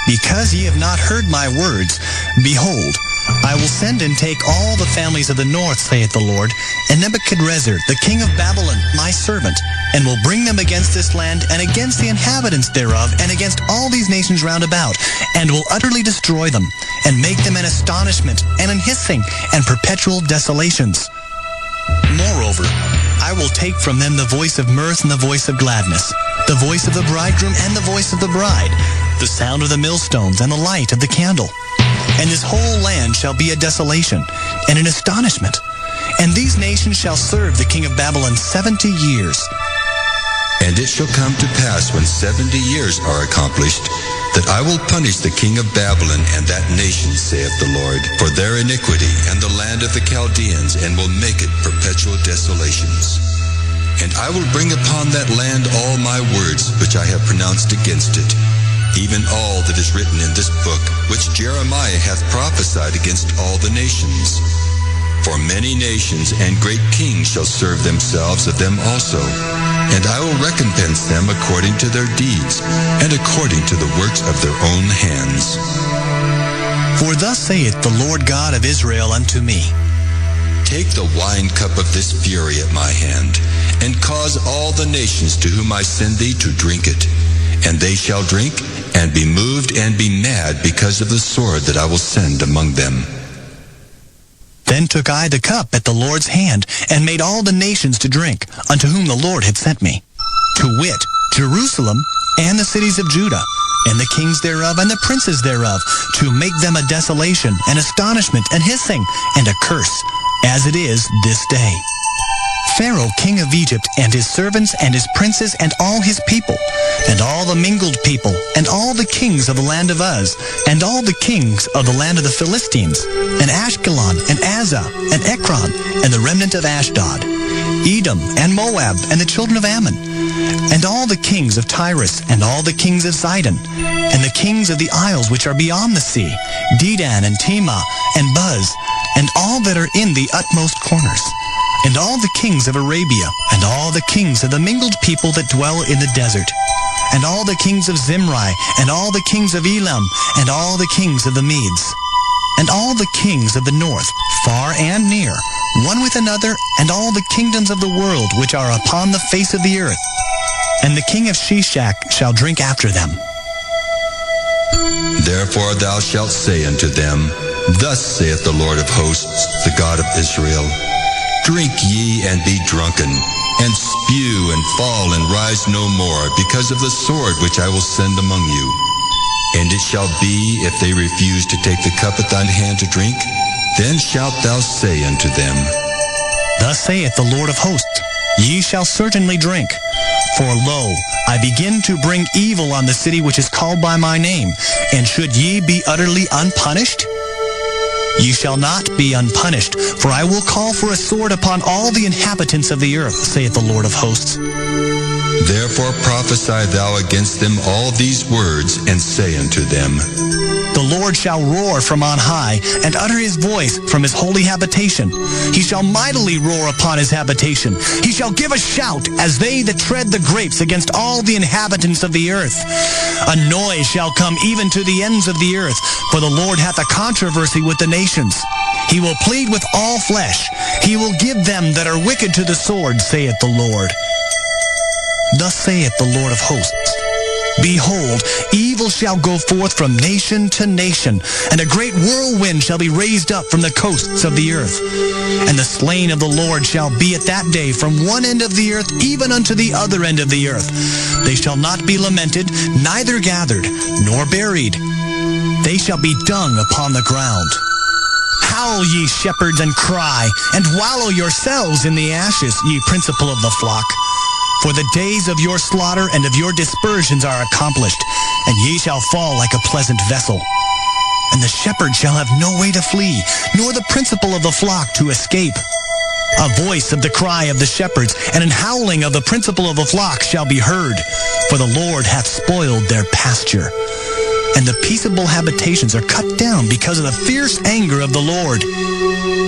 because ye have not heard my words, behold, I will send and take all the families of the north, saith the Lord, and Nebuchadnezzar, the king of Babylon, my servant, and will bring them against this land, and against the inhabitants thereof, and against all these nations round about, and will utterly destroy them, and make them an astonishment, and an hissing, and perpetual desolations. Moreover, I will take from them the voice of mirth and the voice of gladness, the voice of the bridegroom and the voice of the bride, the sound of the millstones and the light of the candle. And this whole land shall be a desolation and an astonishment. And these nations shall serve the king of Babylon 70 years. And it shall come to pass when 70 years are accomplished, that I will punish the king of Babylon and that nation, saith the Lord, for their iniquity and the land of the Chaldeans, and will make it perpetual desolations. And I will bring upon that land all my words which I have pronounced against it, even all that is written in this book, which Jeremiah hath prophesied against all the nations. For many nations and great kings shall serve themselves of them also, and I will recompense them according to their deeds, and according to the works of their own hands. For thus saith the Lord God of Israel unto me, Take the wine cup of this fury at my hand, and cause all the nations to whom I send thee to drink it. And they shall drink, and be moved, and be mad because of the sword that I will send among them. Then took I the cup at the Lord's hand, and made all the nations to drink, unto whom the Lord had sent me, to wit, Jerusalem, and the cities of Judah, and the kings thereof, and the princes thereof, to make them a desolation, an astonishment, and hissing, and a curse, as it is this day. Pharaoh king of Egypt, and his servants, and his princes, and all his people, and all the mingled people, and all the kings of the land of Uz, and all the kings of the land of the Philistines, and Ashkelon, and Azah, and Ekron, and the remnant of Ashdod, Edom, and Moab, and the children of Ammon, and all the kings of Tyrus, and all the kings of Zidon, and the kings of the isles which are beyond the sea, Dedan, and Tema, and Buz, and all that are in the utmost corners, and all the kings of Arabia, and all the kings of the mingled people that dwell in the desert, and all the kings of Zimri, and all the kings of Elam, and all the kings of the Medes, and all the kings of the north, far and near, one with another, and all the kingdoms of the world which are upon the face of the earth. And the king of Shishak shall drink after them. Therefore thou shalt say unto them, Thus saith the Lord of hosts, the God of Israel, Drink ye and be drunken, and spew and fall and rise no more, because of the sword which I will send among you. And it shall be, if they refuse to take the cup at thine hand to drink, then shalt thou say unto them, Thus saith the Lord of hosts, Ye shall certainly drink. For lo, I begin to bring evil on the city which is called by my name, and should ye be utterly unpunished? Ye shall not be unpunished, for I will call for a sword upon all the inhabitants of the earth, saith the Lord of hosts. Therefore prophesy thou against them all these words, and say unto them, The Lord shall roar from on high, and utter his voice from his holy habitation. He shall mightily roar upon his habitation. He shall give a shout, as they that tread the grapes against all the inhabitants of the earth. A noise shall come even to the ends of the earth, for the Lord hath a controversy with the nations. He will plead with all flesh. He will give them that are wicked to the sword, saith the Lord. Thus saith the Lord of hosts, Behold, evil shall go forth from nation to nation, and a great whirlwind shall be raised up from the coasts of the earth. And the slain of the Lord shall be at that day from one end of the earth even unto the other end of the earth. They shall not be lamented, neither gathered, nor buried. They shall be dung upon the ground. Howl, ye shepherds, and cry, and wallow yourselves in the ashes, ye principal of the flock. For the days of your slaughter and of your dispersions are accomplished, and ye shall fall like a pleasant vessel. And the shepherd shall have no way to flee, nor the principal of the flock to escape. A voice of the cry of the shepherds, and an howling of the principal of the flock shall be heard, for the Lord hath spoiled their pasture. And the peaceable habitations are cut down because of the fierce anger of the Lord.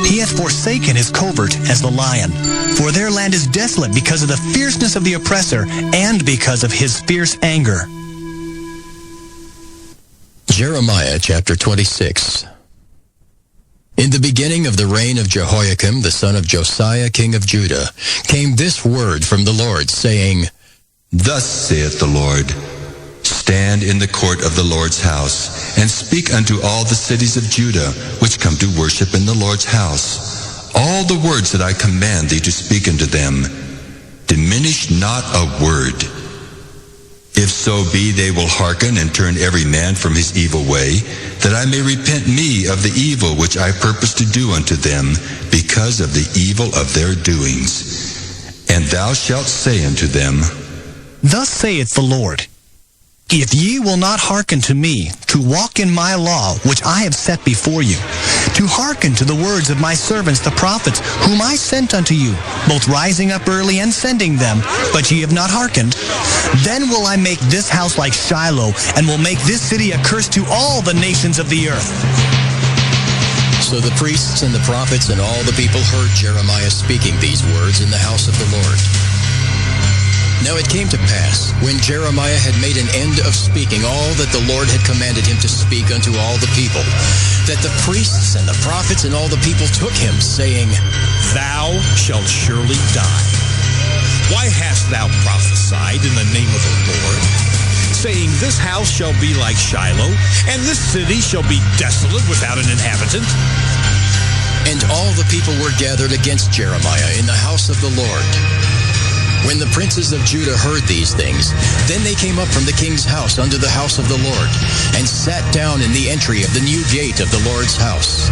He hath forsaken his covert as the lion, for their land is desolate because of the fierceness of the oppressor and because of his fierce anger. Jeremiah chapter 26. In the beginning of the reign of Jehoiakim, the son of Josiah, king of Judah, came this word from the Lord, saying, Thus saith the Lord, Stand in the court of the Lord's house, and speak unto all the cities of Judah, which come to worship in the Lord's house, all the words that I command thee to speak unto them. Diminish not a word. If so be they will hearken and turn every man from his evil way, that I may repent me of the evil which I purpose to do unto them, because of the evil of their doings. And thou shalt say unto them, Thus saith the Lord, if ye will not hearken to me, to walk in my law, which I have set before you, to hearken to the words of my servants the prophets, whom I sent unto you, both rising up early and sending them, but ye have not hearkened, then will I make this house like Shiloh, and will make this city a curse to all the nations of the earth. So the priests and the prophets and all the people heard Jeremiah speaking these words in the house of the Lord. Now it came to pass, when Jeremiah had made an end of speaking all that the Lord had commanded him to speak unto all the people, that the priests and the prophets and all the people took him, saying, Thou shalt surely die. Why hast thou prophesied in the name of the Lord, saying, This house shall be like Shiloh, and this city shall be desolate without an inhabitant? And all the people were gathered against Jeremiah in the house of the Lord. When the princes of Judah heard these things, then they came up from the king's house unto the house of the Lord, and sat down in the entry of the new gate of the Lord's house.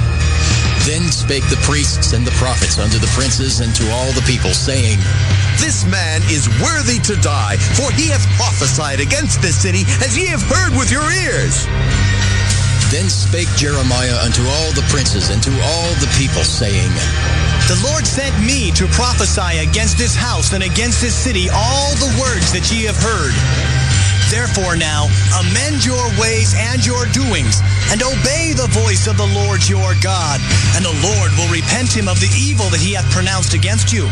Then spake the priests and the prophets unto the princes and to all the people, saying, This man is worthy to die, for he hath prophesied against this city, as ye have heard with your ears. Then spake Jeremiah unto all the princes and to all the people, saying, The Lord sent me to prophesy against this house and against this city all the words that ye have heard. Therefore now, amend your ways and your doings, and obey the voice of the Lord your God, and the Lord will repent him of the evil that he hath pronounced against you.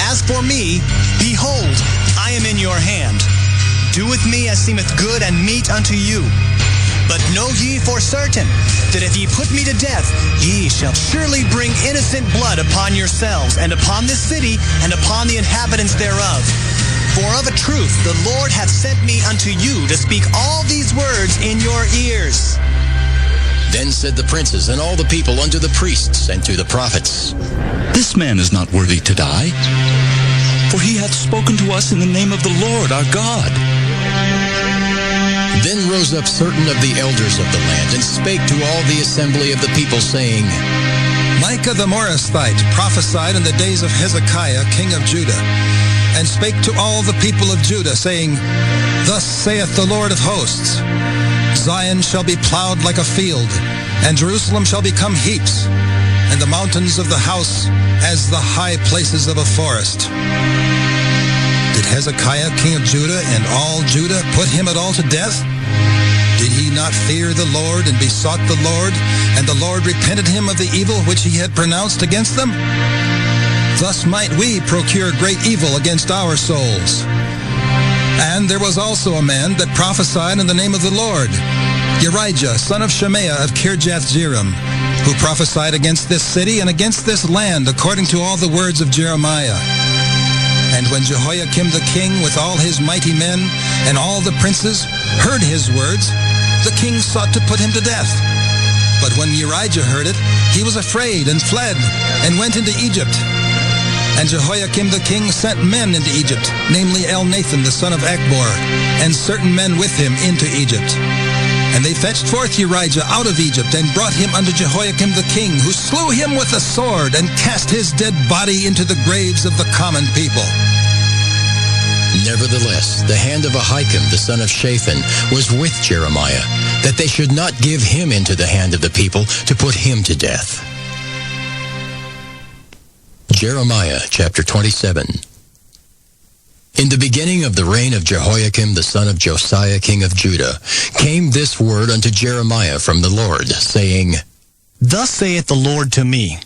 As for me, behold, I am in your hand. Do with me as seemeth good and meet unto you. But know ye for certain, that if ye put me to death, ye shall surely bring innocent blood upon yourselves, and upon this city, and upon the inhabitants thereof. For of a truth the Lord hath sent me unto you to speak all these words in your ears. Then said the princes and all the people unto the priests and to the prophets, This man is not worthy to die, for he hath spoken to us in the name of the Lord our God. Then rose up certain of the elders of the land, and spake to all the assembly of the people, saying, Micah the Morasthite prophesied in the days of Hezekiah, king of Judah, and spake to all the people of Judah, saying, Thus saith the Lord of hosts, Zion shall be plowed like a field, and Jerusalem shall become heaps, and the mountains of the house as the high places of a forest. Did Hezekiah, king of Judah, and all Judah put him at all to death? Did he not fear the Lord and besought the Lord, and the Lord repented him of the evil which he had pronounced against them? Thus might we procure great evil against our souls. And there was also a man that prophesied in the name of the Lord, Urijah, son of Shemaiah of Kirjath-jearim, who prophesied against this city and against this land according to all the words of Jeremiah. And when Jehoiakim the king with all his mighty men and all the princes heard his words, the king sought to put him to death. But when Urijah heard it, he was afraid and fled and went into Egypt. And Jehoiakim the king sent men into Egypt, namely Elnathan the son of Achbor, and certain men with him into Egypt. And they fetched forth Urijah out of Egypt, and brought him unto Jehoiakim the king, who slew him with a sword, and cast his dead body into the graves of the common people. Nevertheless, the hand of Ahikam the son of Shaphan was with Jeremiah, that they should not give him into the hand of the people to put him to death. Jeremiah chapter 27. In the beginning of the reign of Jehoiakim the son of Josiah king of Judah, came this word unto Jeremiah from the Lord, saying, Thus saith the Lord to me,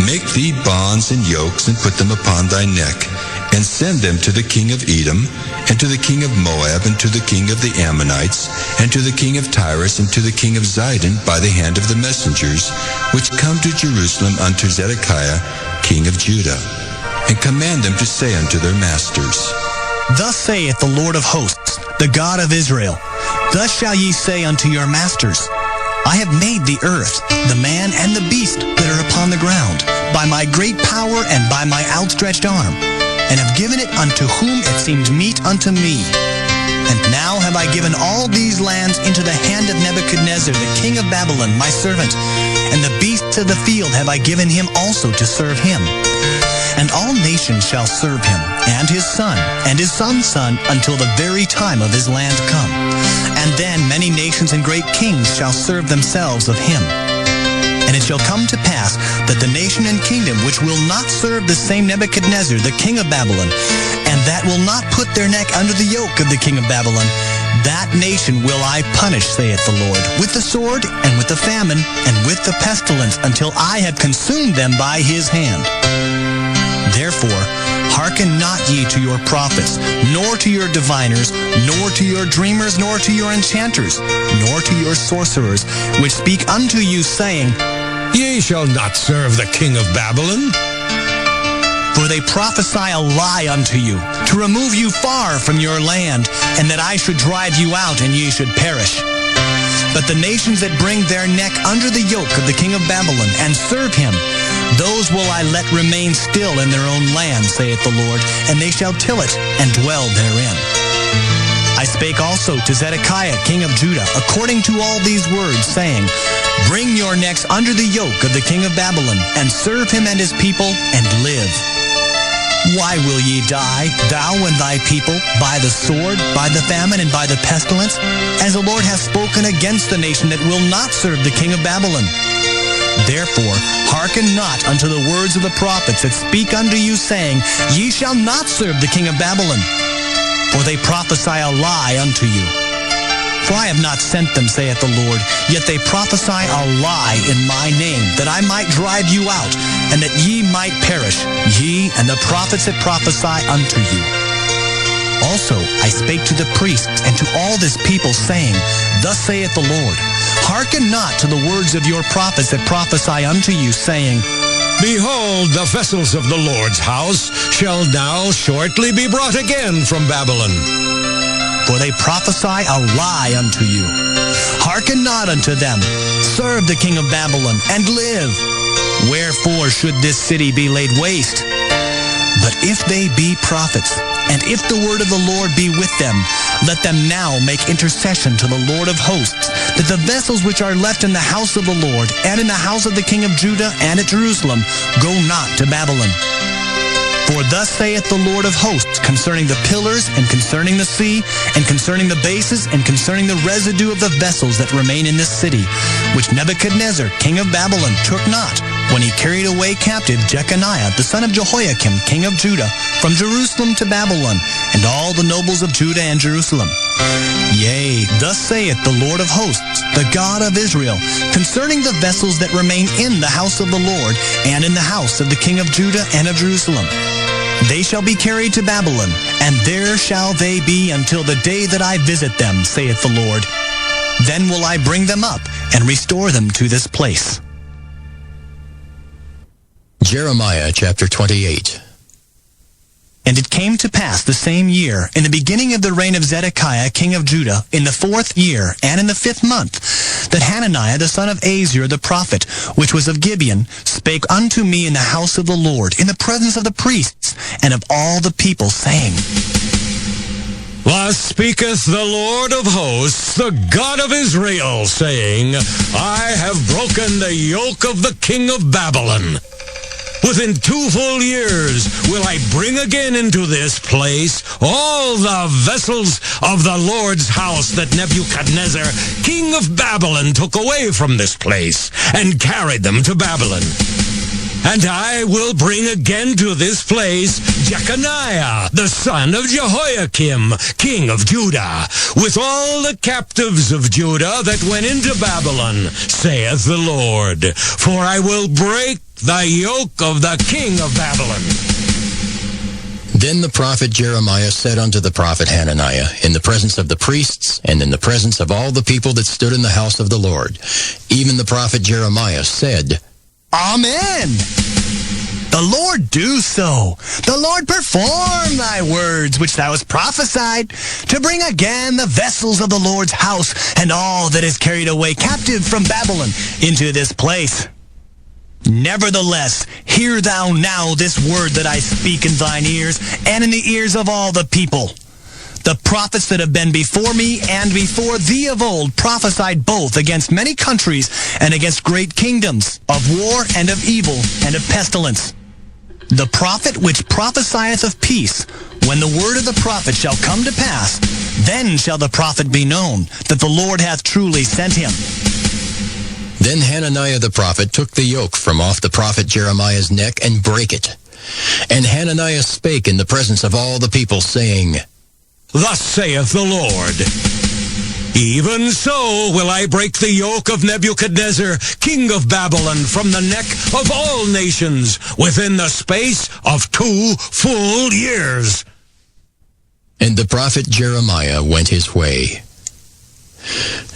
Make thee bonds and yokes, and put them upon thy neck, and send them to the king of Edom, and to the king of Moab, and to the king of the Ammonites, and to the king of Tyrus, and to the king of Zidon, by the hand of the messengers, which come to Jerusalem unto Zedekiah, king of Judah, and command them to say unto their masters, Thus saith the Lord of hosts, the God of Israel, Thus shall ye say unto your masters, I have made the earth, the man and the beast that are upon the ground, by my great power and by my outstretched arm, and have given it unto whom it seemed meet unto me. And now have I given all these lands into the hand of Nebuchadnezzar, the king of Babylon, my servant, and the beasts of the field have I given him also to serve him. And all nations shall serve him, and his son's son, until the very time of his land come. And then many nations and great kings shall serve themselves of him. And it shall come to pass that the nation and kingdom which will not serve the same Nebuchadnezzar, the king of Babylon, and that will not put their neck under the yoke of the king of Babylon, that nation will I punish, saith the Lord, with the sword, and with the famine, and with the pestilence, until I have consumed them by his hand. Therefore, hearken not ye to your prophets, nor to your diviners, nor to your dreamers, nor to your enchanters, nor to your sorcerers, which speak unto you, saying, Ye shall not serve the king of Babylon. For they prophesy a lie unto you, to remove you far from your land, and that I should drive you out, and ye should perish. But the nations that bring their neck under the yoke of the king of Babylon, and serve him, those will I let remain still in their own land, saith the Lord, and they shall till it, and dwell therein. I spake also to Zedekiah, king of Judah, according to all these words, saying, Bring your necks under the yoke of the king of Babylon, and serve him and his people, and live. Why will ye die, thou and thy people, by the sword, by the famine, and by the pestilence, as the Lord hath spoken against the nation that will not serve the king of Babylon? Therefore, hearken not unto the words of the prophets that speak unto you, saying, Ye shall not serve the king of Babylon. For they prophesy a lie unto you. For I have not sent them, saith the Lord, yet they prophesy a lie in my name, that I might drive you out, and that ye might perish, ye and the prophets that prophesy unto you. Also I spake to the priests and to all this people, saying, Thus saith the Lord, Hearken not to the words of your prophets that prophesy unto you, saying, Behold, the vessels of the Lord's house shall now shortly be brought again from Babylon. For they prophesy a lie unto you. Hearken not unto them. Serve the king of Babylon, and live. Wherefore should this city be laid waste? But if they be prophets, and if the word of the Lord be with them, let them now make intercession to the Lord of hosts, that the vessels which are left in the house of the Lord, and in the house of the king of Judah, and at Jerusalem, go not to Babylon. For thus saith the Lord of hosts concerning the pillars, and concerning the sea, and concerning the bases, and concerning the residue of the vessels that remain in this city, which Nebuchadnezzar, king of Babylon, took not, when he carried away captive Jeconiah, the son of Jehoiakim, king of Judah, from Jerusalem to Babylon, and all the nobles of Judah and Jerusalem. Yea, thus saith the Lord of hosts, the God of Israel, concerning the vessels that remain in the house of the Lord, and in the house of the king of Judah and of Jerusalem. They shall be carried to Babylon, and there shall they be until the day that I visit them, saith the Lord. Then will I bring them up, and restore them to this place. Jeremiah chapter 28. And it came to pass the same year, in the beginning of the reign of Zedekiah king of Judah, in the 4th year, and in the 5th month, that Hananiah the son of Azur the prophet, which was of Gibeon, spake unto me in the house of the Lord, in the presence of the priests, and of all the people, saying, Thus speaketh the Lord of hosts, the God of Israel, saying, I have broken the yoke of the king of Babylon. Within 2 full years will I bring again into this place all the vessels of the Lord's house that Nebuchadnezzar, king of Babylon, took away from this place and carried them to Babylon. And I will bring again to this place Jeconiah, the son of Jehoiakim, king of Judah, with all the captives of Judah that went into Babylon, saith the Lord. For I will break the yoke of the king of Babylon. Then the prophet Jeremiah said unto the prophet Hananiah, in the presence of the priests, and in the presence of all the people that stood in the house of the Lord, even the prophet Jeremiah said, Amen. The Lord do so. The Lord perform thy words which thou hast prophesied, to bring again the vessels of the Lord's house, and all that is carried away captive from Babylon into this place. Nevertheless, hear thou now this word that I speak in thine ears, and in the ears of all the people. The prophets that have been before me and before thee of old prophesied both against many countries and against great kingdoms, of war and of evil and of pestilence. The prophet which prophesieth of peace, when the word of the prophet shall come to pass, then shall the prophet be known, that the Lord hath truly sent him. Then Hananiah the prophet took the yoke from off the prophet Jeremiah's neck and brake it. And Hananiah spake in the presence of all the people, saying, Thus saith the Lord, Even so will I break the yoke of Nebuchadnezzar, king of Babylon, from the neck of all nations, within the space of 2 full years. And the prophet Jeremiah went his way.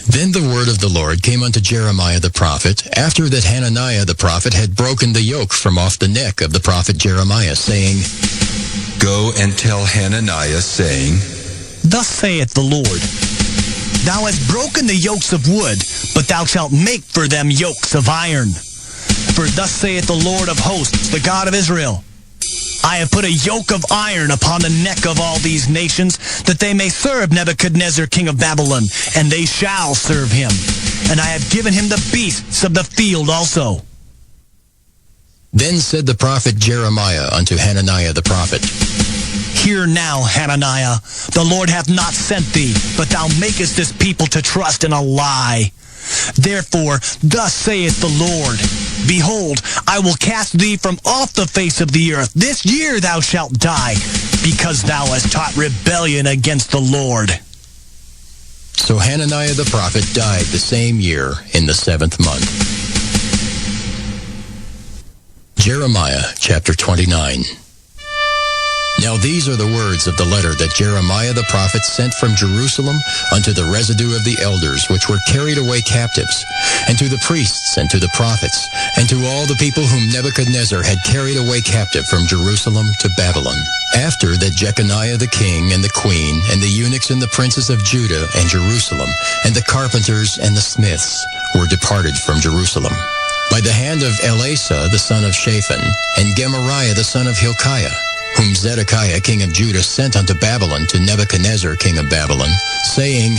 Then the word of the Lord came unto Jeremiah the prophet, after that Hananiah the prophet had broken the yoke from off the neck of the prophet Jeremiah, saying, Go and tell Hananiah, saying, Thus saith the Lord, Thou hast broken the yokes of wood, but thou shalt make for them yokes of iron. For thus saith the Lord of hosts, the God of Israel, I have put a yoke of iron upon the neck of all these nations, that they may serve Nebuchadnezzar king of Babylon, and they shall serve him. And I have given him the beasts of the field also. Then said the prophet Jeremiah unto Hananiah the prophet, Hear now, Hananiah, the Lord hath not sent thee, but thou makest this people to trust in a lie. Therefore, thus saith the Lord, Behold, I will cast thee from off the face of the earth. This year thou shalt die, because thou hast taught rebellion against the Lord. So Hananiah the prophet died the same year in the 7th month. Jeremiah chapter 29. Now these are the words of the letter that Jeremiah the prophet sent from Jerusalem unto the residue of the elders which were carried away captives, and to the priests and to the prophets, and to all the people whom Nebuchadnezzar had carried away captive from Jerusalem to Babylon. After that Jeconiah the king and the queen and the eunuchs and the princes of Judah and Jerusalem and the carpenters and the smiths were departed from Jerusalem, by the hand of Elasah the son of Shaphan and Gemariah the son of Hilkiah, whom Zedekiah king of Judah sent unto Babylon to Nebuchadnezzar king of Babylon, saying,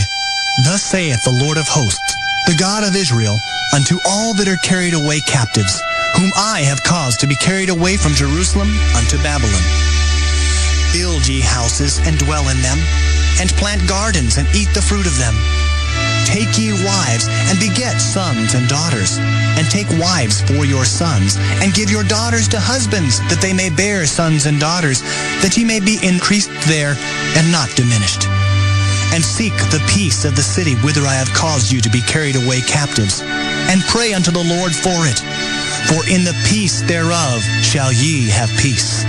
Thus saith the Lord of hosts, the God of Israel, unto all that are carried away captives, whom I have caused to be carried away from Jerusalem unto Babylon. Build ye houses, and dwell in them, and plant gardens, and eat the fruit of them. Take ye wives, and beget sons and daughters, and take wives for your sons, and give your daughters to husbands, that they may bear sons and daughters, that ye may be increased there, and not diminished. And seek the peace of the city whither I have caused you to be carried away captives, and pray unto the Lord for it. For in the peace thereof shall ye have peace.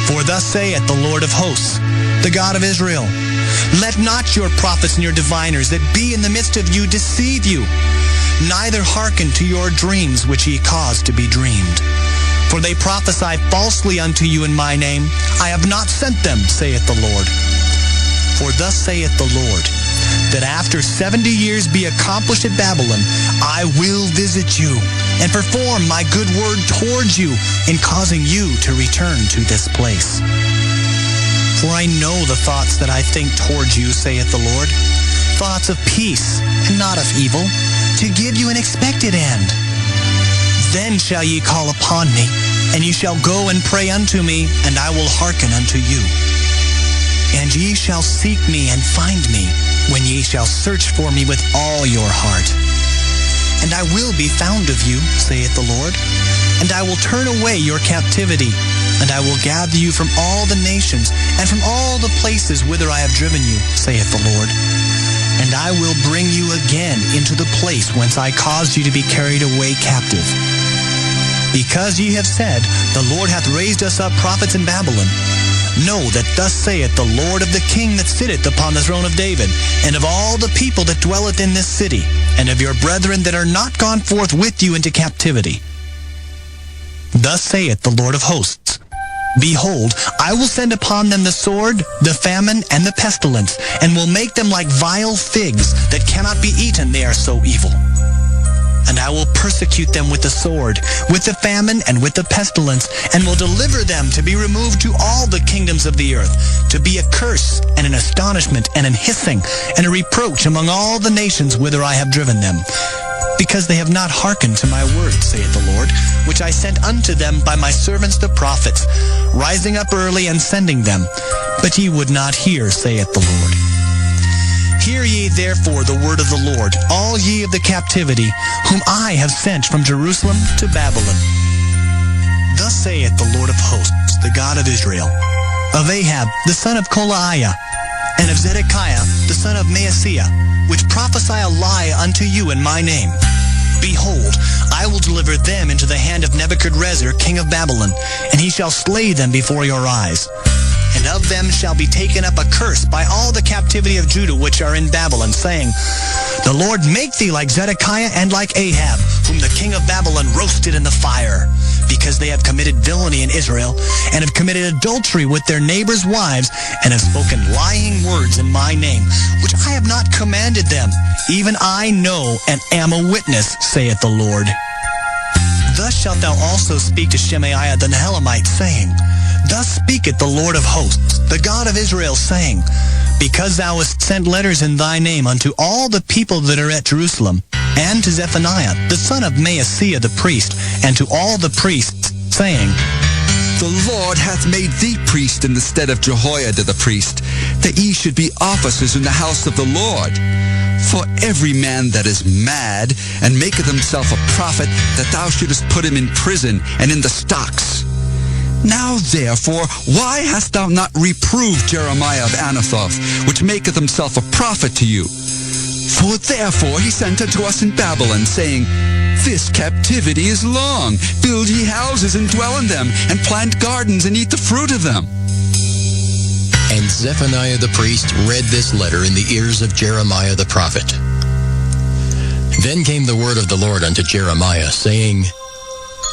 For thus saith the Lord of hosts, the God of Israel, Let not your prophets and your diviners that be in the midst of you deceive you, neither hearken to your dreams which ye cause to be dreamed. For they prophesy falsely unto you in my name. I have not sent them, saith the Lord. For thus saith the Lord, that after 70 years be accomplished at Babylon, I will visit you, and perform my good word towards you, in causing you to return to this place. For I know the thoughts that I think towards you, saith the Lord, thoughts of peace, and not of evil, to give you an expected end. Then shall ye call upon me, and ye shall go and pray unto me, and I will hearken unto you. And ye shall seek me and find me, when ye shall search for me with all your heart. And I will be found of you, saith the Lord, and I will turn away your captivity, and I will gather you from all the nations, and from all the places whither I have driven you, saith the Lord. And I will bring you again into the place whence I caused you to be carried away captive. Because ye have said, The Lord hath raised us up prophets in Babylon, know that thus saith the Lord of the king that sitteth upon the throne of David, and of all the people that dwelleth in this city, and of your brethren that are not gone forth with you into captivity. Thus saith the Lord of hosts, Behold, I will send upon them the sword, the famine, and the pestilence, and will make them like vile figs that cannot be eaten, they are so evil. And I will persecute them with the sword, with the famine, and with the pestilence, and will deliver them to be removed to all the kingdoms of the earth, to be a curse, and an astonishment, and an hissing, and a reproach among all the nations whither I have driven them. Because they have not hearkened to my word, saith the Lord, which I sent unto them by my servants the prophets, rising up early and sending them. But ye would not hear, saith the Lord. Hear ye therefore the word of the Lord, all ye of the captivity, whom I have sent from Jerusalem to Babylon. Thus saith the Lord of hosts, the God of Israel, of Ahab the son of Kolaiah, and of Zedekiah the son of Maaseiah, which prophesy a lie unto you in my name. Behold, I will deliver them into the hand of Nebuchadrezzar king of Babylon, and he shall slay them before your eyes. And of them shall be taken up a curse by all the captivity of Judah which are in Babylon, saying, The Lord make thee like Zedekiah and like Ahab, whom the king of Babylon roasted in the fire, because they have committed villainy in Israel, and have committed adultery with their neighbors' wives, and have spoken lying words in my name, which I have not commanded them. Even I know and am a witness, saith the Lord. Thus shalt thou also speak to Shemaiah the Nehelamite, saying, Thus speaketh the Lord of hosts, the God of Israel, saying, Because thou hast sent letters in thy name unto all the people that are at Jerusalem, and to Zephaniah, the son of Maaseiah the priest, and to all the priests, saying, The Lord hath made thee priest in the stead of Jehoiada the priest, that ye should be officers in the house of the Lord. For every man that is mad, and maketh himself a prophet, that thou shouldest put him in prison and in the stocks. Now therefore, why hast thou not reproved Jeremiah of Anathoth, which maketh himself a prophet to you? For therefore he sent unto us in Babylon, saying, This captivity is long. Build ye houses and dwell in them, and plant gardens and eat the fruit of them. And Zephaniah the priest read this letter in the ears of Jeremiah the prophet. Then came the word of the Lord unto Jeremiah, saying,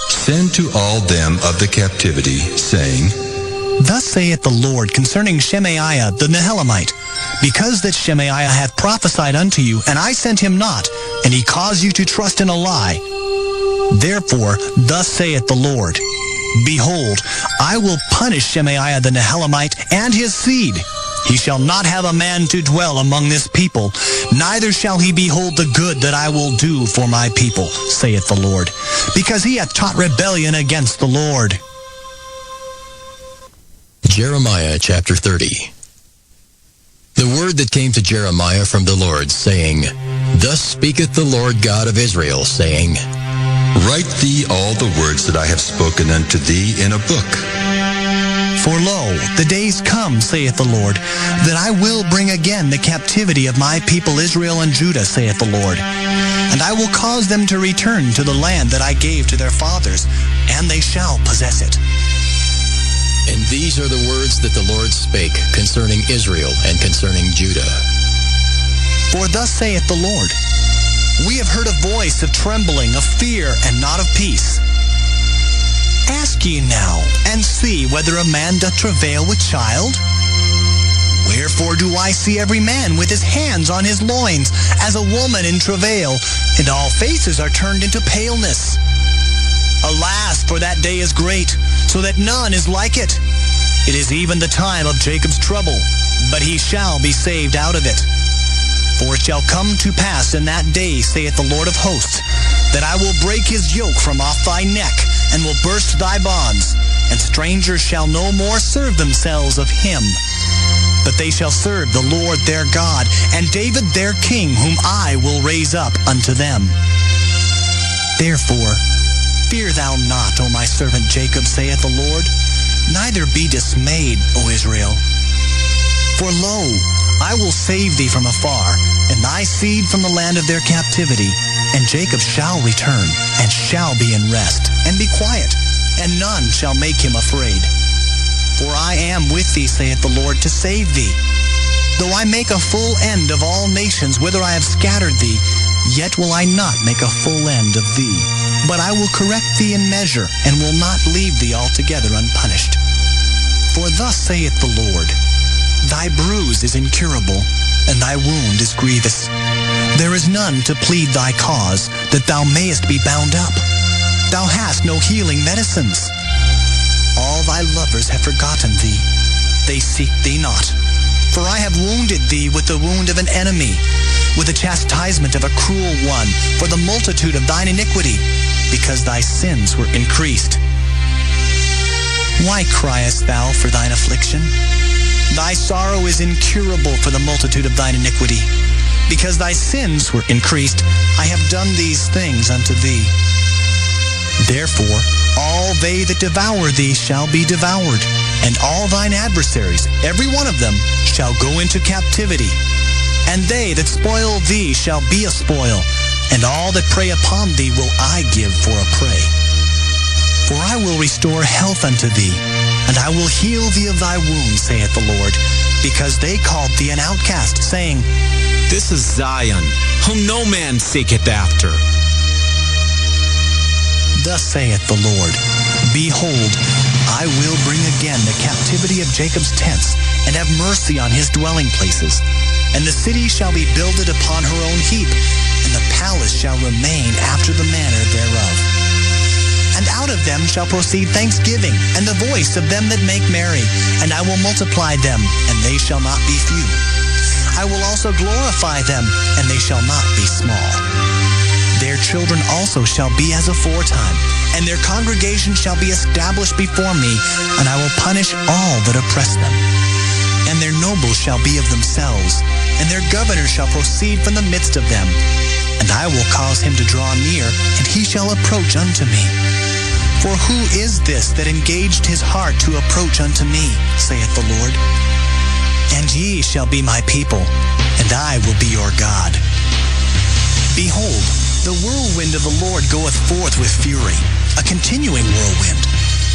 Send to all them of the captivity, saying, Thus saith the Lord concerning Shemaiah the Nehelamite, because that Shemaiah hath prophesied unto you, and I sent him not, and he caused you to trust in a lie. Therefore, thus saith the Lord, Behold, I will punish Shemaiah the Nehelamite and his seed. He shall not have a man to dwell among this people, neither shall he behold the good that I will do for my people, saith the Lord, because he hath taught rebellion against the Lord. Jeremiah chapter 30. The word that came to Jeremiah from the Lord, saying, Thus speaketh the Lord God of Israel, saying, Write thee all the words that I have spoken unto thee in a book. For lo, the days come, saith the Lord, that I will bring again the captivity of my people Israel and Judah, saith the Lord. And I will cause them to return to the land that I gave to their fathers, and they shall possess it. And these are the words that the Lord spake concerning Israel and concerning Judah. For thus saith the Lord, We have heard a voice of trembling, of fear, and not of peace. Ask ye now, and see whether a man doth travail with child? Wherefore do I see every man with his hands on his loins, as a woman in travail, and all faces are turned into paleness? Alas, for that day is great, so that none is like it. It is even the time of Jacob's trouble, but he shall be saved out of it. For it shall come to pass in that day, saith the Lord of hosts, that I will break his yoke from off thy neck, and will burst thy bonds, and strangers shall no more serve themselves of him. But they shall serve the Lord their God, and David their king, whom I will raise up unto them. Therefore, fear thou not, O my servant Jacob, saith the Lord, neither be dismayed, O Israel. For lo, I will save thee from afar, and thy seed from the land of their captivity. And Jacob shall return, and shall be in rest, and be quiet, and none shall make him afraid. For I am with thee, saith the Lord, to save thee. Though I make a full end of all nations whither I have scattered thee, yet will I not make a full end of thee. But I will correct thee in measure, and will not leave thee altogether unpunished. For thus saith the Lord, Thy bruise is incurable, and thy wound is grievous. There is none to plead thy cause, that thou mayest be bound up. Thou hast no healing medicines. All thy lovers have forgotten thee. They seek thee not. For I have wounded thee with the wound of an enemy, with the chastisement of a cruel one, for the multitude of thine iniquity, because thy sins were increased. Why criest thou for thine affliction? Thy sorrow is incurable for the multitude of thine iniquity. Because thy sins were increased, I have done these things unto thee. Therefore, all they that devour thee shall be devoured, and all thine adversaries, every one of them, shall go into captivity. And they that spoil thee shall be a spoil, and all that prey upon thee will I give for a prey. For I will restore health unto thee, and I will heal thee of thy wounds, saith the Lord, because they called thee an outcast, saying, This is Zion, whom no man seeketh after. Thus saith the Lord, Behold, I will bring again the captivity of Jacob's tents, and have mercy on his dwelling places. And the city shall be builded upon her own heap, and the palace shall remain after the manner thereof. And out of them shall proceed thanksgiving, and the voice of them that make merry. And I will multiply them, and they shall not be few. I will also glorify them, and they shall not be small. Their children also shall be as aforetime, and their congregation shall be established before me, and I will punish all that oppress them. And their nobles shall be of themselves, and their governor shall proceed from the midst of them. And I will cause him to draw near, and he shall approach unto me. For who is this that engaged his heart to approach unto me, saith the Lord? And ye shall be my people, and I will be your God. Behold, the whirlwind of the Lord goeth forth with fury, a continuing whirlwind.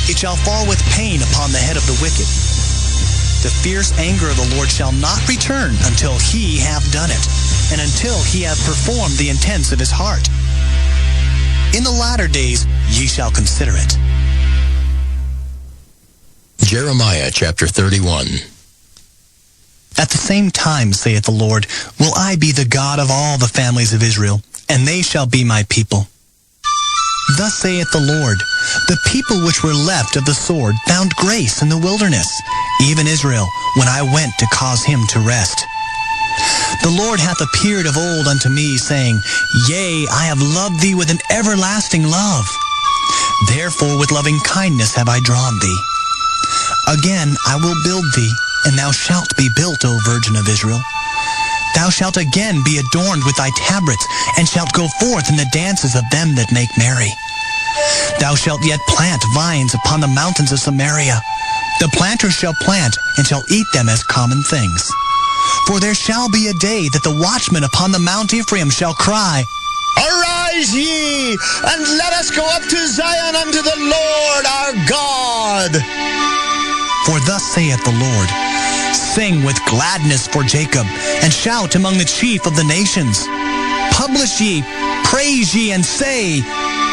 It shall fall with pain upon the head of the wicked. The fierce anger of the Lord shall not return until he have done it, and until he have performed the intents of his heart. In the latter days ye shall consider it. Jeremiah chapter 31. At the same time, saith the Lord, will I be the God of all the families of Israel, and they shall be my people. Thus saith the Lord, the people which were left of the sword found grace in the wilderness, even Israel, when I went to cause him to rest. The Lord hath appeared of old unto me, saying, Yea, I have loved thee with an everlasting love. Therefore with loving kindness have I drawn thee. Again I will build thee, and thou shalt be built, O Virgin of Israel. Thou shalt again be adorned with thy tabrets, and shalt go forth in the dances of them that make merry. Thou shalt yet plant vines upon the mountains of Samaria. The planters shall plant, and shall eat them as common things. For there shall be a day that the watchman upon the Mount Ephraim shall cry, Arise ye, and let us go up to Zion unto the Lord our God. For thus saith the Lord, Sing with gladness for Jacob, and shout among the chief of the nations. Publish ye, praise ye, and say,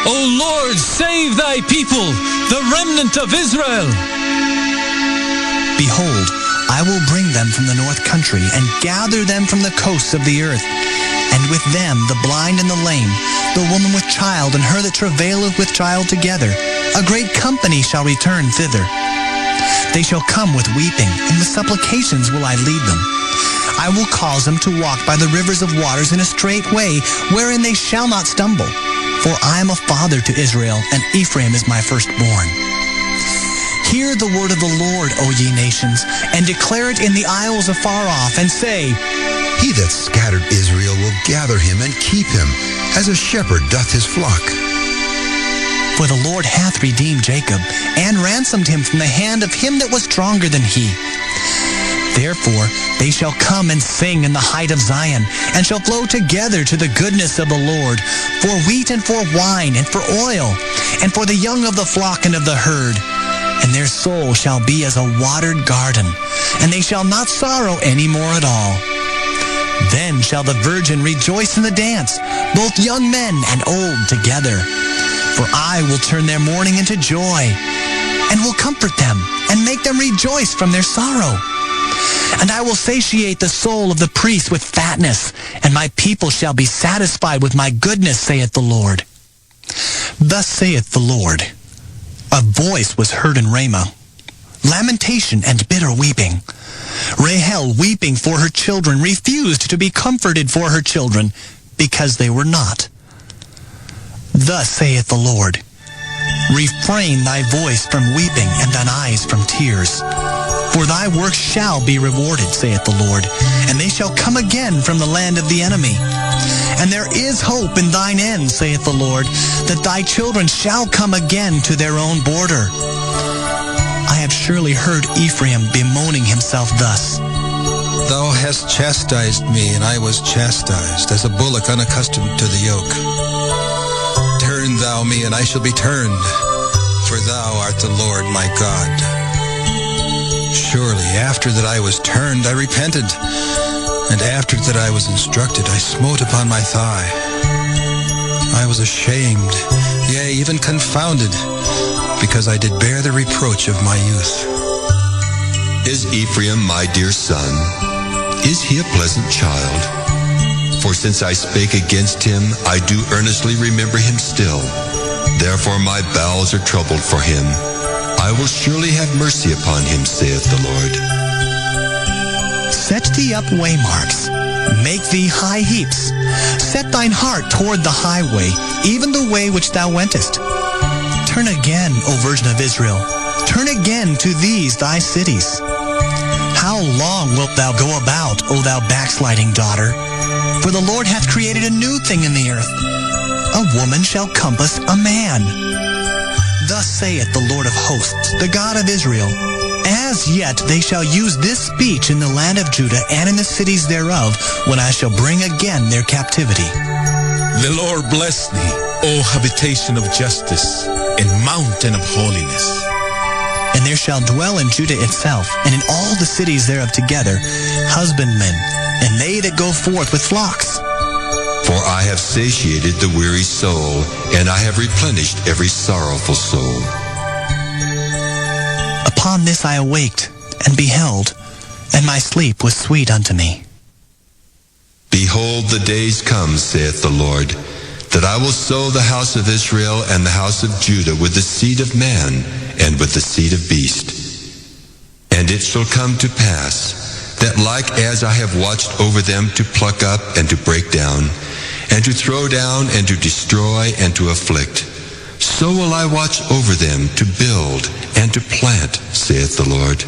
O Lord, save thy people, the remnant of Israel. Behold, I will bring them from the north country, and gather them from the coasts of the earth. And with them the blind and the lame, the woman with child, and her that travaileth with child together. A great company shall return thither. They shall come with weeping, and with supplications will I lead them. I will cause them to walk by the rivers of waters in a straight way, wherein they shall not stumble. For I am a father to Israel, and Ephraim is my firstborn. Hear the word of the Lord, O ye nations, and declare it in the isles afar off, and say, He that scattered Israel will gather him and keep him, as a shepherd doth his flock. For the Lord hath redeemed Jacob, and ransomed him from the hand of him that was stronger than he. Therefore they shall come and sing in the height of Zion, and shall flow together to the goodness of the Lord, for wheat and for wine and for oil, and for the young of the flock and of the herd. And their soul shall be as a watered garden, and they shall not sorrow any more at all. Then shall the virgin rejoice in the dance, both young men and old together. For I will turn their mourning into joy, and will comfort them, and make them rejoice from their sorrow. And I will satiate the soul of the priest with fatness, and my people shall be satisfied with my goodness, saith the Lord. Thus saith the Lord, a voice was heard in Ramah, lamentation and bitter weeping. Rahel, weeping for her children, refused to be comforted for her children, because they were not. Thus saith the Lord, refrain thy voice from weeping and thine eyes from tears. For thy work shall be rewarded, saith the Lord, and they shall come again from the land of the enemy. And there is hope in thine end, saith the Lord, that thy children shall come again to their own border. I have surely heard Ephraim bemoaning himself thus. Thou hast chastised me, and I was chastised, as a bullock unaccustomed to the yoke. Turn thou me, and I shall be turned, for thou art the Lord my God. Surely, after that I was turned, I repented, and after that I was instructed, I smote upon my thigh. I was ashamed, yea, even confounded, because I did bear the reproach of my youth. Is Ephraim my dear son? Is he a pleasant child? For since I spake against him, I do earnestly remember him still. Therefore my bowels are troubled for him. I will surely have mercy upon him, saith the Lord. Set thee up waymarks, make thee high heaps. Set thine heart toward the highway, even the way which thou wentest. Turn again, O Virgin of Israel, turn again to these thy cities. How long wilt thou go about, O thou backsliding daughter? For the Lord hath created a new thing in the earth. A woman shall compass a man. Thus saith the Lord of hosts, the God of Israel, as yet they shall use this speech in the land of Judah and in the cities thereof, when I shall bring again their captivity. The Lord bless thee, O habitation of justice, and mountain of holiness. And there shall dwell in Judah itself, and in all the cities thereof together, husbandmen, and they that go forth with flocks. For I have satiated the weary soul, and I have replenished every sorrowful soul. Upon this I awaked, and beheld, and my sleep was sweet unto me. Behold, the days come, saith the Lord, that I will sow the house of Israel and the house of Judah with the seed of man and with the seed of beast. And it shall come to pass, that like as I have watched over them to pluck up and to break down, and to throw down and to destroy and to afflict, so will I watch over them to build and to plant, saith the Lord.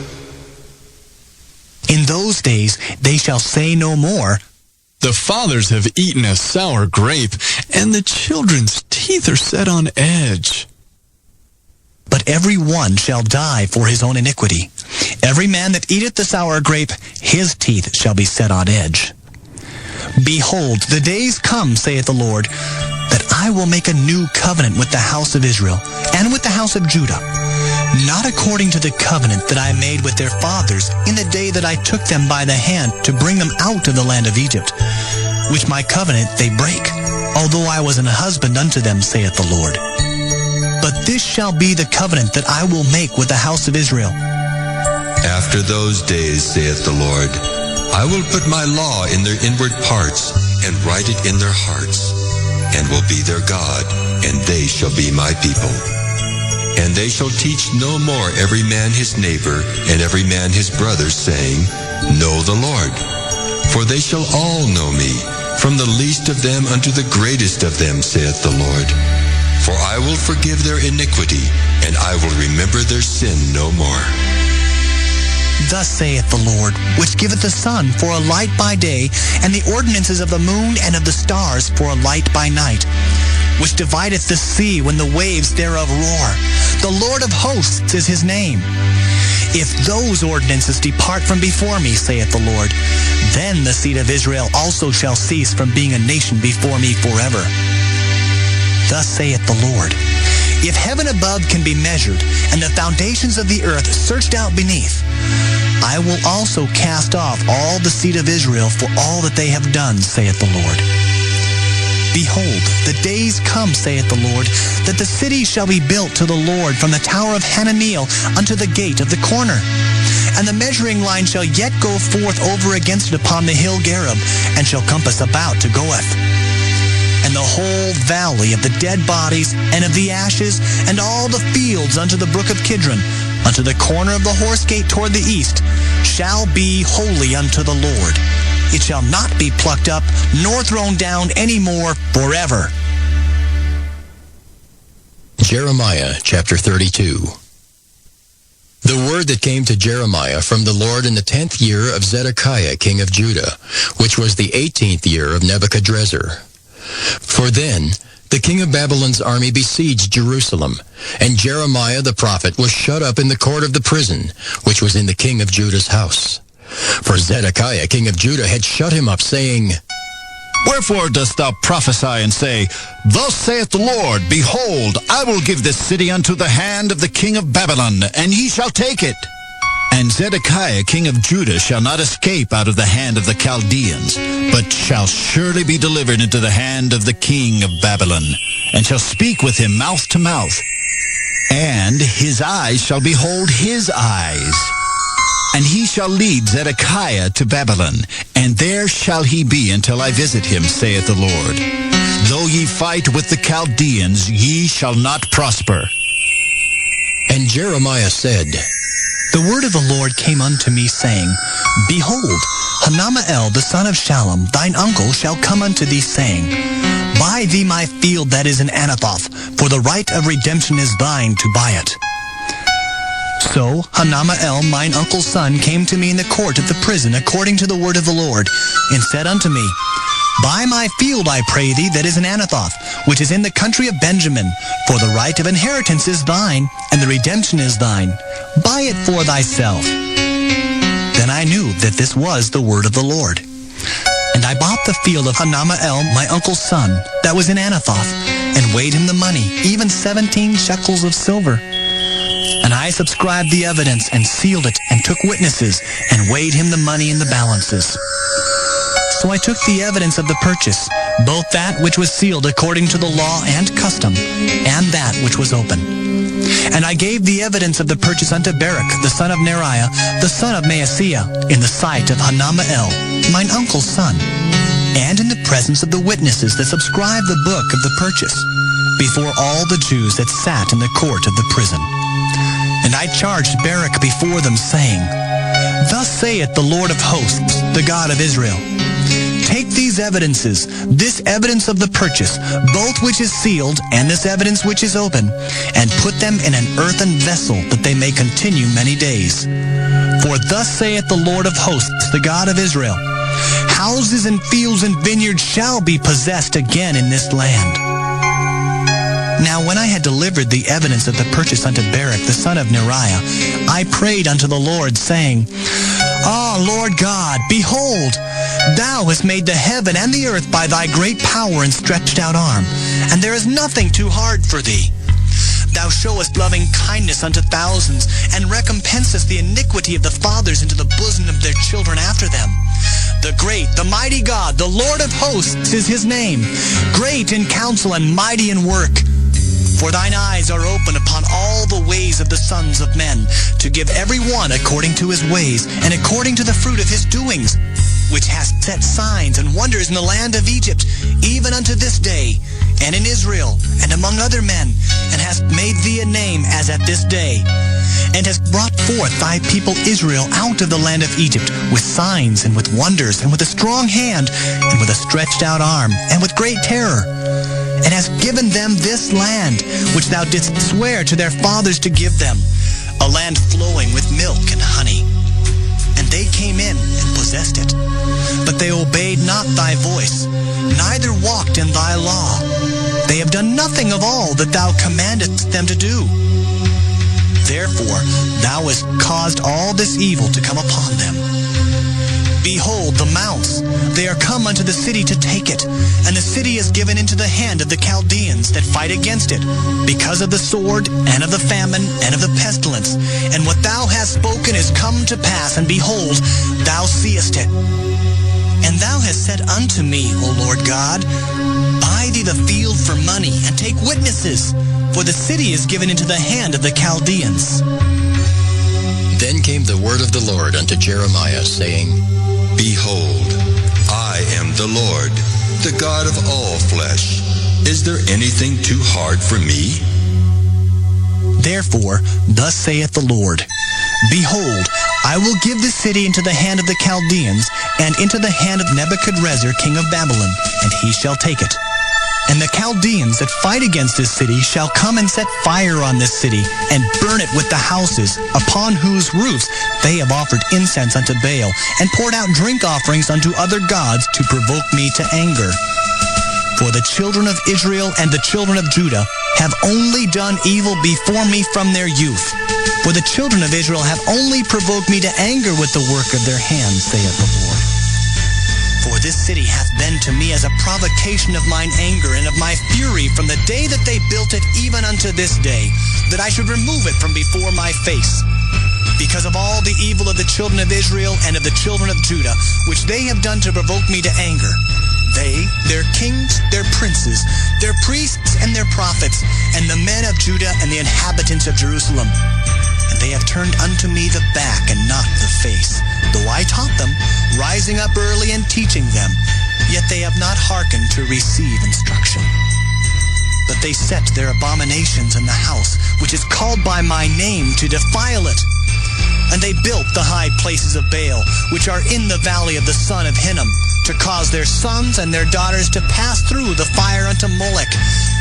In those days they shall say no more, the fathers have eaten a sour grape, and the children's teeth are set on edge. But every one shall die for his own iniquity. Every man that eateth the sour grape, his teeth shall be set on edge. Behold, the days come, saith the Lord, that I will make a new covenant with the house of Israel and with the house of Judah, not according to the covenant that I made with their fathers in the day that I took them by the hand to bring them out of the land of Egypt, which my covenant they break, although I was an husband unto them, saith the Lord. But this shall be the covenant that I will make with the house of Israel. After those days, saith the Lord, I will put my law in their inward parts, and write it in their hearts, and will be their God, and they shall be my people. And they shall teach no more every man his neighbor, and every man his brother, saying, Know the Lord. For they shall all know me, from the least of them unto the greatest of them, saith the Lord. For I will forgive their iniquity, and I will remember their sin no more. Thus saith the Lord, which giveth the sun for a light by day, and the ordinances of the moon and of the stars for a light by night, which divideth the sea when the waves thereof roar. The Lord of hosts is his name. If those ordinances depart from before me, saith the Lord, then the seed of Israel also shall cease from being a nation before me forever. Thus saith the Lord, if heaven above can be measured, and the foundations of the earth searched out beneath, I will also cast off all the seed of Israel for all that they have done, saith the Lord. Behold, the days come, saith the Lord, that the city shall be built to the Lord from the tower of Hananeel unto the gate of the corner. And the measuring line shall yet go forth over against it upon the hill Gareb, and shall compass about to Goeth. And the whole valley of the dead bodies, and of the ashes, and all the fields unto the brook of Kidron, unto the corner of the horse gate toward the east, shall be holy unto the Lord. It shall not be plucked up, nor thrown down any more forever. Jeremiah chapter 32. The word that came to Jeremiah from the Lord in the 10th year of Zedekiah king of Judah, which was the 18th year of Nebuchadrezzar. For then the king of Babylon's army besieged Jerusalem, and Jeremiah the prophet was shut up in the court of the prison, which was in the king of Judah's house. For Zedekiah king of Judah had shut him up, saying, Wherefore dost thou prophesy and say, Thus saith the Lord, Behold, I will give this city unto the hand of the king of Babylon, and he shall take it. And Zedekiah king of Judah shall not escape out of the hand of the Chaldeans, but shall surely be delivered into the hand of the king of Babylon, and shall speak with him mouth to mouth. And his eyes shall behold his eyes. And he shall lead Zedekiah to Babylon, and there shall he be until I visit him, saith the Lord. Though ye fight with the Chaldeans, ye shall not prosper. And Jeremiah said, The word of the Lord came unto me, saying, Behold, Hanamael the son of Shallum, thine uncle, shall come unto thee, saying, Buy thee my field that is in Anathoth, for the right of redemption is thine to buy it. So Hanamael, mine uncle's son, came to me in the court of the prison, according to the word of the Lord, and said unto me, Buy my field, I pray thee, that is in Anathoth, which is in the country of Benjamin, for the right of inheritance is thine, and the redemption is thine. Buy it for thyself. Then I knew that this was the word of the Lord. And I bought the field of Hanamael, my uncle's son, that was in Anathoth, and weighed him the money, even 17 shekels of silver. And I subscribed the evidence, and sealed it, and took witnesses, and weighed him the money in the balances. So I took the evidence of the purchase, both that which was sealed according to the law and custom, and that which was open. And I gave the evidence of the purchase unto Baruch, the son of Neriah, the son of Maaseiah, in the sight of Hanamael, mine uncle's son, and in the presence of the witnesses that subscribed the book of the purchase, before all the Jews that sat in the court of the prison. And I charged Baruch before them, saying, Thus saith the Lord of hosts, the God of Israel, Take these evidences, this evidence of the purchase, both which is sealed, and this evidence which is open, and put them in an earthen vessel, that they may continue many days. For thus saith the Lord of hosts, the God of Israel, Houses and fields and vineyards shall be possessed again in this land. Now when I had delivered the evidence of the purchase unto Baruch, the son of Neriah, I prayed unto the Lord, saying, Lord God, behold, thou hast made the heaven and the earth by thy great power and stretched out arm, and there is nothing too hard for thee. Thou showest loving kindness unto thousands, and recompensest the iniquity of the fathers into the bosom of their children after them. The great, the mighty God, the Lord of hosts is his name, great in counsel and mighty in work. For thine eyes are open upon all the ways of the sons of men, to give every one according to his ways, and according to the fruit of his doings, which hast set signs and wonders in the land of Egypt, even unto this day, and in Israel, and among other men, and hast made thee a name as at this day, and hast brought forth thy people Israel out of the land of Egypt, with signs, and with wonders, and with a strong hand, and with a stretched out arm, and with great terror, and hast given them this land, which thou didst swear to their fathers to give them, a land flowing with milk and honey. And they came in and possessed it. But they obeyed not thy voice, neither walked in thy law. They have done nothing of all that thou commandest them to do. Therefore thou hast caused all this evil to come upon them. Behold, the mounts, they are come unto the city to take it, and the city is given into the hand of the Chaldeans that fight against it, because of the sword, and of the famine, and of the pestilence. And what thou hast spoken is come to pass, and behold, thou seest it. And thou hast said unto me, O Lord God, Buy thee the field for money, and take witnesses, for the city is given into the hand of the Chaldeans. Then came the word of the Lord unto Jeremiah, saying, Behold, I am the Lord, the God of all flesh. Is there anything too hard for me? Therefore, thus saith the Lord, Behold, I will give this city into the hand of the Chaldeans, and into the hand of Nebuchadrezzar king of Babylon, and he shall take it. And the Chaldeans that fight against this city shall come and set fire on this city, and burn it with the houses, upon whose roofs they have offered incense unto Baal, and poured out drink offerings unto other gods to provoke me to anger. For the children of Israel and the children of Judah have only done evil before me from their youth. For the children of Israel have only provoked me to anger with the work of their hands, saith the Lord. For this city hath been to me as a provocation of mine anger and of my fury from the day that they built it even unto this day, that I should remove it from before my face. Because of all the evil of the children of Israel and of the children of Judah, which they have done to provoke me to anger, they, their kings, their princes, their priests, and their prophets, and the men of Judah and the inhabitants of Jerusalem. And they have turned unto me the back and not the face, though I taught them, rising up early and teaching them, yet they have not hearkened to receive instruction. But they set their abominations in the house, which is called by my name, to defile it. And they built the high places of Baal, which are in the valley of the son of Hinnom, to cause their sons and their daughters to pass through the fire unto Molech,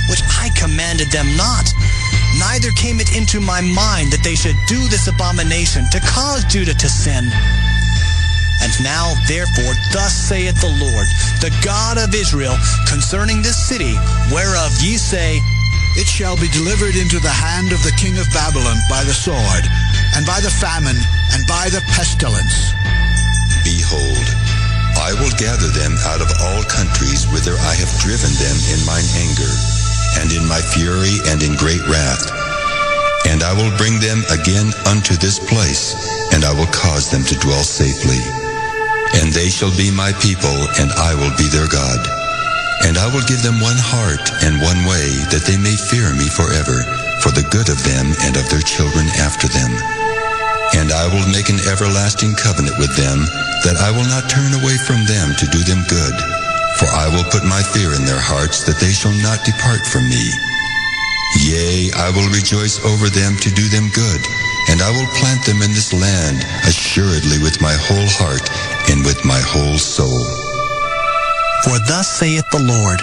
which I commanded them not. Neither came it into my mind that they should do this abomination, to cause Judah to sin. And now, therefore, thus saith the Lord, the God of Israel, concerning this city, whereof ye say, It shall be delivered into the hand of the king of Babylon by the sword, and by the famine, and by the pestilence. Behold, I will gather them out of all countries whither I have driven them in mine anger, and in my fury, and in great wrath. And I will bring them again unto this place, and I will cause them to dwell safely. And they shall be my people, and I will be their God. And I will give them one heart and one way, that they may fear me forever, for the good of them and of their children after them. And I will make an everlasting covenant with them, that I will not turn away from them to do them good. For I will put my fear in their hearts, that they shall not depart from me. Yea, I will rejoice over them to do them good, and I will plant them in this land, assuredly with my whole heart and with my whole soul. For thus saith the Lord,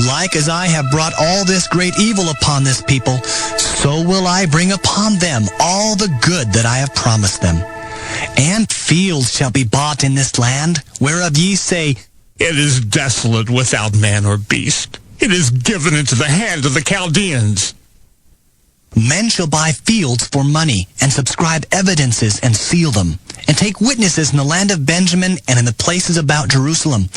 like as I have brought all this great evil upon this people, so will I bring upon them all the good that I have promised them. And fields shall be bought in this land, whereof ye say, It is desolate without man or beast. It is given into the hand of the Chaldeans. Men shall buy fields for money, and subscribe evidences, and seal them, and take witnesses in the land of Benjamin, and in the places about Jerusalem,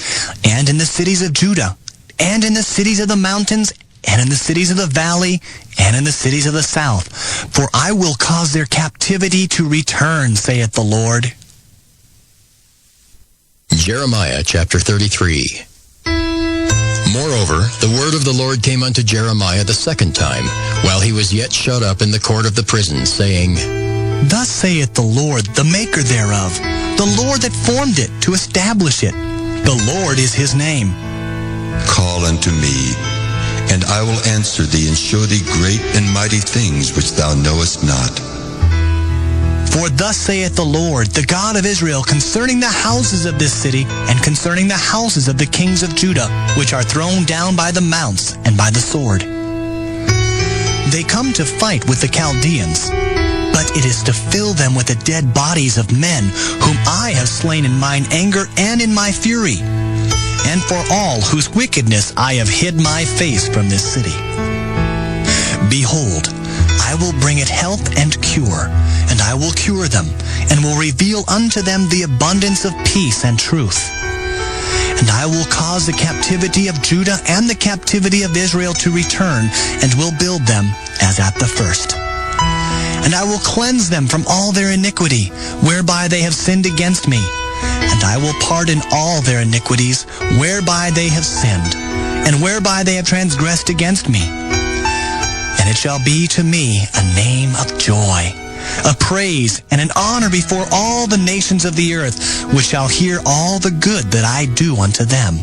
and in the cities of Judah, and in the cities of the mountains, and in the cities of the valley, and in the cities of the south. For I will cause their captivity to return, saith the Lord. Jeremiah chapter 33. Moreover, the word of the Lord came unto Jeremiah the second time, while he was yet shut up in the court of the prison, saying, Thus saith the Lord, the maker thereof, the Lord that formed it, to establish it. The Lord is his name. Call unto me, and I will answer thee, and show thee great and mighty things which thou knowest not. For thus saith the Lord, the God of Israel, concerning the houses of this city, and concerning the houses of the kings of Judah, which are thrown down by the mounts and by the sword. They come to fight with the Chaldeans, but it is to fill them with the dead bodies of men, whom I have slain in mine anger and in my fury, and for all whose wickedness I have hid my face from this city. Behold, I will bring it health and cure, and I will cure them, and will reveal unto them the abundance of peace and truth. And I will cause the captivity of Judah and the captivity of Israel to return, and will build them as at the first. And I will cleanse them from all their iniquity, whereby they have sinned against me. And I will pardon all their iniquities, whereby they have sinned, and whereby they have transgressed against me. And it shall be to me a name of joy, a praise and an honor before all the nations of the earth, which shall hear all the good that I do unto them.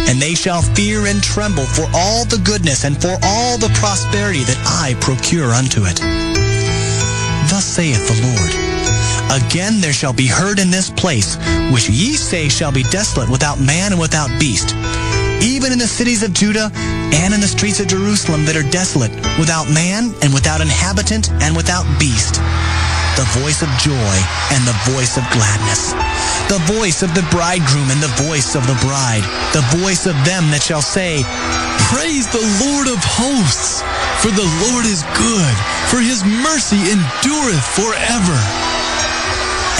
And they shall fear and tremble for all the goodness and for all the prosperity that I procure unto it. Thus saith the Lord, again there shall be heard in this place, which ye say shall be desolate without man and without beast, even in the cities of Judah and in the streets of Jerusalem that are desolate, without man and without inhabitant and without beast, the voice of joy and the voice of gladness, the voice of the bridegroom and the voice of the bride, the voice of them that shall say, Praise the Lord of hosts, for the Lord is good, for his mercy endureth forever.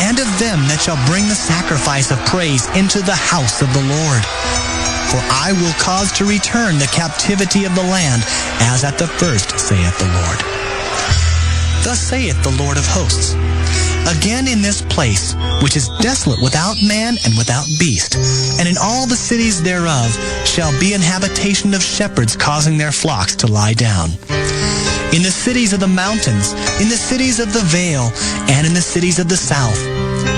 And of them that shall bring the sacrifice of praise into the house of the Lord. For I will cause to return the captivity of the land, as at the first, saith the Lord. Thus saith the Lord of hosts, again in this place, which is desolate without man and without beast, and in all the cities thereof shall be an habitation of shepherds causing their flocks to lie down. In the cities of the mountains, in the cities of the vale, and in the cities of the south,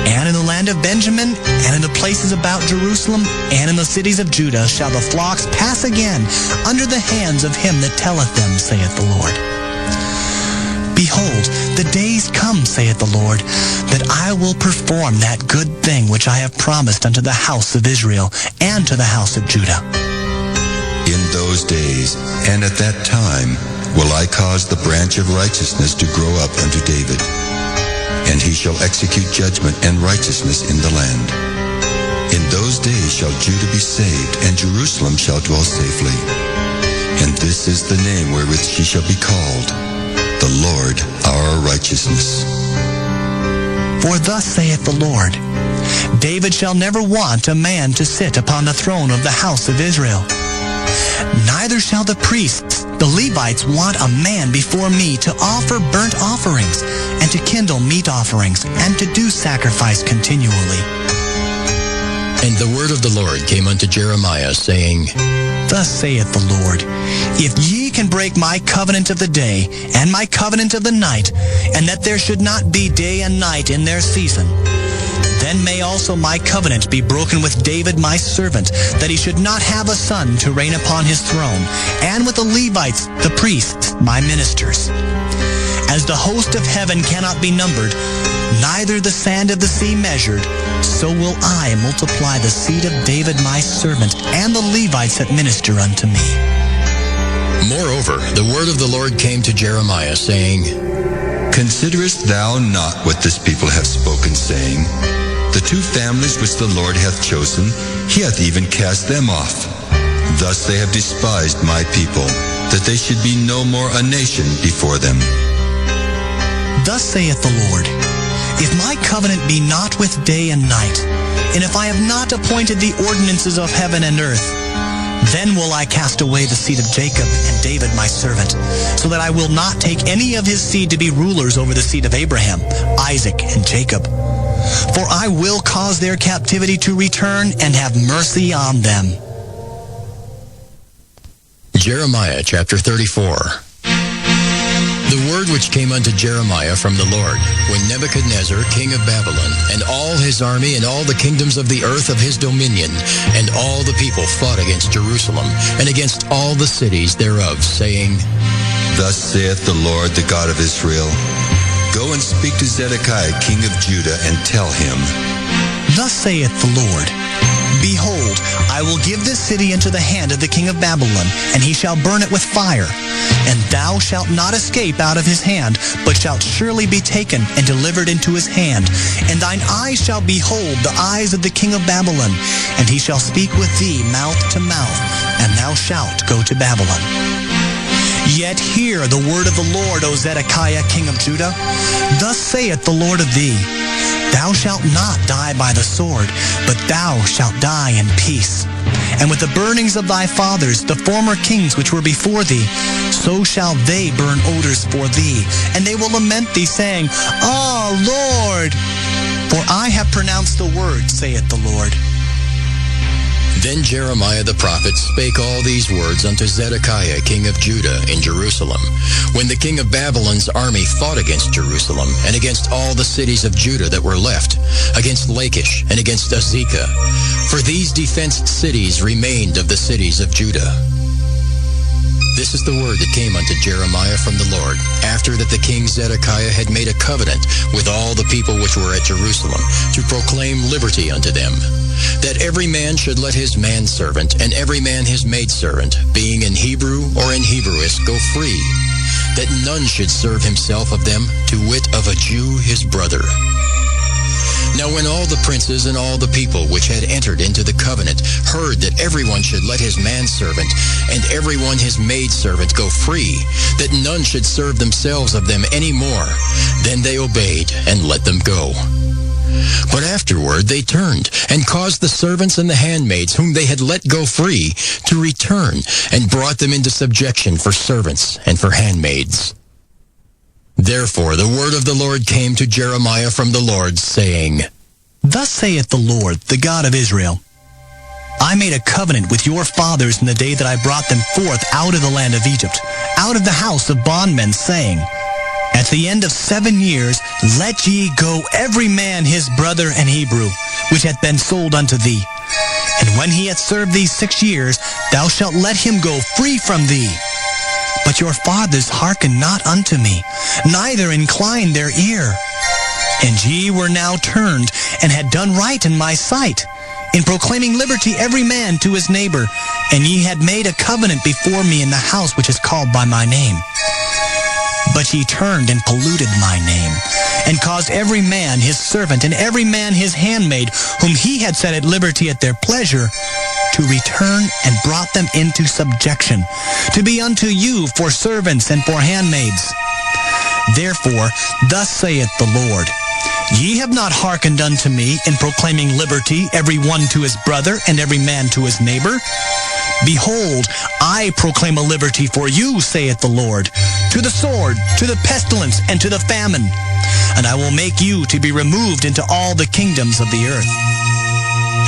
and in the land of Benjamin, and in the places about Jerusalem, and in the cities of Judah shall the flocks pass again under the hands of him that telleth them, saith the Lord. Behold, the days come, saith the Lord, that I will perform that good thing which I have promised unto the house of Israel and to the house of Judah. In those days, and at that time, will I cause the branch of righteousness to grow up unto David, and he shall execute judgment and righteousness in the land. In those days shall Judah be saved, and Jerusalem shall dwell safely. And this is the name wherewith she shall be called, the Lord our righteousness. For thus saith the Lord, David shall never want a man to sit upon the throne of the house of Israel. Neither shall the priests, the Levites, want a man before me to offer burnt offerings, and to kindle meat offerings, and to do sacrifice continually. And the word of the Lord came unto Jeremiah, saying, Thus saith the Lord, if ye can break my covenant of the day, and my covenant of the night, and that there should not be day and night in their season, then may also my covenant be broken with David my servant, that he should not have a son to reign upon his throne, and with the Levites, the priests, my ministers. As the host of heaven cannot be numbered, neither the sand of the sea measured, so will I multiply the seed of David my servant, and the Levites that minister unto me. Moreover, the word of the Lord came to Jeremiah, saying, Considerest thou not what this people have spoken, saying, The two families which the Lord hath chosen, he hath even cast them off. Thus they have despised my people, that they should be no more a nation before them. Thus saith the Lord, if my covenant be not with day and night, and if I have not appointed the ordinances of heaven and earth, then will I cast away the seed of Jacob and David my servant, so that I will not take any of his seed to be rulers over the seed of Abraham, Isaac, and Jacob. For I will cause their captivity to return and have mercy on them. Jeremiah chapter 34. The word which came unto Jeremiah from the Lord, when Nebuchadnezzar, king of Babylon, and all his army, and all the kingdoms of the earth of his dominion, and all the people fought against Jerusalem, and against all the cities thereof, saying, Thus saith the Lord, the God of Israel, Go and speak to Zedekiah, king of Judah, and tell him, Thus saith the Lord, Behold, I will give this city into the hand of the king of Babylon, and he shall burn it with fire. And thou shalt not escape out of his hand, but shalt surely be taken and delivered into his hand. And thine eyes shall behold the eyes of the king of Babylon, and he shall speak with thee mouth to mouth, and thou shalt go to Babylon. Yet hear the word of the Lord, O Zedekiah, king of Judah. Thus saith the Lord of thee, Thou shalt not die by the sword, but thou shalt die in peace. And with the burnings of thy fathers, the former kings which were before thee, so shall they burn odors for thee. And they will lament thee, saying, Ah, Lord! For I have pronounced the word, saith the Lord. Then Jeremiah the prophet spake all these words unto Zedekiah king of Judah in Jerusalem, when the king of Babylon's army fought against Jerusalem, and against all the cities of Judah that were left, against Lachish, and against Azekah. For these defenced cities remained of the cities of Judah. This is the word that came unto Jeremiah from the Lord, after that the king Zedekiah had made a covenant with all the people which were at Jerusalem, to proclaim liberty unto them, that every man should let his manservant and every man his maidservant, being in Hebrew or in Hebrewish, go free, that none should serve himself of them, to wit of a Jew his brother. Now when all the princes and all the people which had entered into the covenant heard that everyone should let his manservant and everyone his maidservant go free, that none should serve themselves of them any more, then they obeyed and let them go. But afterward they turned and caused the servants and the handmaids whom they had let go free to return, and brought them into subjection for servants and for handmaids. Therefore the word of the Lord came to Jeremiah from the Lord, saying, Thus saith the Lord, the God of Israel, I made a covenant with your fathers in the day that I brought them forth out of the land of Egypt, out of the house of bondmen, saying, At the end of 7 years let ye go every man his brother and Hebrew, which hath been sold unto thee. And when he hath served thee 6 years, thou shalt let him go free from thee. But your fathers hearkened not unto me, neither inclined their ear. And ye were now turned, and had done right in my sight, in proclaiming liberty every man to his neighbor, and ye had made a covenant before me in the house which is called by my name. But ye turned and polluted my name, and caused every man his servant and every man his handmaid, whom he had set at liberty at their pleasure, to return, and brought them into subjection, to be unto you for servants and for handmaids. Therefore, thus saith the Lord, Ye have not hearkened unto me in proclaiming liberty every one to his brother and every man to his neighbor. Behold, I proclaim a liberty for you, saith the Lord, to the sword, to the pestilence, and to the famine. And I will make you to be removed into all the kingdoms of the earth.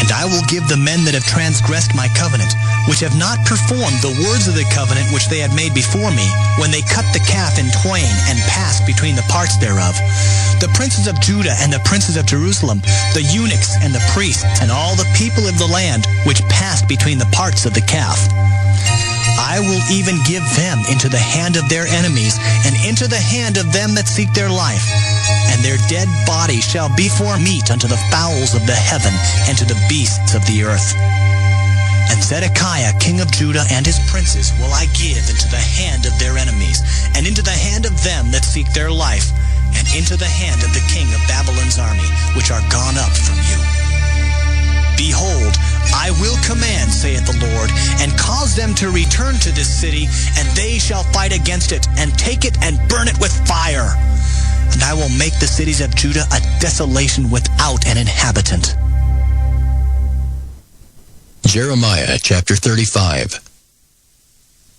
And I will give the men that have transgressed my covenant, which have not performed the words of the covenant which they had made before me, when they cut the calf in twain and passed between the parts thereof, the princes of Judah and the princes of Jerusalem, the eunuchs and the priests, and all the people of the land, which passed between the parts of the calf. I will even give them into the hand of their enemies, and into the hand of them that seek their life. And their dead body shall be for meat unto the fowls of the heaven, and to the beasts of the earth. And Zedekiah king of Judah and his princes will I give into the hand of their enemies, and into the hand of them that seek their life, and into the hand of the king of Babylon's army, which are gone up from you. Behold, I will command, saith the Lord, and cause them to return to this city, and they shall fight against it, and take it, and burn it with fire. And I will make the cities of Judah a desolation without an inhabitant. Jeremiah chapter 35.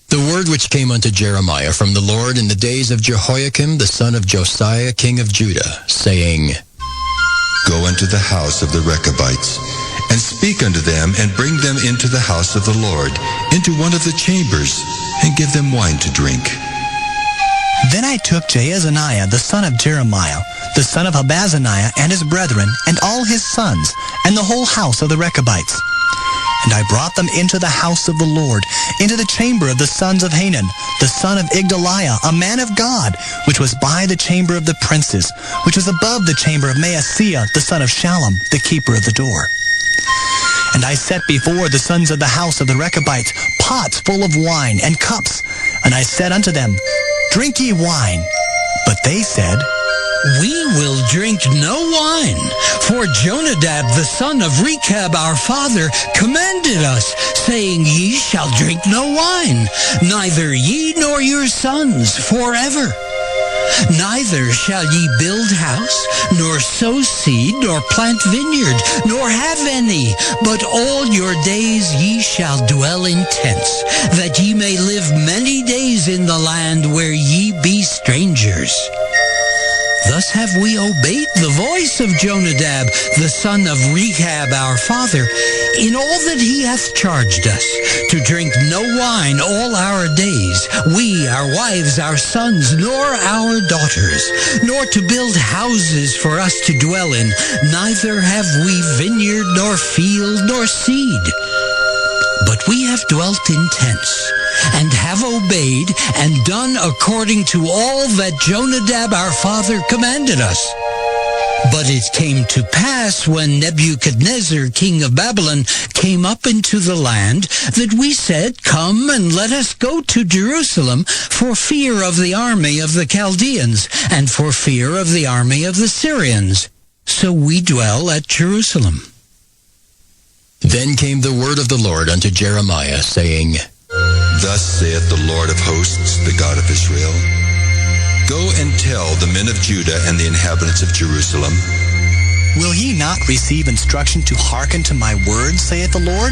The word which came unto Jeremiah from the Lord in the days of Jehoiakim the son of Josiah king of Judah, saying, Go unto the house of the Rechabites, and speak unto them, and bring them into the house of the Lord, into one of the chambers, and give them wine to drink. Then I took Jaazaniah the son of Jeremiah, the son of Habazaniah, and his brethren, and all his sons, and the whole house of the Rechabites. And I brought them into the house of the Lord, into the chamber of the sons of Hanan, the son of Igdaliah, a man of God, which was by the chamber of the princes, which was above the chamber of Maaseiah, the son of Shallum, the keeper of the door. And I set before the sons of the house of the Rechabites pots full of wine and cups. And I said unto them, Drink ye wine. But they said, We will drink no wine, for Jonadab the son of Rechab our father commanded us, saying, Ye shall drink no wine, neither ye nor your sons forever. Neither shall ye build house, nor sow seed, nor plant vineyard, nor have any, but all your days ye shall dwell in tents, that ye may live many days in the land where ye be strangers. Thus have we obeyed the voice of Jonadab, the son of Rechab our father, in all that he hath charged us, to drink no wine all our days, we, our wives, our sons, nor our daughters, nor to build houses for us to dwell in, neither have we vineyard, nor field, nor seed. But we have dwelt in tents, and have obeyed and done according to all that Jonadab our father commanded us. But it came to pass when Nebuchadnezzar, king of Babylon, came up into the land, that we said, Come and let us go to Jerusalem, for fear of the army of the Chaldeans, and for fear of the army of the Syrians. So we dwell at Jerusalem. Then came the word of the Lord unto Jeremiah, saying, Thus saith the Lord of hosts, the God of Israel, Go and tell the men of Judah and the inhabitants of Jerusalem, Will ye not receive instruction to hearken to my words, saith the Lord?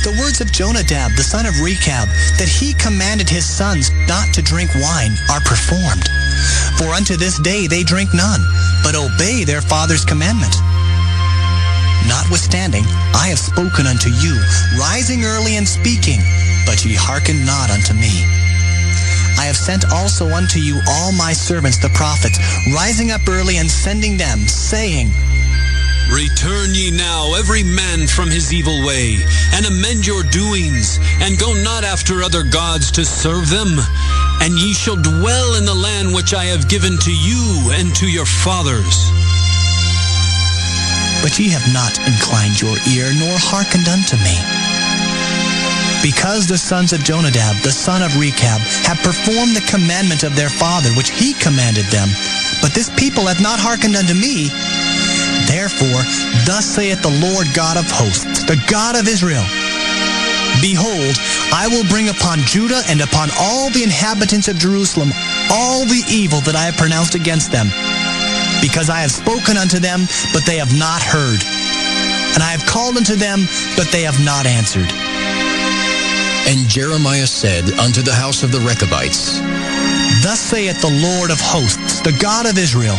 The words of Jonadab, the son of Rechab, that he commanded his sons not to drink wine, are performed. For unto this day they drink none, but obey their father's commandment. Notwithstanding, I have spoken unto you, rising early and speaking, but ye hearken not unto me. I have sent also unto you all my servants the prophets, rising up early and sending them, saying, Return ye now every man from his evil way, and amend your doings, and go not after other gods to serve them. And ye shall dwell in the land which I have given to you and to your fathers. But ye have not inclined your ear, nor hearkened unto me. Because the sons of Jonadab, the son of Rechab, have performed the commandment of their father, which he commanded them, but this people hath not hearkened unto me. Therefore, thus saith the Lord God of hosts, the God of Israel, Behold, I will bring upon Judah and upon all the inhabitants of Jerusalem all the evil that I have pronounced against them, because I have spoken unto them, but they have not heard, and I have called unto them, but they have not answered. And Jeremiah said unto the house of the Rechabites, Thus saith the Lord of hosts, the God of Israel,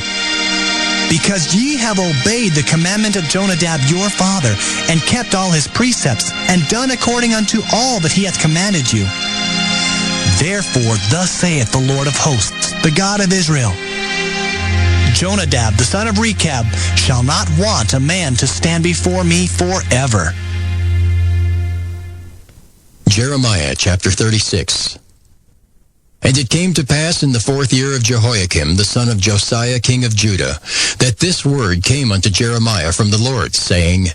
Because ye have obeyed the commandment of Jonadab your father, and kept all his precepts, and done according unto all that he hath commanded you. Therefore thus saith the Lord of hosts, the God of Israel, Jonadab, the son of Rechab, shall not want a man to stand before me forever. Jeremiah chapter 36. And it came to pass in the 4th year of Jehoiakim, the son of Josiah, king of Judah, that this word came unto Jeremiah from the Lord, saying,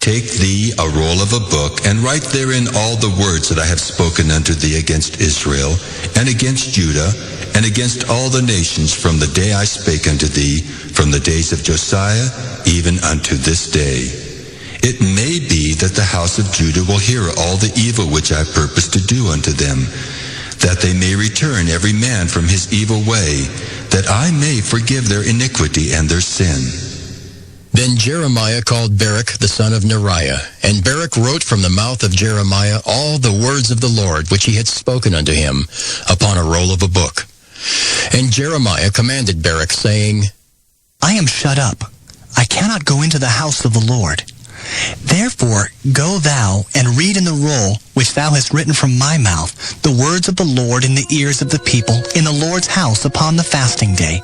Take thee a roll of a book, and write therein all the words that I have spoken unto thee against Israel, and against Judah, and against all the nations from the day I spake unto thee, from the days of Josiah, even unto this day. It may be that the house of Judah will hear all the evil which I purpose to do unto them, that they may return every man from his evil way, that I may forgive their iniquity and their sin. Then Jeremiah called Baruch the son of Neriah, and Baruch wrote from the mouth of Jeremiah all the words of the Lord which he had spoken unto him upon a roll of a book. And Jeremiah commanded Baruch, saying, I am shut up. I cannot go into the house of the Lord. Therefore go thou and read in the roll which thou hast written from my mouth the words of the Lord in the ears of the people in the Lord's house upon the fasting day.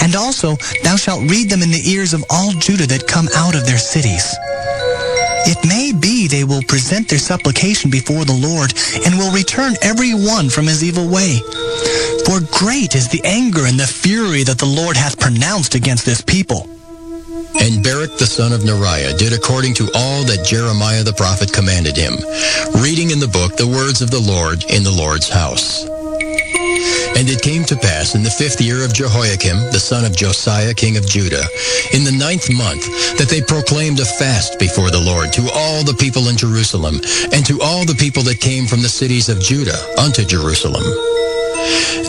And also thou shalt read them in the ears of all Judah that come out of their cities. It may be they will present their supplication before the Lord, and will return every one from his evil way. For great is the anger and the fury that the Lord hath pronounced against this people. And Baruch the son of Neriah did according to all that Jeremiah the prophet commanded him, reading in the book the words of the Lord in the Lord's house. And it came to pass in the 5th year of Jehoiakim, the son of Josiah, king of Judah, in the 9th month, that they proclaimed a fast before the Lord to all the people in Jerusalem, and to all the people that came from the cities of Judah unto Jerusalem.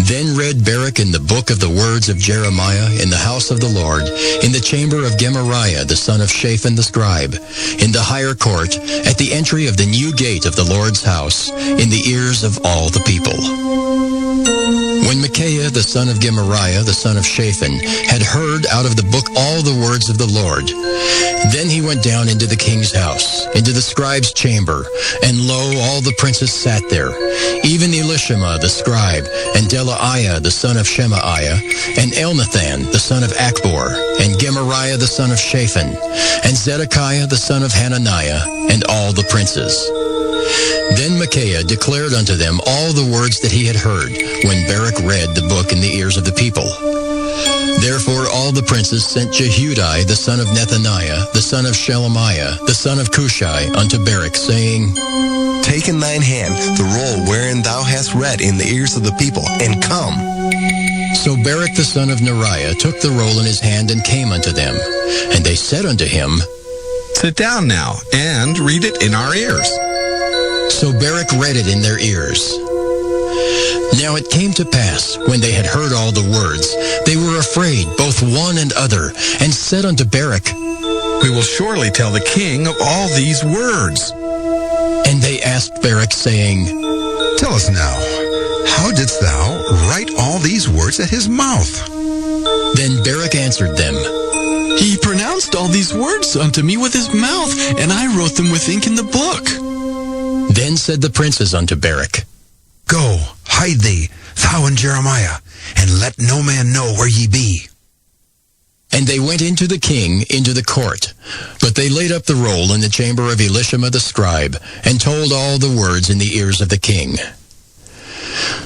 Then read Baruch in the book of the words of Jeremiah in the house of the Lord, in the chamber of Gemariah the son of Shaphan the scribe, in the higher court, at the entry of the new gate of the Lord's house, in the ears of all the people. When Micaiah the son of Gemariah the son of Shaphan had heard out of the book all the words of the Lord. Then he went down into the king's house, into the scribe's chamber, and lo, all the princes sat there, even Elishama the scribe, and Delaiah the son of Shemaiah, and Elnathan the son of Achbor, and Gemariah the son of Shaphan, and Zedekiah the son of Hananiah, and all the princes. Then Micaiah declared unto them all the words that he had heard, when Baruch read the book in the ears of the people. Therefore all the princes sent Jehudi the son of Nethaniah, the son of Shelemiah, the son of Cushai, unto Baruch, saying, Take in thine hand the roll wherein thou hast read in the ears of the people, and come. So Baruch the son of Neriah took the roll in his hand and came unto them. And they said unto him, Sit down now, and read it in our ears. So Baruch read it in their ears. Now it came to pass, when they had heard all the words, they were afraid, both one and other, and said unto Baruch, We will surely tell the king of all these words. And they asked Baruch, saying, Tell us now, how didst thou write all these words at his mouth? Then Baruch answered them, He pronounced all these words unto me with his mouth, and I wrote them with ink in the book. Then said the princes unto Baruch, Go, hide thee, thou and Jeremiah, and let no man know where ye be. And they went into the king, into the court. But they laid up the roll in the chamber of Elishama the scribe, and told all the words in the ears of the king.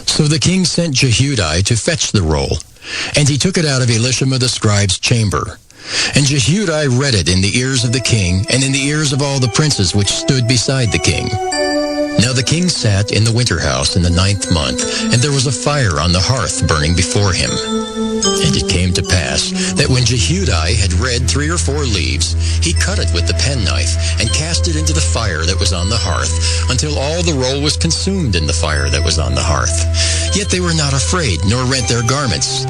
So the king sent Jehudi to fetch the roll, and he took it out of Elishama the scribe's chamber. And Jehudi read it in the ears of the king, and in the ears of all the princes which stood beside the king. Now the king sat in the winter house in the 9th month, and there was a fire on the hearth burning before him. And it came to pass that when Jehudi had read 3 or 4 leaves, he cut it with the penknife, and cast it into the fire that was on the hearth, until all the roll was consumed in the fire that was on the hearth. Yet they were not afraid, nor rent their garments.